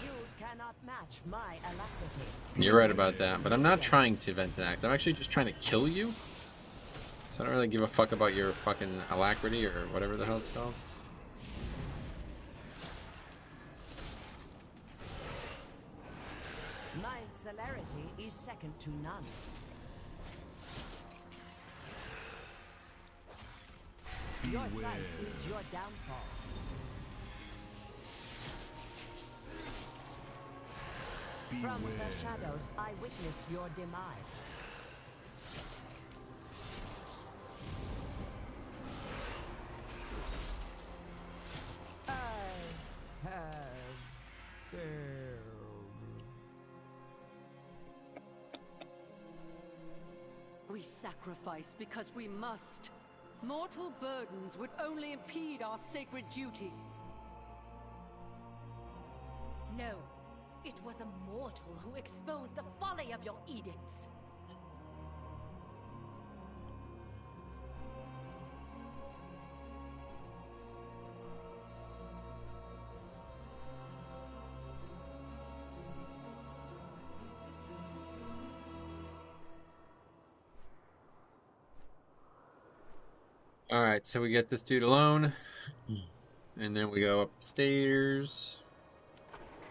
You cannot match my alacrity. You're right about that, but I'm not trying to vent an axe. I'm actually just trying to kill you. So I don't really give a fuck about your fucking alacrity or whatever the hell it's called. My celerity is second to none. Your sight is your downfall. From the shadows, I witness your demise. I have failed. We sacrifice because we must. Mortal burdens would only impede our sacred duty. No. It was a mortal who exposed the folly of your edicts. Alright, so we get this dude alone. And then we go upstairs.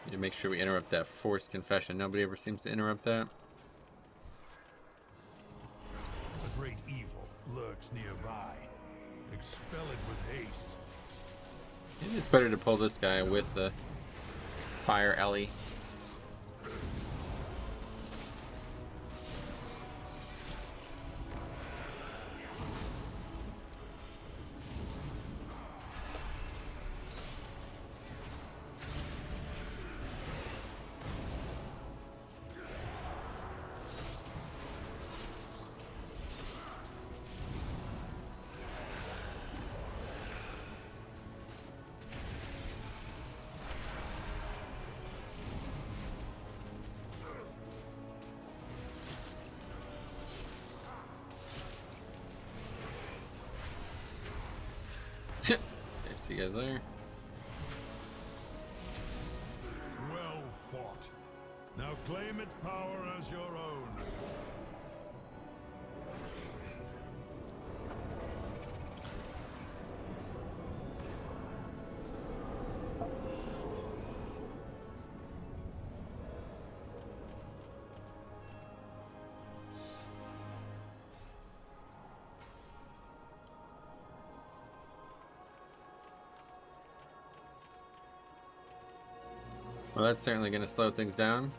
Need to make sure we interrupt that forced confession. Nobody ever seems to interrupt that. A great evil lurks nearby. Expel it with haste. Maybe it's better to pull this guy with the fire Ellie. See you guys later. Well fought. Now claim its power as your own. Well, that's certainly going to slow things down.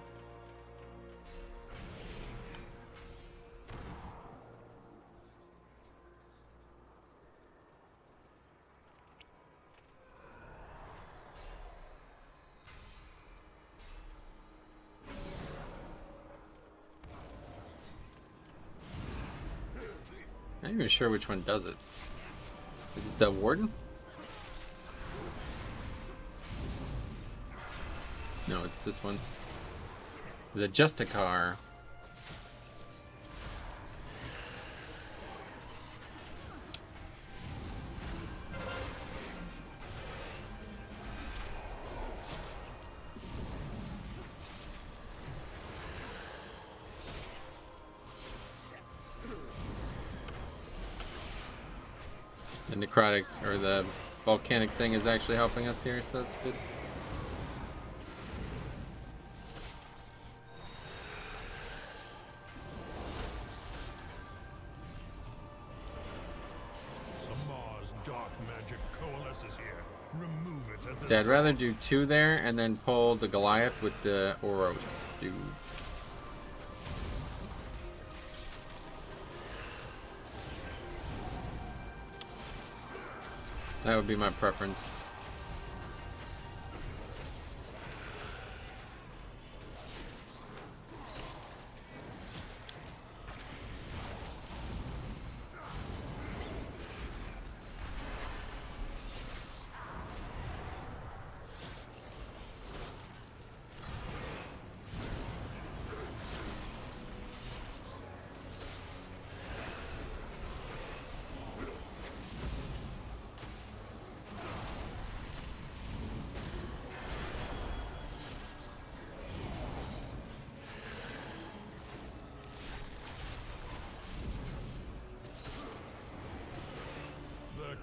I'm not even sure which one does it. Is it the Warden? No, it's this one. The Justicar. The necrotic or the volcanic thing is actually helping us here, so that's good. See, I'd rather do 2 there and then pull the Goliath with the Oro dude. That would be my preference.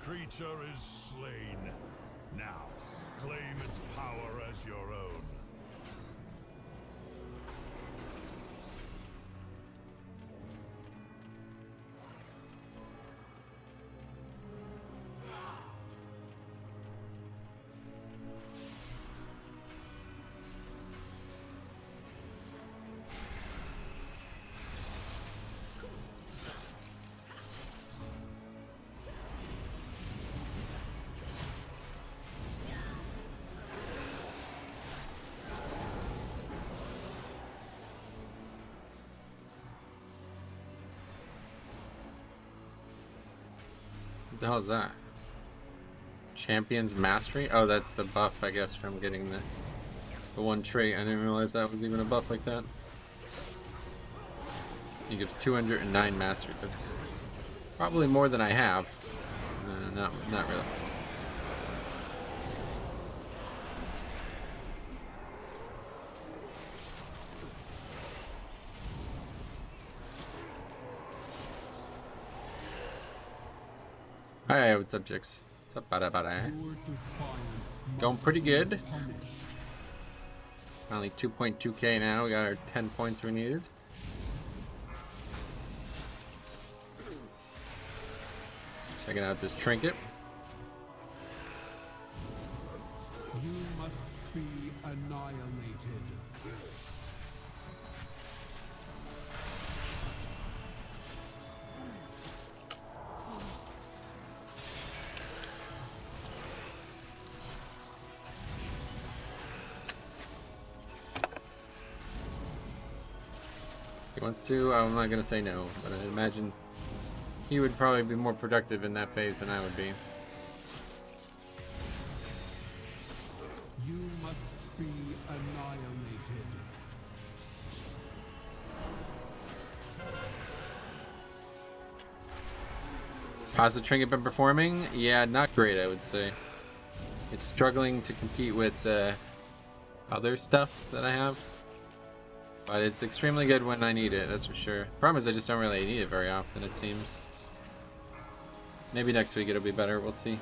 Creature is slain. Now, claim its power as your own. What the hell is that? Champion's Mastery? Oh, that's the buff, I guess, from getting the one trait. I didn't realize that was even a buff like that. He gives 209 mastery. That's probably more than I have. Not really. Hi, what's up, Jix? What's up, bada? Going pretty good. Only 2.2k now. We got our 10 points we needed. Checking out this trinket. You must be annihilated. He wants to. I'm not gonna say no, but I imagine he would probably be more productive in that phase than I would be. You must be annihilated. How's the trinket been performing? Yeah, not great, I would say. It's struggling to compete with the other stuff that I have. But it's extremely good when I need it, that's for sure. Problem is I just don't really need it very often, it seems. Maybe next week it'll be better, we'll see.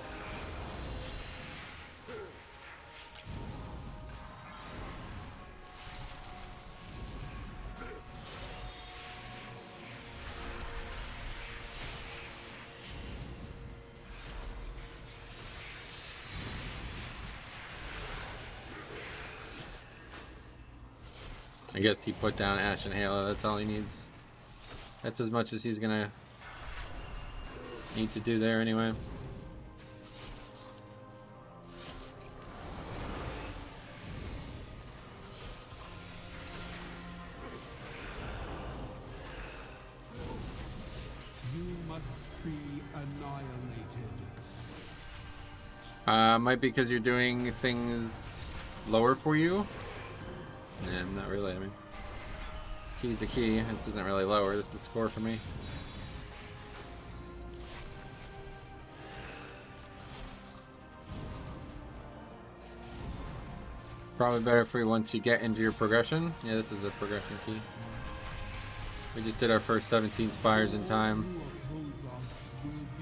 I guess he put down Ash and Halo, that's all he needs. That's as much as he's gonna need to do there anyway. You must be annihilated. Might be because you're doing things lower for you. Nah, not really. I mean, key's a key. This isn't really lower. This is the score for me. Probably better for you once you get into your progression. Yeah, this is a progression key. We just did our first 17 spires in time.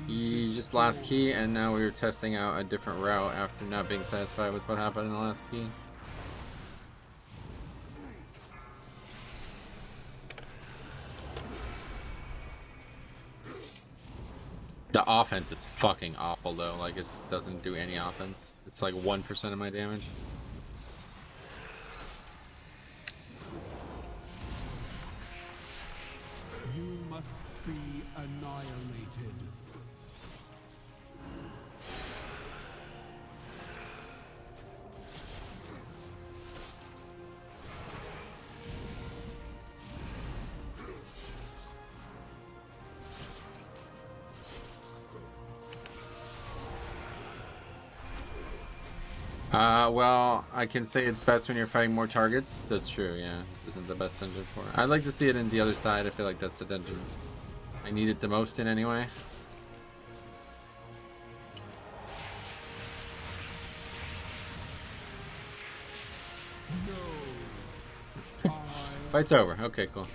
Just last key, and now we were testing out a different route after not being satisfied with what happened in the last key. The offense, it's fucking awful though. Like, it doesn't do any offense. It's like 1% of my damage. You must be annihilated. Well, I can say it's best when you're fighting more targets. That's true, yeah. This isn't the best dungeon for it. I'd like to see it in the other side. I feel like that's the dungeon I need it the most in anyway. Fight's over. Okay, cool.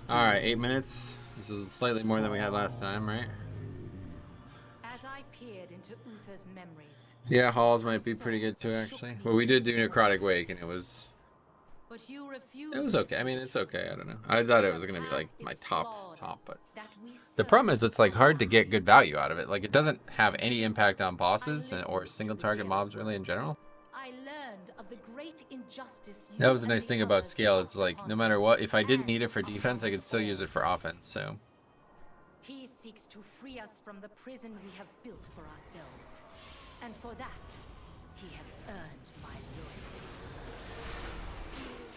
Alright, 8 minutes. This is slightly more than we had last time, right? As I peered into Uther's memories, Yeah, Halls might be pretty good too, actually. Well, we did do Necrotic Wake, and it was okay. I mean, it's okay. I don't know. I thought it was gonna be like my top, but the problem is it's like hard to get good value out of it. Like, it doesn't have any impact on bosses or single target mobs really in general. I learned of the great injustice. That was the nice thing about scale. It's like no matter what, if I didn't need it for defense, I could still use it for offense. So he seeks to free us from the prison we have built for ourselves. And for that, he has earned my loyalty.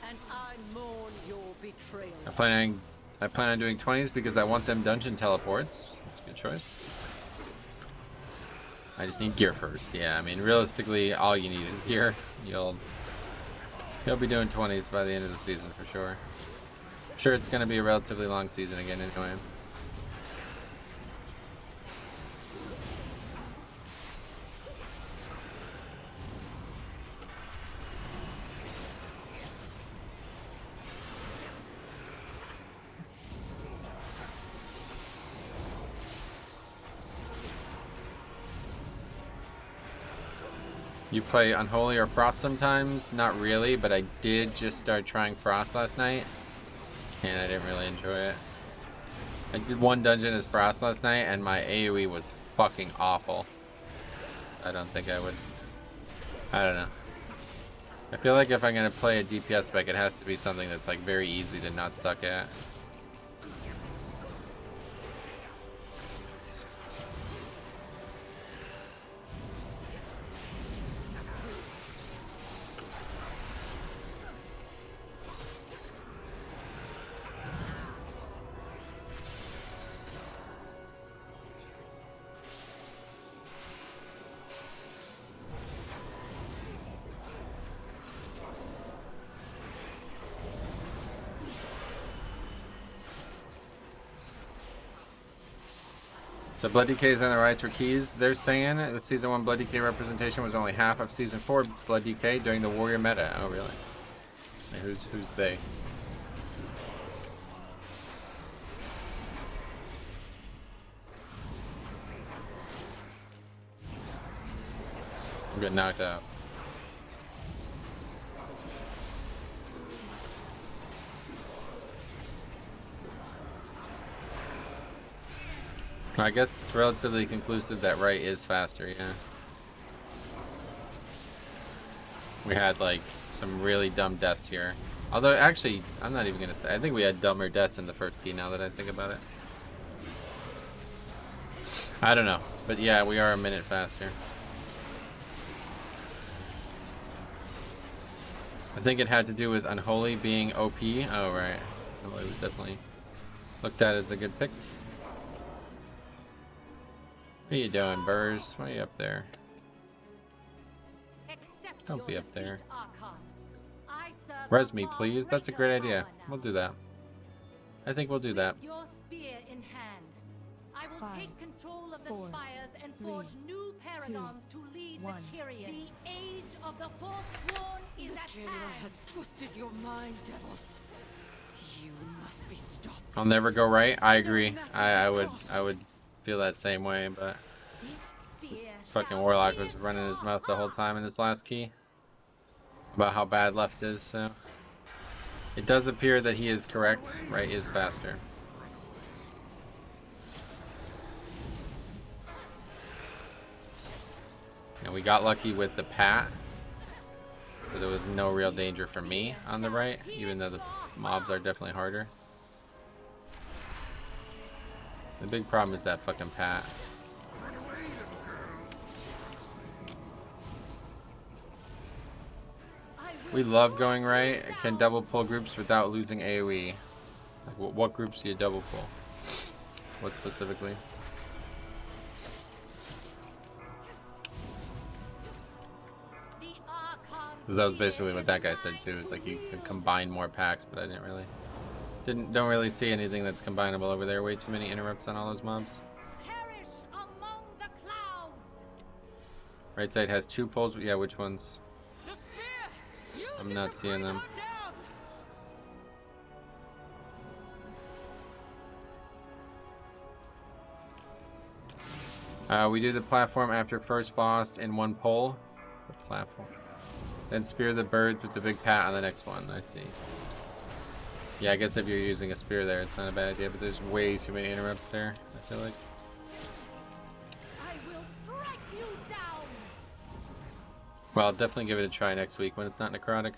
And I mourn your betrayal. I plan on doing 20s because I want them dungeon teleports. That's a good choice. I just need gear first. Yeah, I mean, realistically, all you need is gear. You'll be doing 20s by the end of the season for sure. I'm sure it's going to be a relatively long season again anyway. You play Unholy or Frost sometimes? Not really, but I did just start trying Frost last night, and I didn't really enjoy it. I did one dungeon as Frost last night, and my AoE was fucking awful. I don't think I would. I don't know. I feel like if I'm gonna play a DPS spec, it has to be something that's like very easy to not suck at. So Blood DK is on the rise for keys. They're saying the Season 1 Blood DK representation was only half of Season 4 Blood DK during the Warrior meta. Oh, really? Who's they? I'm getting knocked out. I guess it's relatively conclusive that right is faster, yeah. We had like some really dumb deaths here. Although actually, I'm not even gonna say. I think we had dumber deaths in the first key now that I think about it. I don't know, but yeah, we are a minute faster. I think it had to do with Unholy being OP. Oh right, Unholy was definitely looked at as a good pick. What are you doing, Burrs? Why are you up there? Don't be up there. Res me, please. That's a great idea. We'll do that. I think we'll do that. Your spear in hand, I will 5, take control of the 4, spires and 3, forge new paragons to lead 1. the Kyrian. The age of the Forsworn is at Jailer hand. has twisted your mind, devils. You must be stopped. I'll never go right. I agree. I would feel that same way, but this fucking Warlock was running his mouth the whole time in this last key about how bad left is, so it does appear that he is correct. Right is faster. And we got lucky with the pat, so there was no real danger for me on the right, even though the mobs are definitely harder. The big problem is that fucking pat. We love going right. It can double pull groups without losing AoE. Like, what groups do you double pull? What specifically? Because that was basically what that guy said too. It's like you can combine more packs, but I don't really see anything that's combinable over there. Way too many interrupts on all those mobs. Perish among the clouds. Right side has 2 pulls. Yeah, which ones? The spear! Use I'm it not to seeing bring them. her down. We do the platform after first boss in 1 pull. The platform. Then spear the birds with the big pat on the next one. I see. Yeah, I guess if you're using a spear there, it's not a bad idea, but there's way too many interrupts there, I feel like. I will strike you down. Well, I'll definitely give it a try next week when it's not necrotic.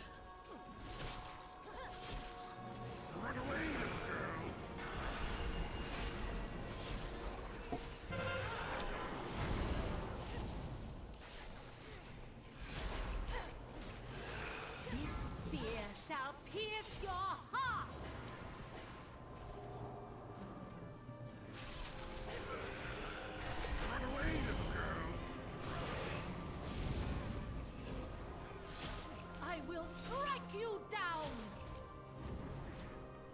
Spear shall pierce your heart. I will strike you down.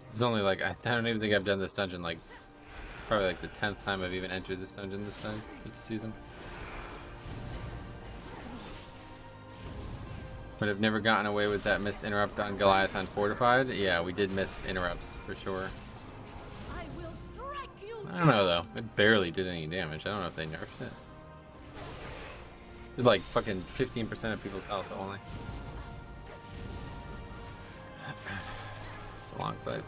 This is only like, I don't even think I've done this dungeon like, probably like the 10th time I've even entered this dungeon this time. Let's see them. But I've never gotten away with that missed interrupt on Goliath on Fortified. Yeah, we did miss interrupts for sure. I will strike you. I don't know though. It barely did any damage. I don't know if they nerfed it. Did like fucking 15% of people's health only. It's a long fight.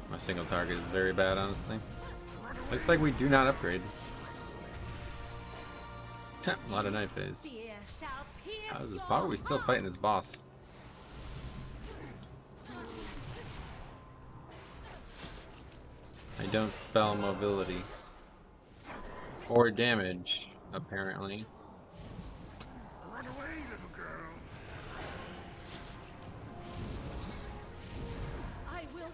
My single target is very bad, honestly. Looks like we do not upgrade. A lot of night phase. Spear shall pierce How's this your boss? Are we still heart. fighting this boss? I don't spell mobility. Or damage, apparently. Run away, little girl. I will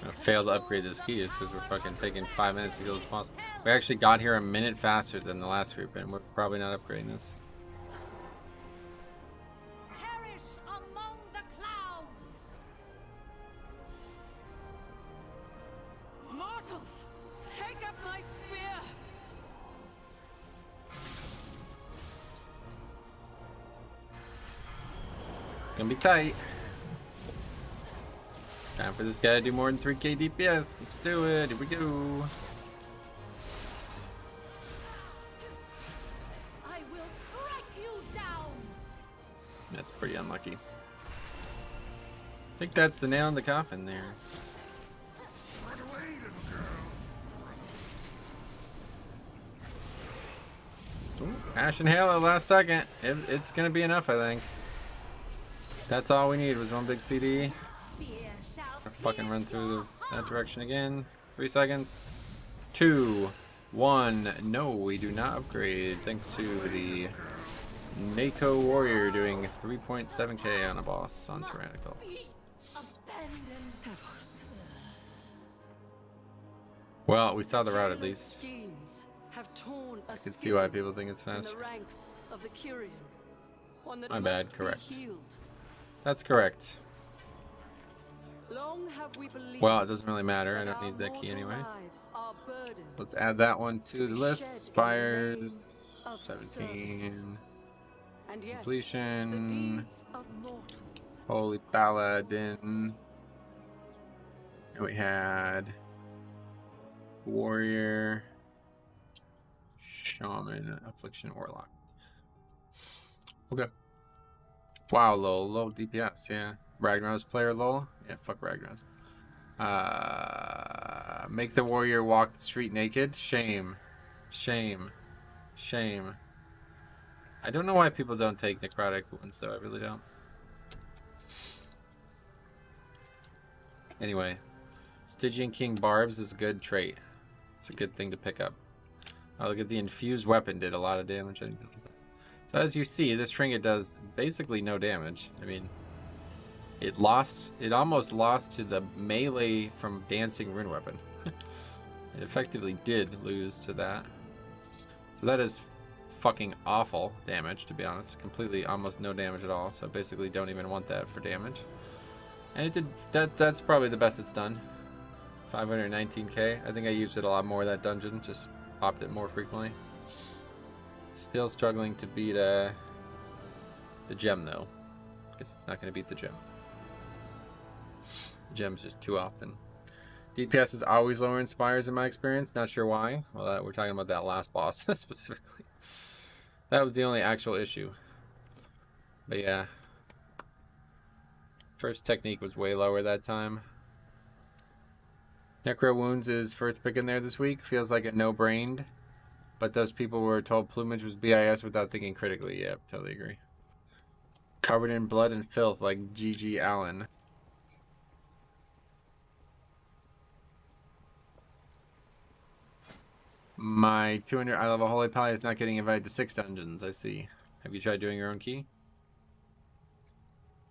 I failed to upgrade this key just because we're fucking taking 5 minutes to kill this boss. We actually got here a minute faster than the last group, and we're probably not upgrading this. perish among the clouds. Mortals, take up my spear! Gonna be tight. Time for this guy to do more than 3k DPS. Let's do it. Here we go. I will strike you down. That's pretty unlucky. I think that's the nail in the coffin there. Run away, little girl. Ooh, Ash and Halo last second. It's gonna be enough, I think. That's all we need was one big CD. Fucking run through that direction again. 3 seconds. 2, 1. No, we do not upgrade. Thanks to the Mako Warrior doing 3.7k on a boss on Tyrannical. Well, we saw the route at least. I can see why people think it's fast. My bad, correct. That's correct. Well, it doesn't really matter. I don't need that key anyway. Let's add that one to the list. Spires 17. Completion. Holy Paladin. And we had Warrior, Shaman, Affliction, Warlock. Okay. Wow, low DPS, yeah. Ragnar's player, lol. Yeah, fuck Ragnar's. Make the warrior walk the street naked. Shame. Shame. Shame. I don't know why people don't take necrotic wounds, though. I really don't. Anyway. Stygian King Barbs is a good trait. It's a good thing to pick up. Oh, look at the infused weapon. Did a lot of damage. So as you see, this Trinket does basically no damage. I mean, it almost lost to the melee from Dancing Rune Weapon. It effectively did lose to that. So that is fucking awful damage, to be honest. Completely almost no damage at all. So basically don't even want that for damage. And it did that's probably the best it's done. 519k. I think I used it a lot more that dungeon, just popped it more frequently. Still struggling to beat the gem though. Guess it's not going to beat the gem. The gem's just too often. DPS is always lower in Spires in my experience. Not sure why. Well, we're talking about that last boss specifically. That was the only actual issue. But yeah. First technique was way lower that time. Necro Wounds is first pick in there this week. Feels like a no-brained. But those people were told plumage was BIS without thinking critically. Yeah, totally agree. Covered in blood and filth like GG Allen. My 200 I level Holy Pally is not getting invited to 6 dungeons, I see. Have you tried doing your own key?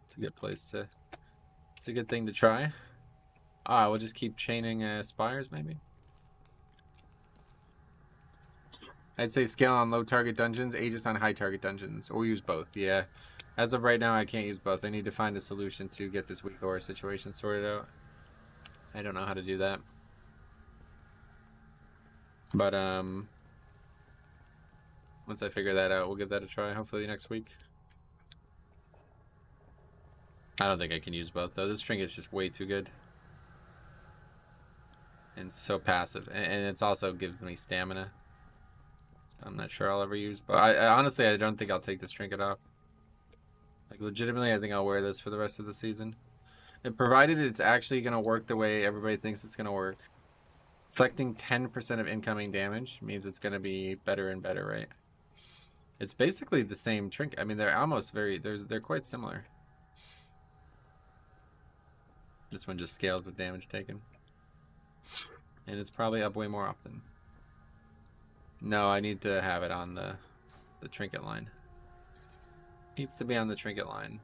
It's a good place to... It's a good thing to try. Ah, we'll just keep chaining Spires, maybe? I'd say scale on low target dungeons, Aegis on high target dungeons, or use both. Yeah, as of right now, I can't use both. I need to find a solution to get this weak aura situation sorted out. I don't know how to do that. But once I figure that out, we'll give that a try. Hopefully next week. I don't think I can use both though. This Trinket's just way too good. And so passive, and it's also gives me stamina. I'm not sure I'll ever use, but I honestly I don't think I'll take this Trinket off. Like legitimately, I think I'll wear this for the rest of the season, and provided it's actually gonna work the way everybody thinks it's gonna work. Selecting 10% of incoming damage means it's gonna be better and better, right? It's basically the same Trinket. I mean, they're almost they're quite similar. This one just scales with damage taken, and it's probably up way more often. No, I need to have it on the Trinket line. Needs to be on the Trinket line.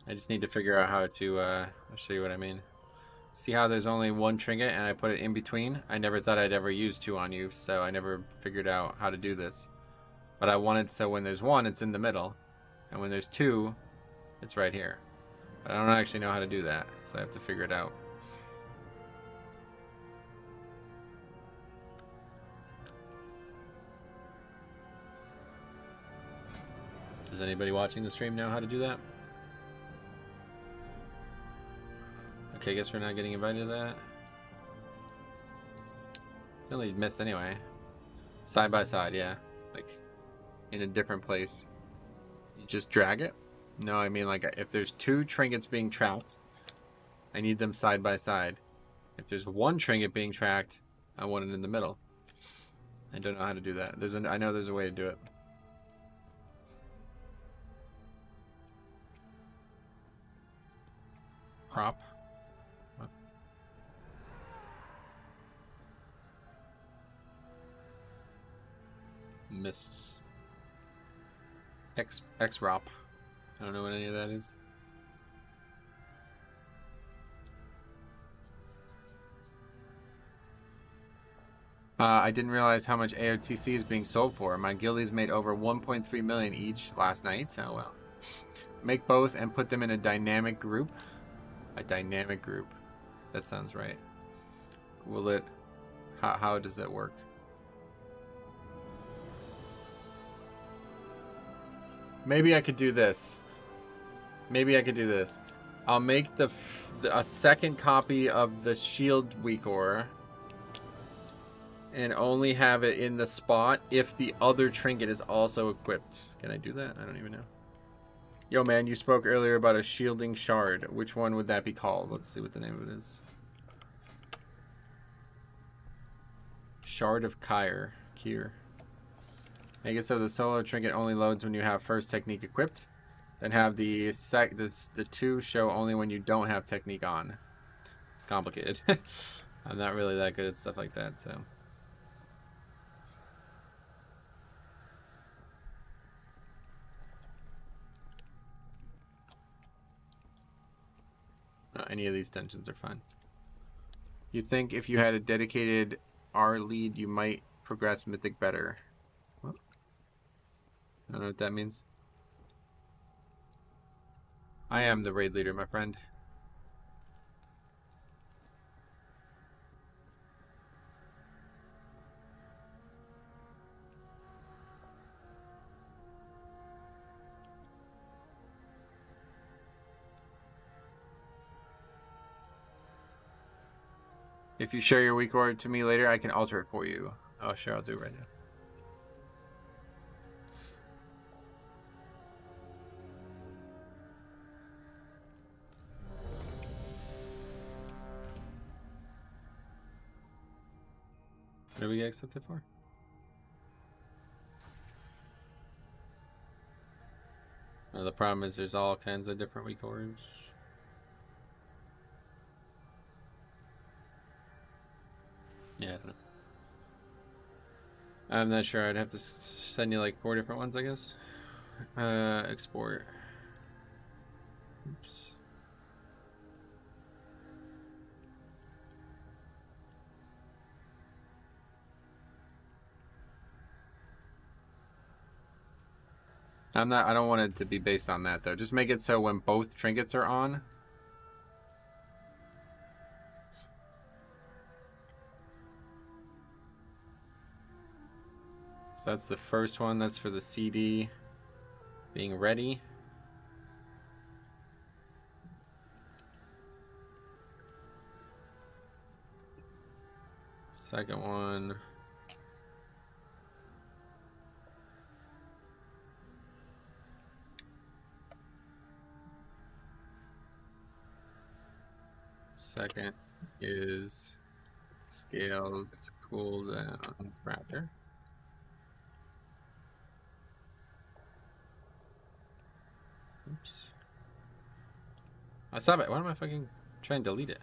I just need to figure out how to, I'll show you what I mean. See how there's only one Trinket and I put it in between? I never thought I'd ever use 2 on you, so I never figured out how to do this. But I wanted so when there's 1, it's in the middle. And when there's 2, it's right here. But I don't actually know how to do that, so I have to figure it out. Does anybody watching the stream know how to do that? Okay, I guess we're not getting invited to that. It's only missed anyway. Side by side, yeah. Like, in a different place. You just drag it? No, I mean, like, if there's 2 trinkets being tracked, I need them side by side. If there's 1 trinket being tracked, I want it in the middle. I don't know how to do that. I know there's a way to do it. Crop. What? Mists. X-Rop. I don't know what any of that is. I didn't realize how much AOTC is being sold for. My guildies made over 1.3 million each last night. Oh well. Make both and put them in a dynamic group. A dynamic group. That sounds right. Will it... How does that work? Maybe I could do this. Maybe I could do this. I'll make a second copy of the Shield Weakor and only have it in the spot if the other trinket is also equipped. Can I do that? I don't even know. Yo, man, you spoke earlier about a shielding shard. Which one would that be called? Let's see what the name of it is. Shard of Kyr. Make it so the solo trinket only loads when you have first technique equipped. Then have the 2 show only when you don't have technique on. It's complicated. I'm not really that good at stuff like that, so... any of these dungeons are fun. You think if you had a dedicated R lead, you might progress Mythic better. What? I don't know what that means. I am the raid leader, my friend. If you share your weak order to me later, I can alter it for you. Oh, sure, I'll do it right now. What did we get accepted for? The problem is there's all kinds of different weak orders. Yeah, I don't know. I'm not sure. I'd have to send you like 4 different ones, I guess. Export. Oops. I don't want it to be based on that though. Just make it so when both trinkets are on. So that's the first one. That's for the CD being ready. Second one. Second is scales cooldown raptor. Oops. I stop it. Why am I fucking trying to delete it?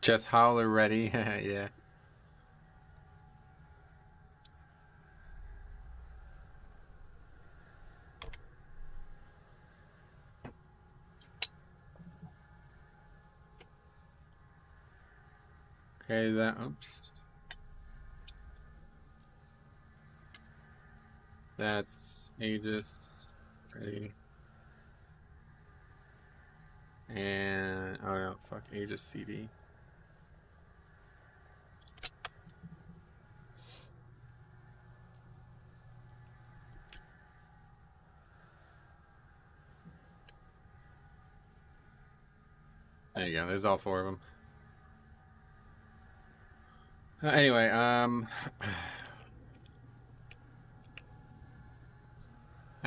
Just howler ready. Yeah. Okay, that, oops. That's Aegis, ready. And, oh no, fuck, Aegis CD. There you go. There's all 4 of them. Anyway, I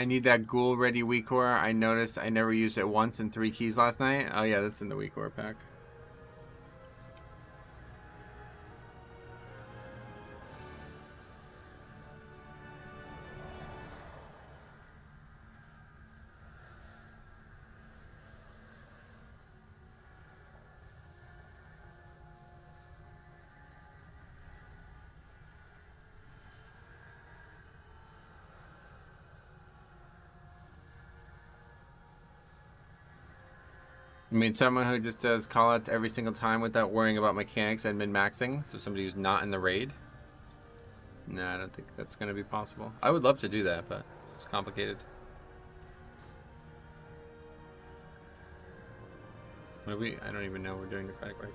need that ghoul ready weak core. I noticed I never used it once in 3 keys last night. Oh yeah, that's in the weak core pack. I mean, someone who just does call out every single time without worrying about mechanics and min-maxing. So somebody who's not in the raid. No, I don't think that's going to be possible. I would love to do that, but it's complicated. What are we? I don't even know we're doing Necrotic Wake.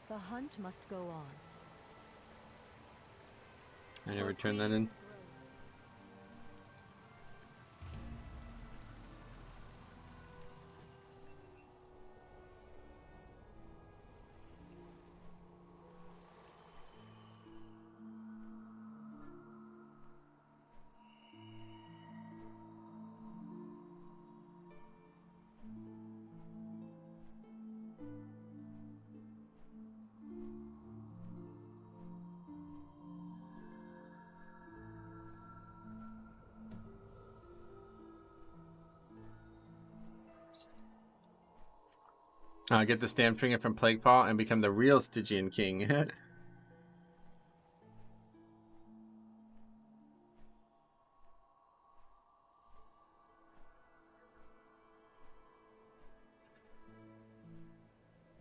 The hunt must go on. I never turned that in. Get the stamp Trinket from Plague Paw and become the real Stygian king.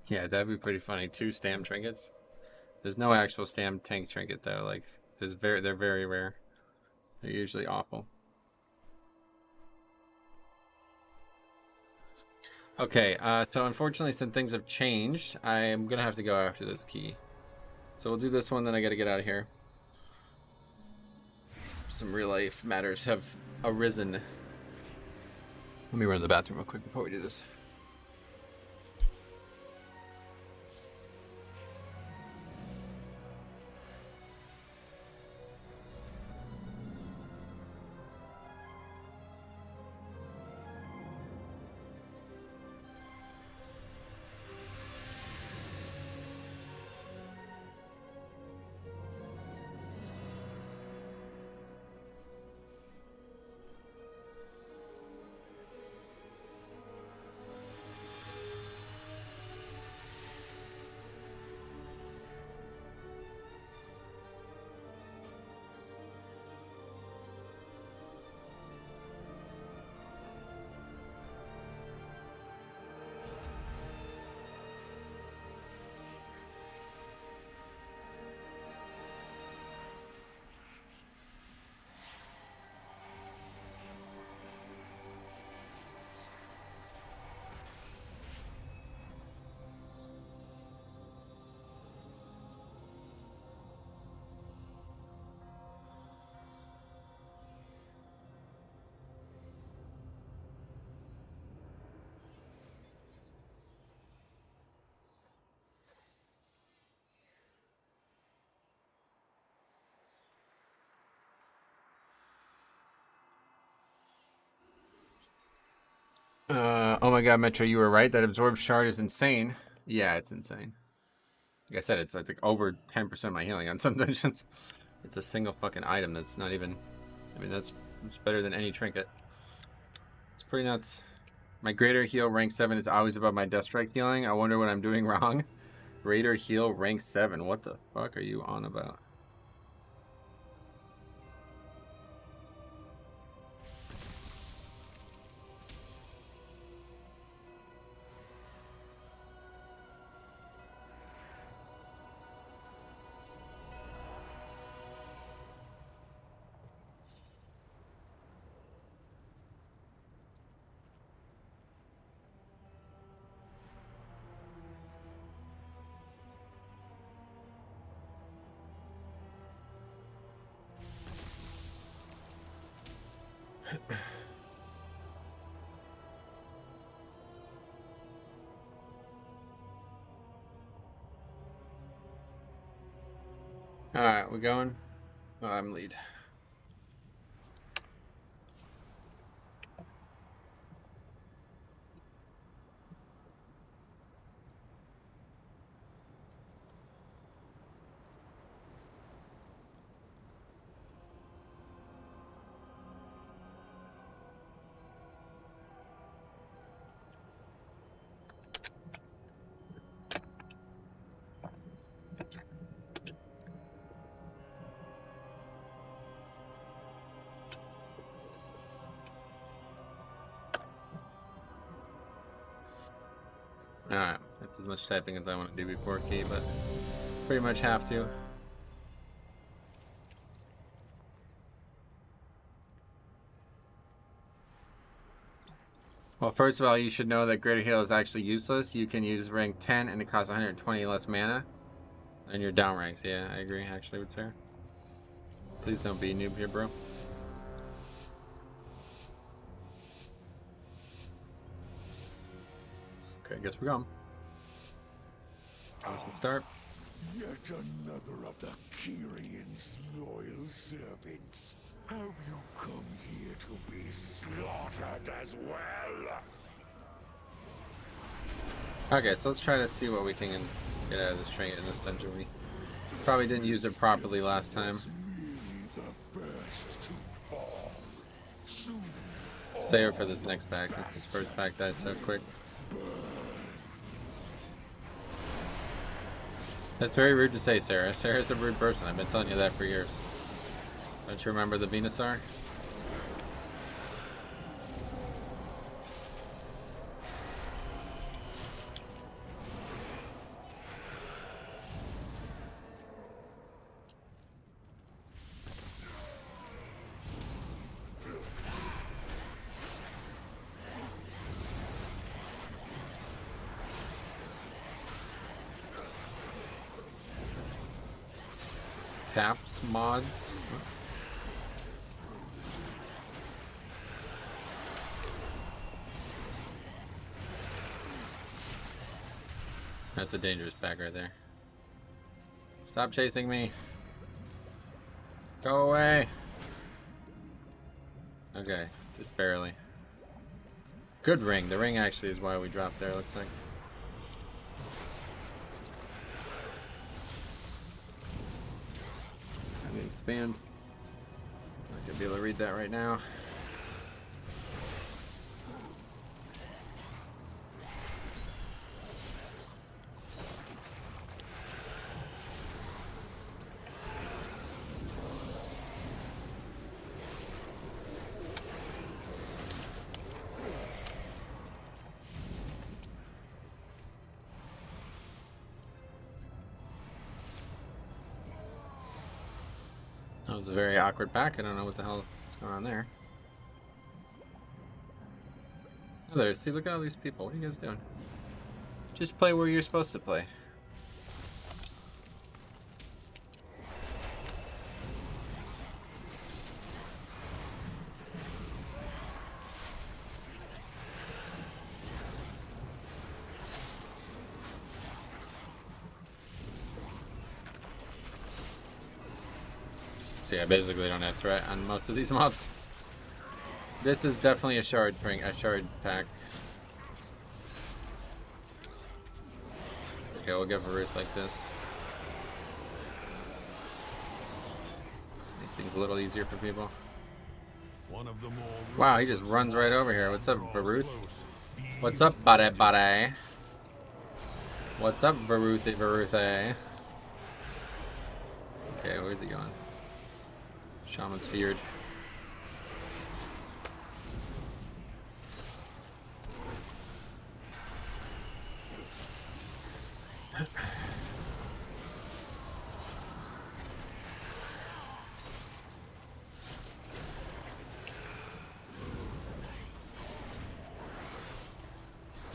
Yeah, that'd be pretty funny. 2 stamp trinkets. There's no actual stamp tank trinket though. Like, they're very rare. They're usually awful. Okay, so unfortunately some things have changed. I'm gonna have to go after this key. So we'll do this one, then I gotta get out of here. Some real life matters have arisen. Let me run to the bathroom real quick before we do this. Oh my god, Metro, you were right. That absorb shard is insane. Yeah, it's insane. Like I said, it's like over 10% of my healing on some dungeons. It's a single fucking item that's not even... I mean, that's better than any trinket. It's pretty nuts. My greater heal rank 7 is always above my death strike healing. I wonder what I'm doing wrong. Greater heal rank 7. What the fuck are you on about? Alright, we're going. Oh, I'm lead. Alright, that's as much typing as I want to do before key, but pretty much have to. Well, first of all, you should know that Greater Heal is actually useless. You can use rank 10 and it costs 120 less mana. And your down ranks, yeah, I agree actually with Sarah. Please don't be a noob here, bro. Okay, I guess we're going. Awesome start. Yet another of the Kyrian's loyal servants. Have you come here to be slaughtered as well? Okay, so let's try to see what we can get out of this trinket in this dungeon. We probably didn't use it properly last time. Save it for this next pack since this first pack dies so quick. That's very rude to say, Sarah. Sarah's a rude person. I've been telling you that for years. Don't you remember the Venusaur? Taps mods. That's a dangerous pack right there. Stop chasing me. Go away. Okay, just barely. Good ring. The ring actually is why we dropped there, looks like. Expand. Not gonna be able to read that right now. That was a very awkward pack. I don't know what the hell is going on there. Oh, there. See, look at all these people. What are you guys doing? Just play where you're supposed to play. See, I basically don't have threat on most of these mobs. This is definitely a shard pack. Okay, we'll give a root like this. Make things a little easier for people. One of the more Wow, he just runs right over here. What's up, Baruth? What's up, buddy, buddy? What's up, Baruthy, Baruthy? Okay, where's he going? Shaman's feared.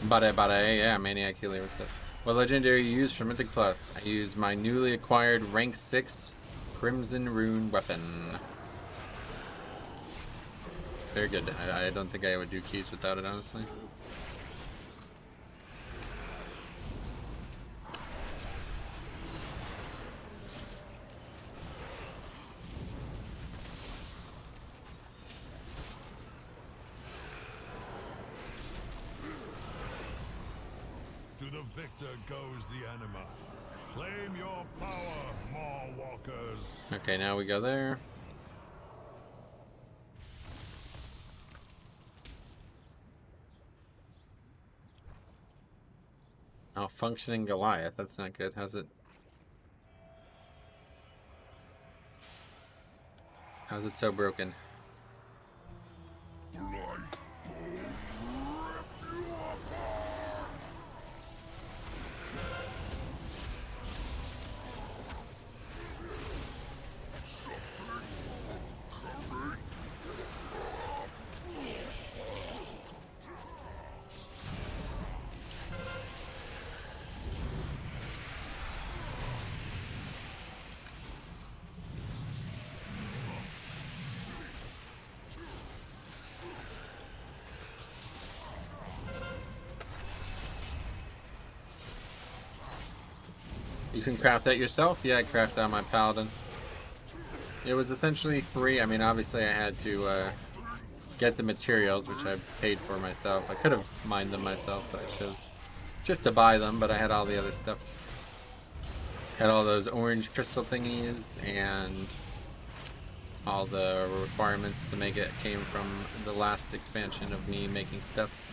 Buddy, yeah, Maniac Healer with it. What legendary you use for Mythic Plus? I use my newly acquired rank 6 Crimson Rune weapon. Very good. I don't think I would do keys without it, honestly. To the victor goes the anima. Claim your power, Maw Walkers. Okay, now we go there. Oh, functioning Goliath. That's not good. How's it? How's it so broken? You can craft that yourself? Yeah, I crafted on my paladin. It was essentially free. I mean, obviously I had to get the materials, which I paid for myself. I could have mined them myself, but I chose just to buy them, but I had all the other stuff. Had all those orange crystal thingies and all the requirements to make it came from the last expansion of me making stuff.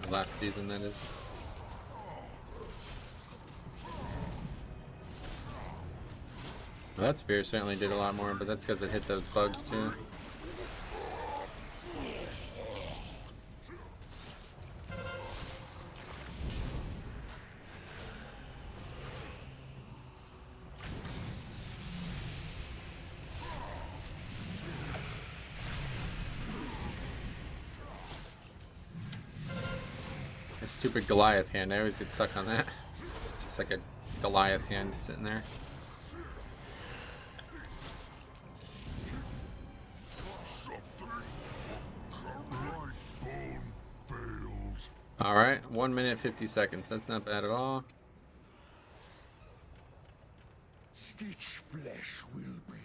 Last season, that is. Well, that spear certainly did a lot more, but that's because it hit those bugs too. Stupid Goliath hand. I always get stuck on that. Just like a Goliath hand sitting there. Alright, 1 minute 50 seconds. That's not bad at all. Stitch flesh will be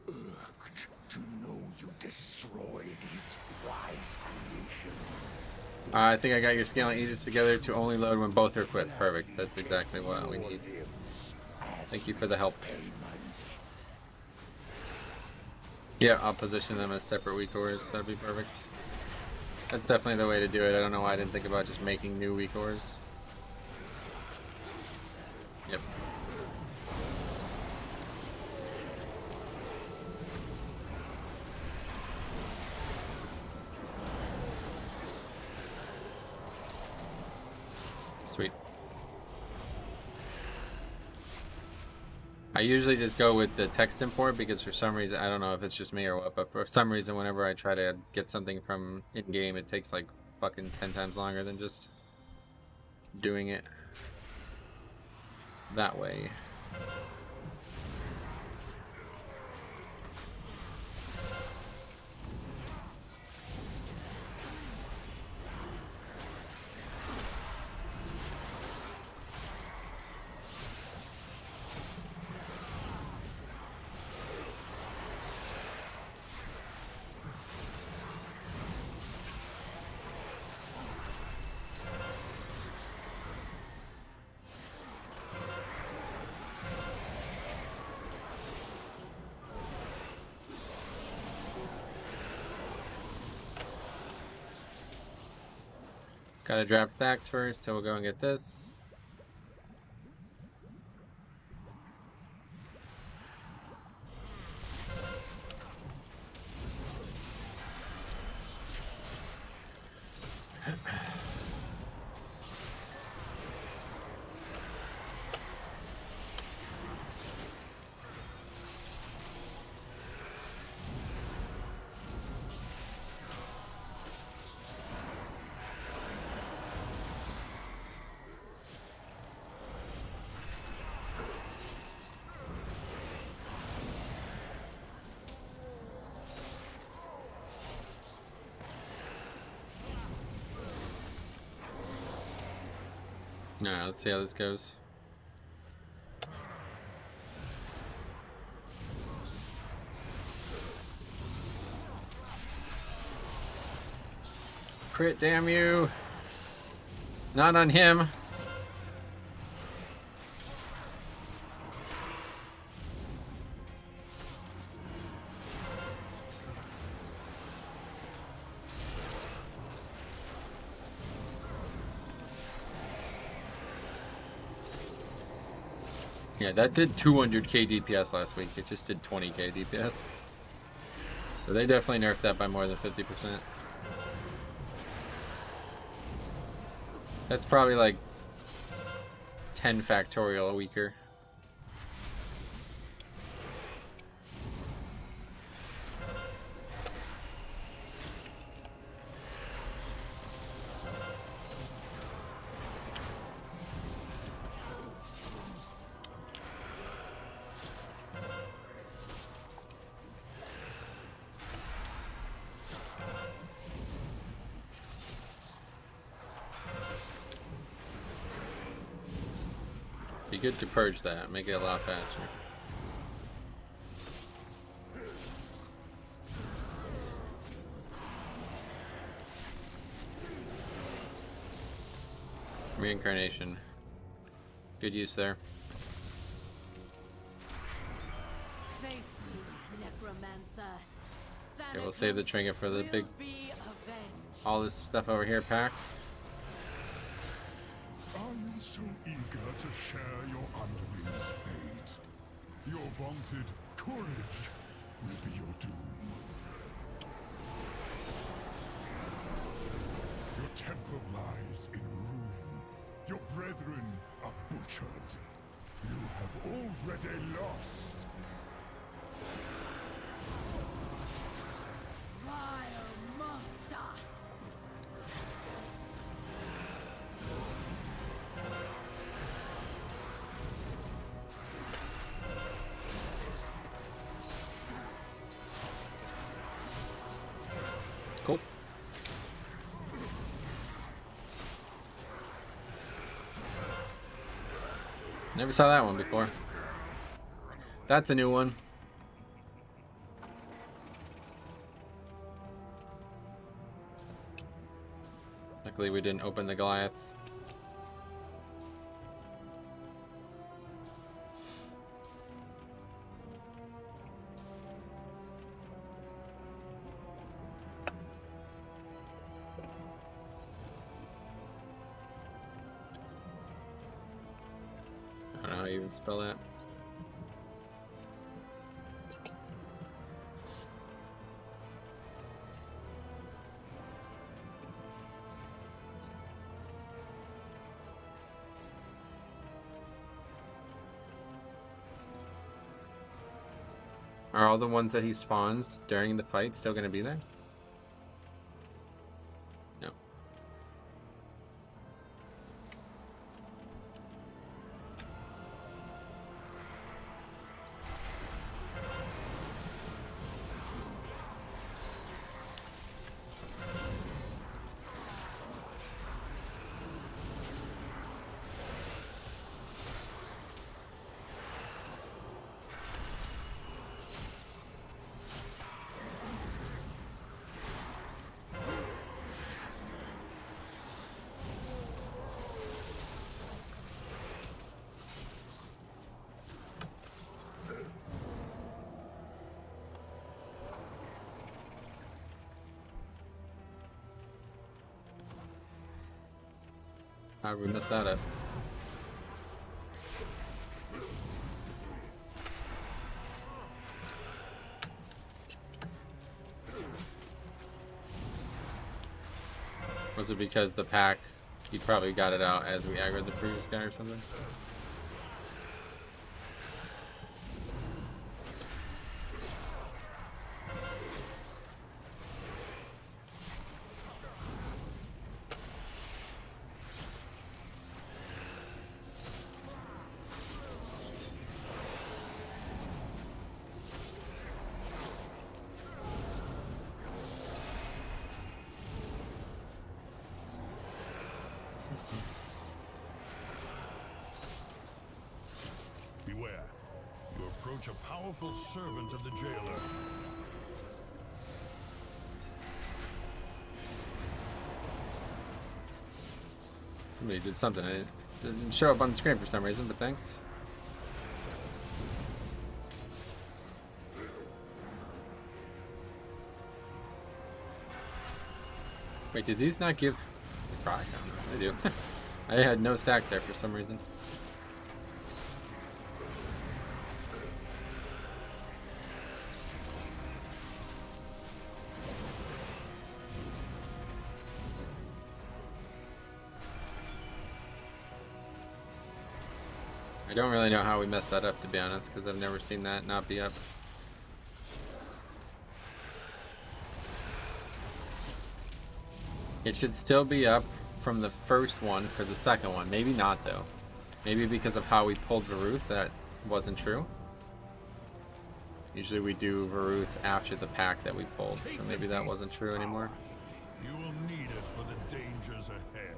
irked to know you destroyed his prize creation. I think I got your Scaling Aegis together to only load when both are equipped. Perfect. That's exactly what we need. Thank you for the help. Yeah, I'll position them as separate weak ores. That'd be perfect. That's definitely the way to do it. I don't know why I didn't think about just making new weak ores. Yep. Sweet. I usually just go with the text import because for some reason, I don't know if it's just me or what, but for some reason whenever I try to get something from in-game, it takes like fucking 10 times longer than just doing it that way. Gotta draft stacks first, so we'll go and get this. Alright, let's see how this goes. Crit, damn you! Not on him! Yeah, that did 200k DPS last week. It just did 20k DPS. So they definitely nerfed that by more than 50%. That's probably like 10 factorial weaker. Be good to purge that, make it a lot faster. Reincarnation. Good use there. Face me, necromancer. Okay, we'll save the trinket for the big, Will be avenged. all this stuff over here pack. Are you so eager to share your underling's fate? Your vaunted courage will be your doom. Your temple lies in ruin. Your brethren are butchered. You have already lost. Vile monster. Cool. Never saw that one before. That's a new one. Luckily we didn't open the Goliath. I don't know how you even spell that. Are all the ones that he spawns during the fight still going to be there? No. How did we mess that up? Was it because the pack, he probably got it out as we aggroed the previous guy or something? Beware. You approach a powerful servant of the jailer. Somebody did something. It didn't show up on the screen for some reason, but thanks. Wait, did these not give... Probably, I don't know. They do. I had no stacks there for some reason. I don't really know how we messed that up, to be honest, because I've never seen that not be up. It should still be up from the first one for the second one. Maybe not, though. Maybe because of how we pulled Varuth, that wasn't true. Usually we do Varuth after the pack that we pulled, so maybe that wasn't true anymore. You will need it for the dangers ahead.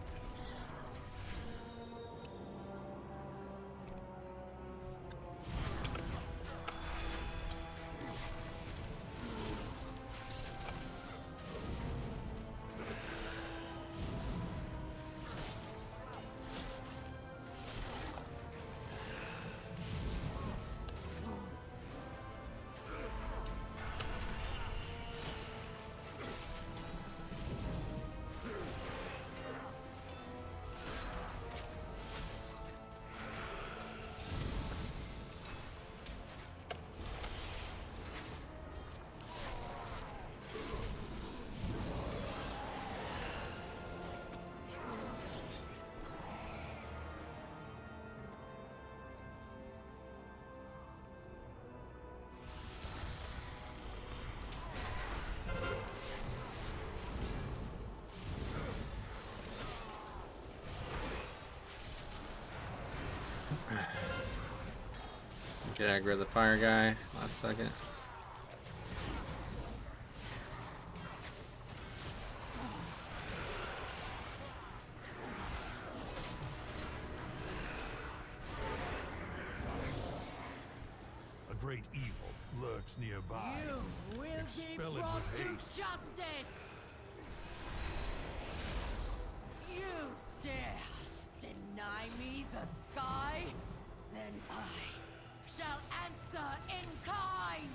Get aggro the fire guy last second. A great evil lurks nearby. You will be Expel it brought with to haste. justice! You dare deny me the sky? Then I shall answer in kind!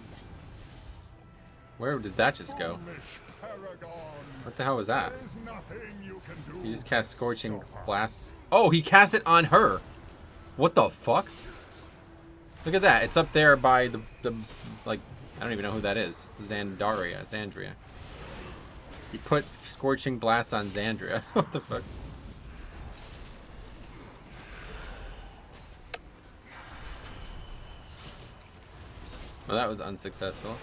Where did that just go? Foolish paragon. What the hell was that? There's nothing you can do. He just cast Scorching Blast. Oh, he cast it on her! What the fuck? Look at that. It's up there by the like, I don't even know who that is. Xandria. He put Scorching Blast on Xandria. What the fuck? Well, that was unsuccessful.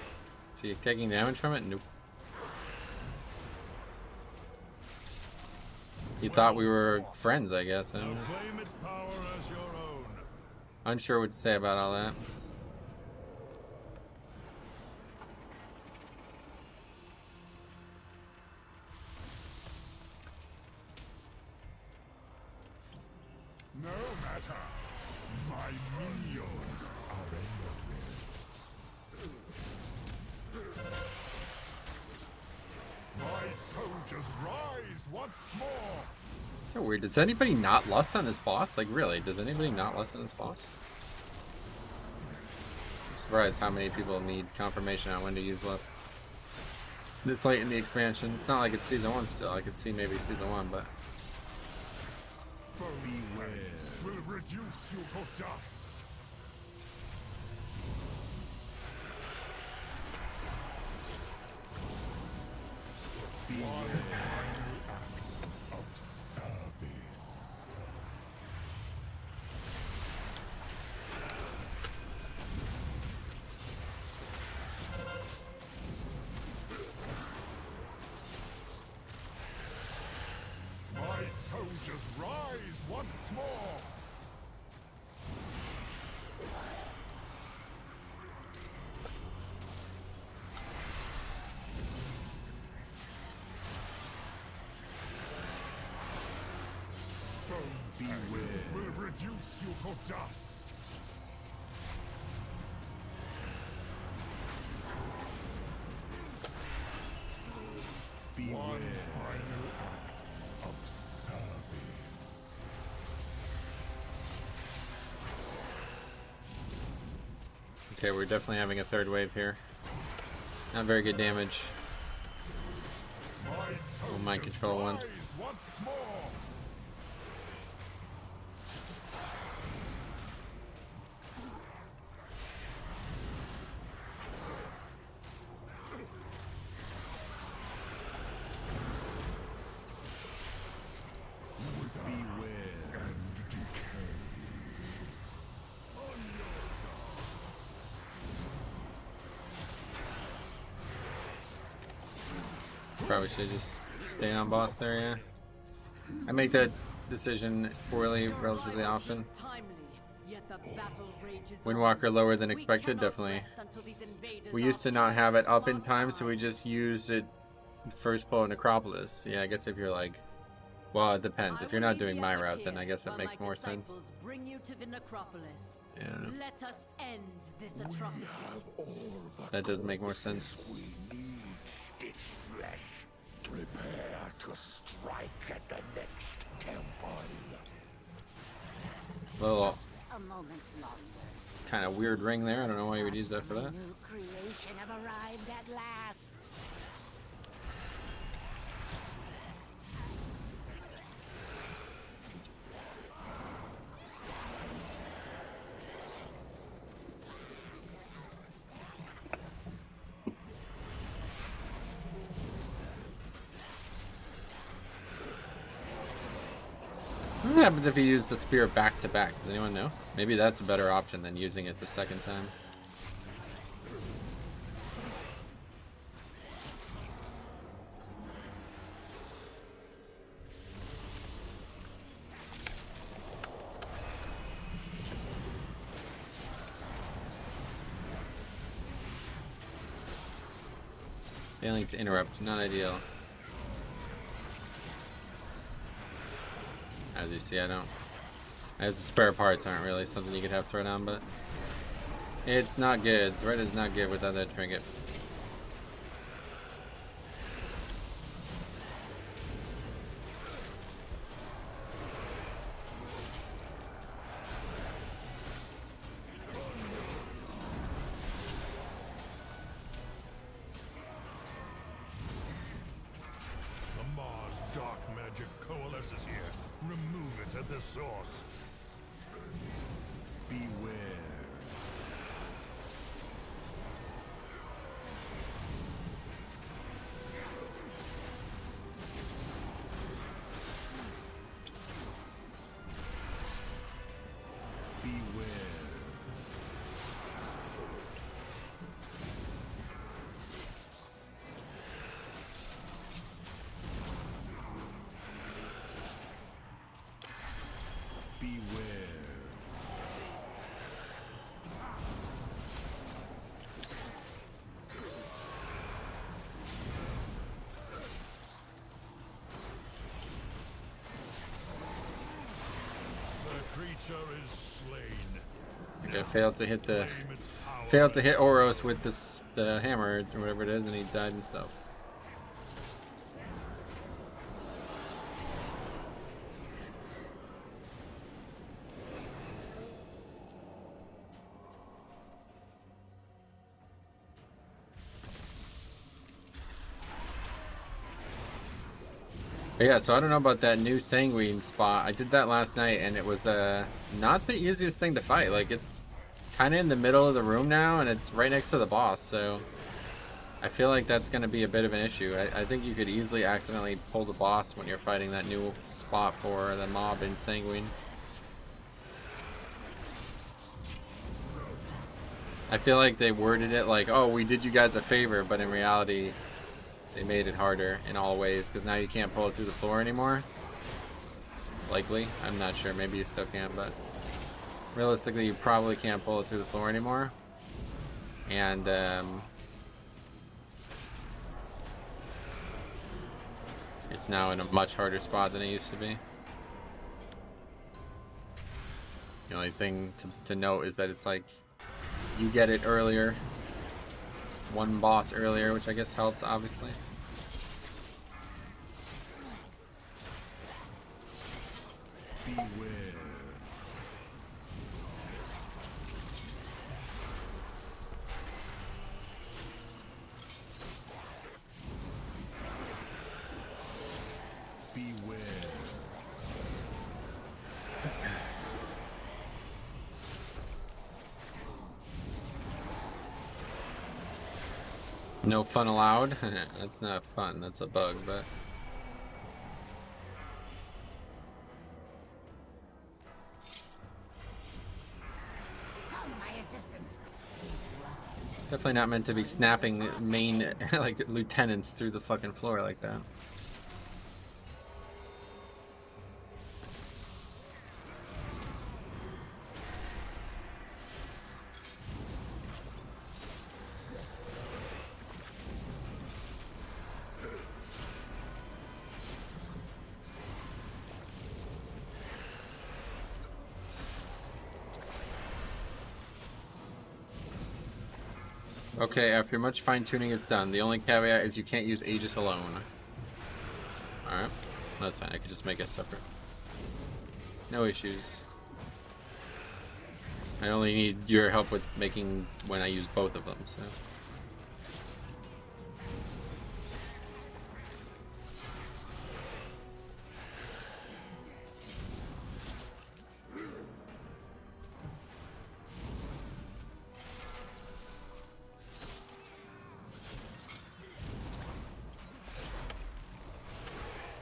She taking damage from it? Nope. He thought we were friends, I guess. I don't know. Claim its power as your own. Unsure what to say about all that. No matter. My minions are endless. My soldiers rise once more. So weird. Does anybody not lust on this boss? Like, really? Does anybody not lust on this boss? I'm surprised how many people need confirmation on when to use lust. This late in the expansion. It's not like it's season 1 still. I could see maybe season 1, but... Beware. Will reduce you to dust. One final act of service. My soldiers rise once more! Beware. Will reduce you to dust. Beware. One final act of service. Okay, we're definitely having a third wave here. Not very good damage. Oh, mind control one. Once more. Probably should just stay on boss there, yeah. I make that decision poorly relatively often. Windwalker lower than expected, definitely. We used to not have it up in time, so we just used it first pull Necropolis. Yeah, I guess if you're like, well, it depends. If you're not doing my route, then I guess it makes more sense. Yeah, I don't know. Let us end this atrocity. That does make more sense. Stitch flesh. Prepare to strike at the next temple. Little A moment longer. kind of weird ring there. I don't know why you would use that for that. New creation have arrived at last. What happens if you use the spear back to back? Does anyone know? Maybe that's a better option than using it the second time. Failing to interrupt, not ideal. As you see, I don't. As the spare parts aren't really something you could have thrown on, but it's not good. Threat is not good without that trinket. The Mars dark magic coalesces here. Remove it at the source. Beware. Beware. Beware. The creature is slain. I think I failed to hit the Claim its power. failed to hit Oros with this the hammer or whatever it is, and he died himself. But yeah, so I don't know about that new Sanguine spot. I did that last night, and it was not the easiest thing to fight. Like, it's kind of in the middle of the room now, and it's right next to the boss, so I feel like that's going to be a bit of an issue. I think you could easily accidentally pull the boss when you're fighting that new spot for the mob in Sanguine. I feel like they worded it like, oh, we did you guys a favor, but in reality, they made it harder in all ways, because now you can't pull it through the floor anymore. Likely. I'm not sure. Maybe you still can, but realistically, you probably can't pull it through the floor anymore. And, it's now in a much harder spot than it used to be. The only thing to note is that it's like, you get it earlier. One boss earlier, which I guess helps, obviously. Beware. Beware. No fun allowed? That's not fun, that's a bug, but... Come, my assistants. Please run. Definitely not meant to be snapping main, like, lieutenants through the fucking floor like that. Okay, after much fine-tuning, it's done. The only caveat is you can't use Aegis alone. Alright, that's fine. I could just make it separate. No issues. I only need your help with making when I use both of them, so...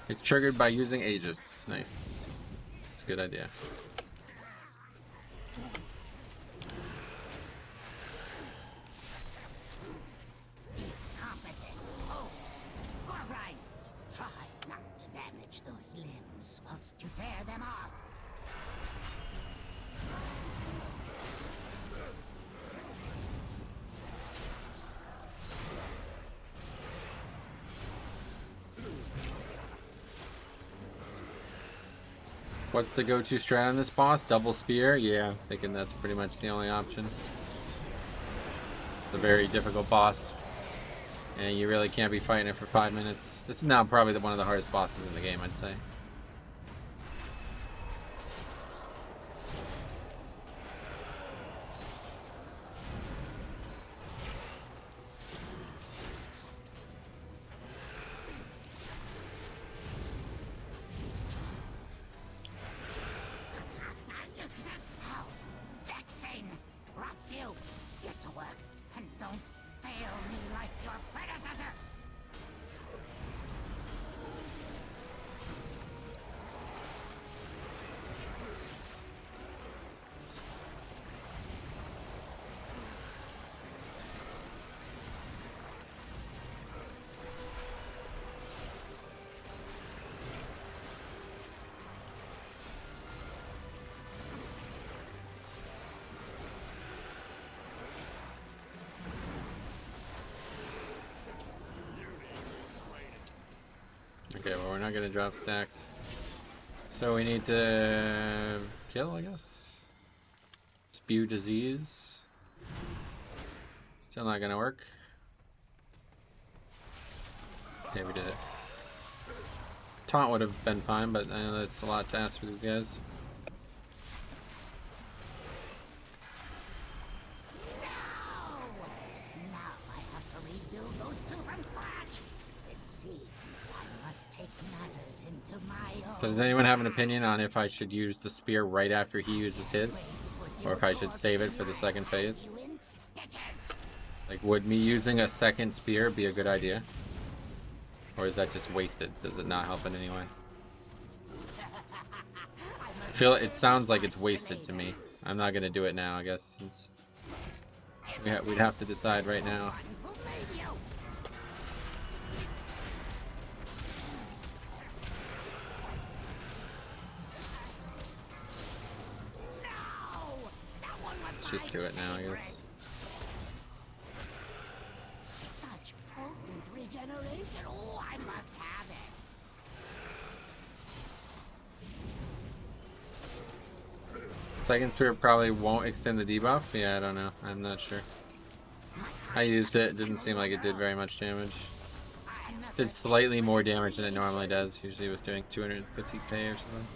It's triggered by using Aegis. Nice. It's a good idea. Competent host. All right. Try not to damage those limbs whilst you tear them off. What's the go-to strat on this boss? Double spear? Yeah, thinking that's pretty much the only option. It's a very difficult boss, and you really can't be fighting it for 5 minutes. This is now probably one of the hardest bosses in the game, I'd say. How vexing! Rotsview, get to work and don't fail me like your predecessor! Okay, well, we're not gonna drop stacks. So we need to kill, I guess. Spew disease. Still not gonna work. Okay, we did it. Taunt would have been fine, but I know that's a lot to ask for these guys. Now I have to rebuild those two from scratch. It seems I must take matters So does anyone have an opinion on if I should use the spear right after he uses his? Or if I should save it for the second phase? Like, would me using a second spear be a good idea? Or is that just wasted? Does it not help in any way? It sounds like it's wasted to me. I'm not gonna do it now, I guess, since we'd have to decide right now. Let's just do it now, I guess. Such potent regeneration. Oh, I must have it. Second spear probably won't extend the debuff. Yeah, I don't know. I'm not sure. I used it. It didn't seem like it did very much damage. Did slightly more damage than it normally does. Usually it was doing 250k or something.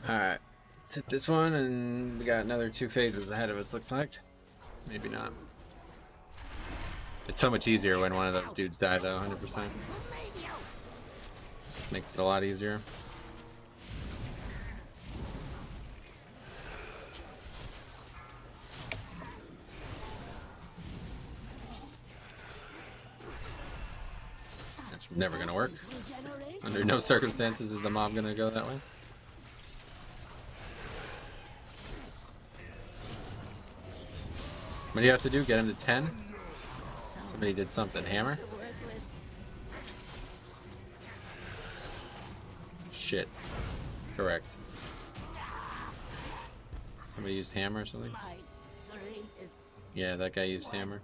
Alright, let's hit this one, and we got another 2 phases ahead of us, looks like. Maybe not. It's so much easier when one of those dudes die, though, 100%. Makes it a lot easier. That's never gonna work. Under no circumstances is the mob gonna go that way. What do you have to do? Get him to 10? Somebody did something. Hammer? Shit. Correct. Somebody used hammer or something? Yeah, that guy used hammer.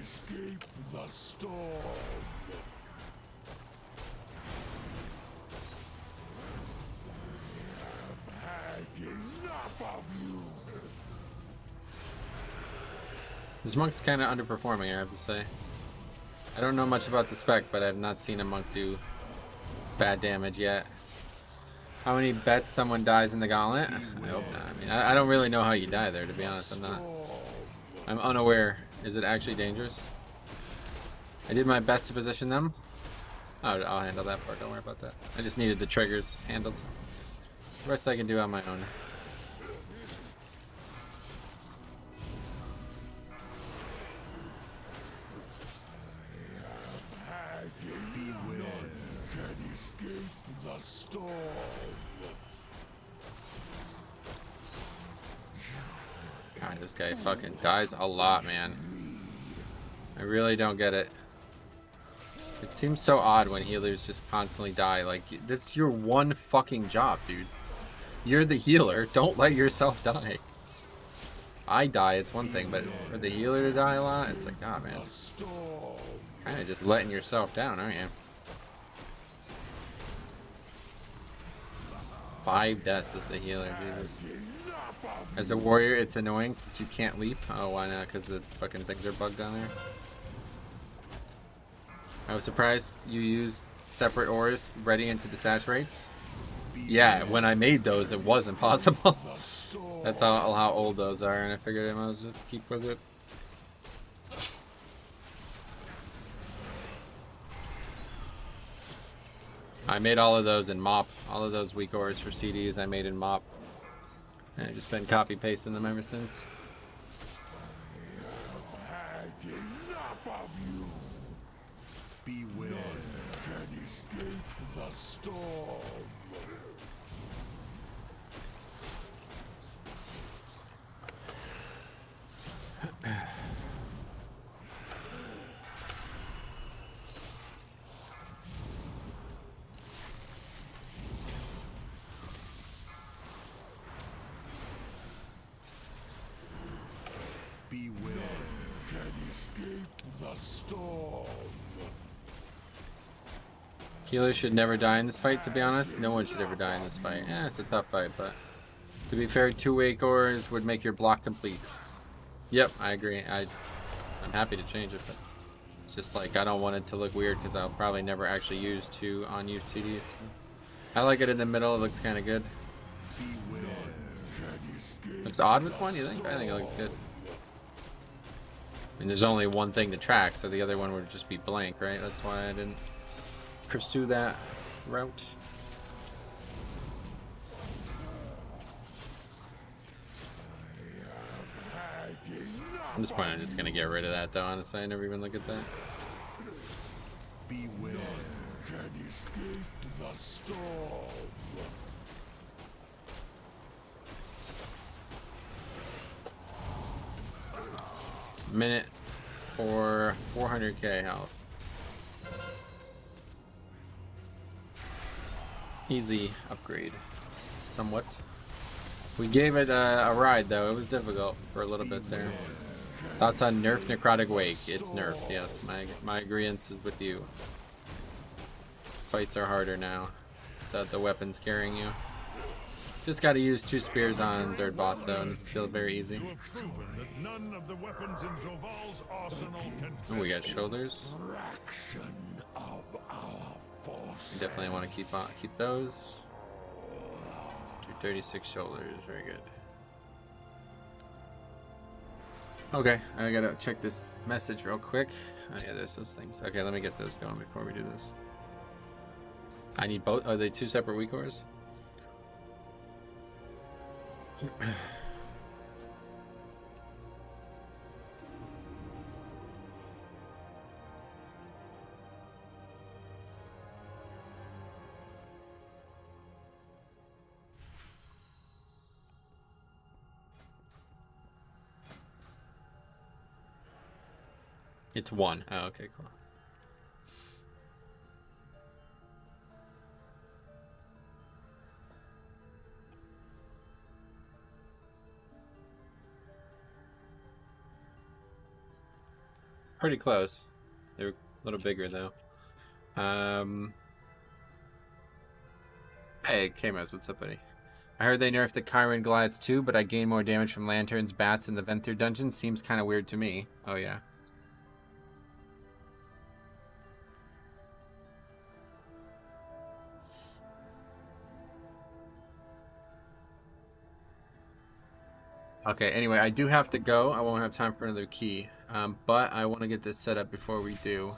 Escape the storm. I've had enough of you. This monk's kind of underperforming, I have to say. I don't know much about the spec, but I've not seen a monk do bad damage yet. How many bets someone dies in the gauntlet? I hope not. I mean, I don't really know how you die there, to be honest. I'm unaware. Is it actually dangerous? I did my best to position them. Oh, I'll handle that part. Don't worry about that. I just needed the triggers handled. The rest I can do on my own. Can escape the storm. God, this guy fucking dies a lot, man. I really don't get it. It seems so odd when healers just constantly die. Like, that's your one fucking job, dude. You're the healer. Don't let yourself die. I die, it's one thing, but for the healer to die a lot, it's like, oh, man. Kind of just letting yourself down, aren't you? 5 deaths as the healer, Jesus. As a warrior, it's annoying since you can't leap. Oh, why not? Because the fucking things are bugged down there. I was surprised you used separate ores ready into desaturates. Yeah, when I made those, it wasn't possible. That's how old those are, and I figured I might as well just keep with it. I made all of those in MOP. All of those weak ores for CDs I made in MOP. And I've just been copy-pasting them ever since. Enough of you. Beware. Can escape the storm. the storm. Healers should never die in this fight, to be honest. No one should ever die in this fight. It's a tough fight, but to be fair, 2 Wake Ores would make your block complete. Yep, I agree. I'm happy to change it, but it's just like I don't want it to look weird because I'll probably never actually use 2 unused CDs. So. I like it in the middle. It looks kind of good. Looks odd with 1, you think? I think it looks good. I mean, there's only one thing to track, so the other one would just be blank, right? That's why I didn't pursue that route. At this point, I'm just gonna get rid of that, though. Honestly, I never even look at that. Beware, can escape the storm. Minute for 400k health. Easy upgrade, somewhat. We gave it a ride, though. It was difficult for a little bit there. Thoughts on nerf Necrotic Wake? It's nerfed, yes. My agreement is with you. Fights are harder now. The weapon's carrying you. Just got to use 2 spears on 3rd boss, though, and it's still very easy. Oh, we got shoulders. We definitely want to keep those. 236 shoulders, very good. Okay, I gotta check this message real quick. Oh yeah, there's those things. Okay, let me get those going before we do this. I need both. Are they 2 separate weak ores? It's 1. Oh, okay, cool. Pretty close. They're a little bigger, though. Hey, Kamos, what's up, buddy? I heard they nerfed the Chiron Glides too, but I gain more damage from lanterns, bats, and the Venthyr dungeon. Seems kind of weird to me. Oh, yeah. Okay, anyway, I do have to go. I won't have time for another key. But I want to get this set up before we do.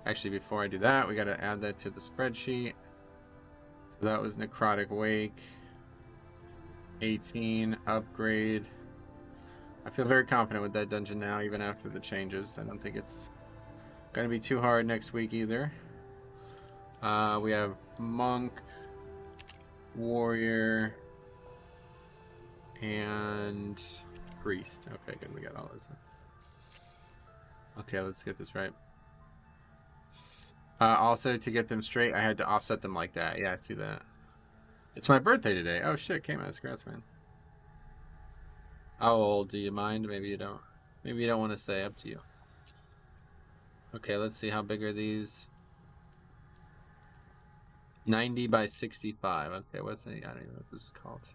Actually, before I do that, we got to add that to the spreadsheet. So that was Necrotic Wake. 18, upgrade. I feel very confident with that dungeon now, even after the changes. I don't think it's going to be too hard next week either. We have Monk, Warrior, and Priest. Okay, good. We got all those. Okay, let's get this right. Also, to get them straight, I had to offset them like that. Yeah, I see that. It's my birthday today. Oh shit, came out. Congrats, man. How old? Do you mind? Maybe you don't. Maybe you don't want to say. Up to you. Okay, let's see. How big are these? 90 by 65. Okay, what's it? I don't even know what this is called.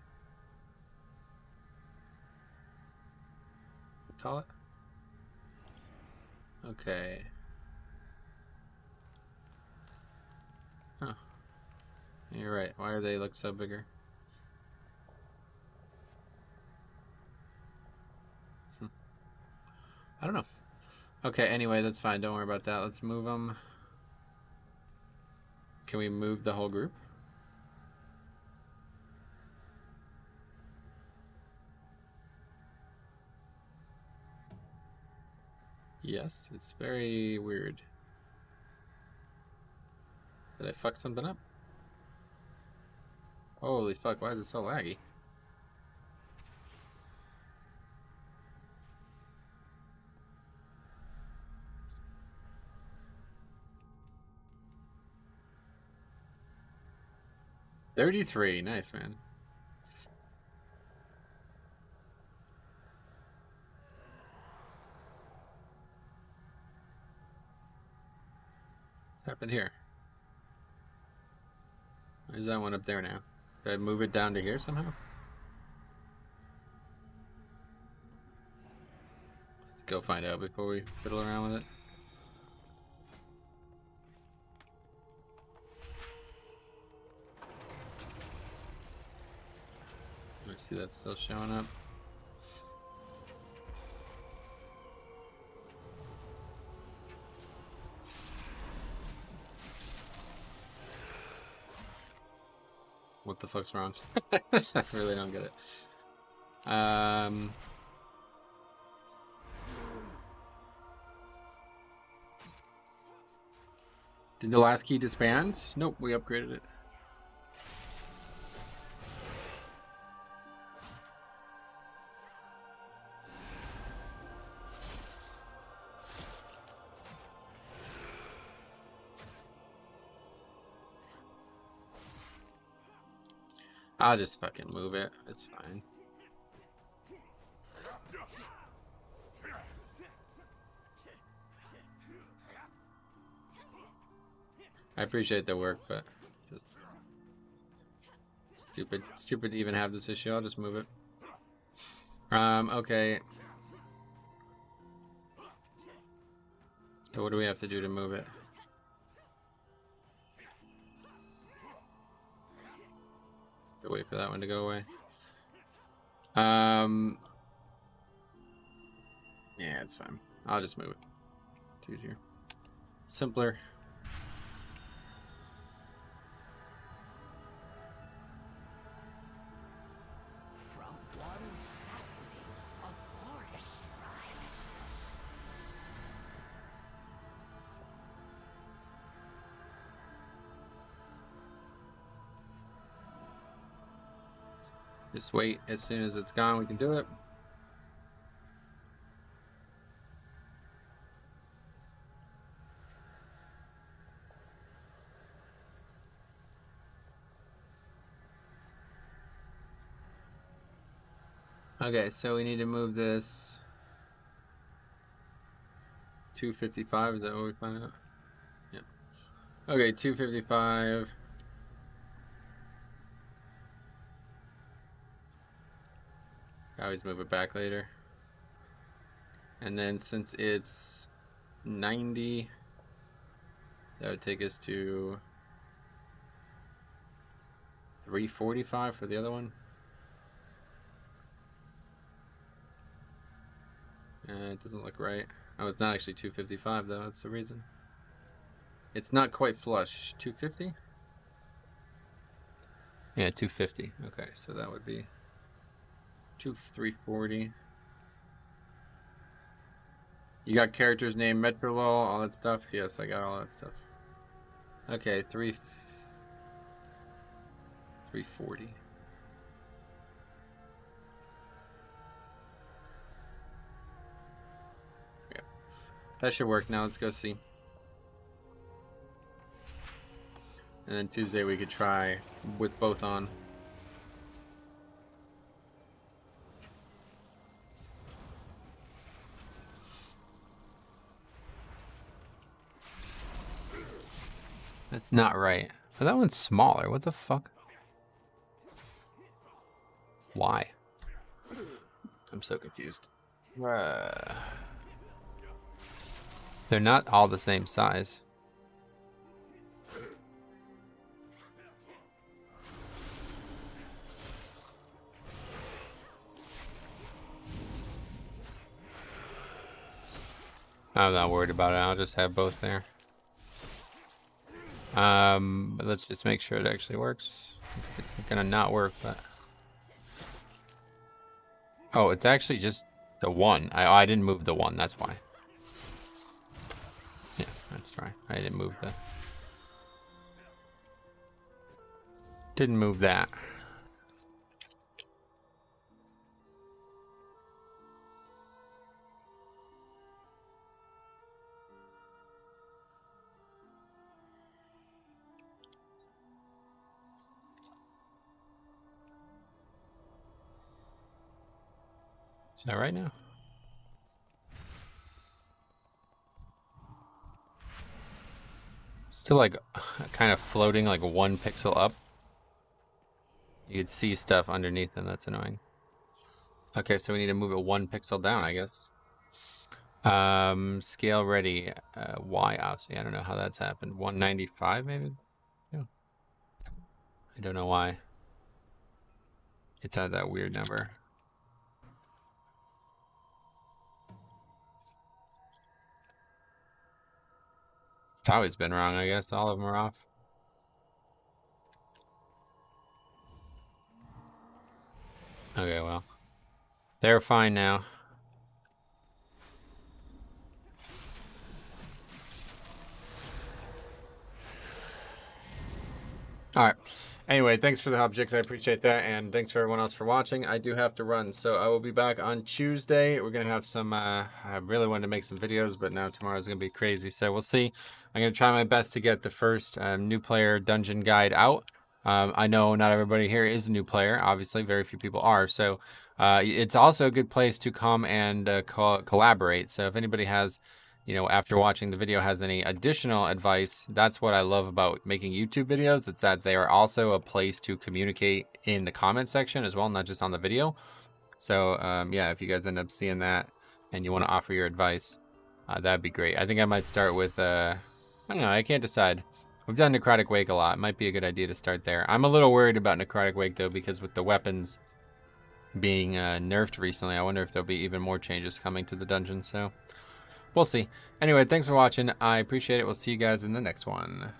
Call it? Okay. Huh. You're right. Why are they look so bigger? I don't know. Okay, anyway, that's fine. Don't worry about that. Let's move them. Can we move the whole group? Yes, it's very weird. Did I fuck something up? Holy fuck, why is it so laggy? $33, nice, man. happened here? Why is that one up there now? Did I move it down to here somehow? Go find out before we fiddle around with it. I see that's still showing up. What the fuck's wrong? I really don't get it. Did the last key disband? Nope, we upgraded it. I'll just fucking move it. It's fine. I appreciate the work, but just stupid to even have this issue. I'll just move it. Okay. So what do we have to do to move it? To wait for that one to go away. Yeah, it's fine. I'll just move it. It's easier. Simpler. From one sapling, a forest rises. Just wait. As soon as it's gone, we can do it. Okay, so we need to move this 255. Is that what we find out? Yeah. Okay, 255. I always move it back later. And then since it's 90, that would take us to 345 for the other one. It doesn't look right. Oh, it's not actually 255 though, that's the reason. It's not quite flush. 250? Yeah, 250. Okay, so that would be 340. You got characters named Metrolol, all that stuff? Yes, I got all that stuff. Okay, 340. Yeah. That should work now. Let's go see. And then Tuesday we could try with both on. That's not right. Oh, that one's smaller. What the fuck? Why? I'm so confused. They're not all the same size. I'm not worried about it. I'll just have both there. But let's just make sure it actually works. It's gonna not work, but oh, it's actually just the one. I didn't move the one. That's why. Yeah, let's try. I didn't move the. Didn't move that. Is that right now? Still like kind of floating like 1 pixel up. You could see stuff underneath them. That's annoying. Okay, so we need to move it 1 pixel down, I guess. Scale ready. Y obviously. I don't know how that's happened. 195 maybe? Yeah. I don't know why. It's at that weird number. It's always been wrong, I guess. All of them are off. Okay, well. They're fine now. All right. Anyway, thanks for the objects. I appreciate that. And thanks for everyone else for watching. I do have to run, so I will be back on Tuesday. We're going to have some, I really wanted to make some videos, but now tomorrow's going to be crazy. So we'll see. I'm going to try my best to get the first new player dungeon guide out. I know not everybody here is a new player. Obviously, very few people are. So it's also a good place to come and collaborate. So if anybody has, you know, after watching the video has any additional advice, that's what I love about making YouTube videos. It's that they are also a place to communicate in the comment section as well, not just on the video. So yeah, if you guys end up seeing that and you want to offer your advice, that'd be great. I think I might start with, I don't know, I can't decide. We've done Necrotic Wake a lot. It might be a good idea to start there. I'm a little worried about Necrotic Wake though, because with the weapons being nerfed recently, I wonder if there'll be even more changes coming to the dungeon. So we'll see. Anyway, thanks for watching. I appreciate it. We'll see you guys in the next one.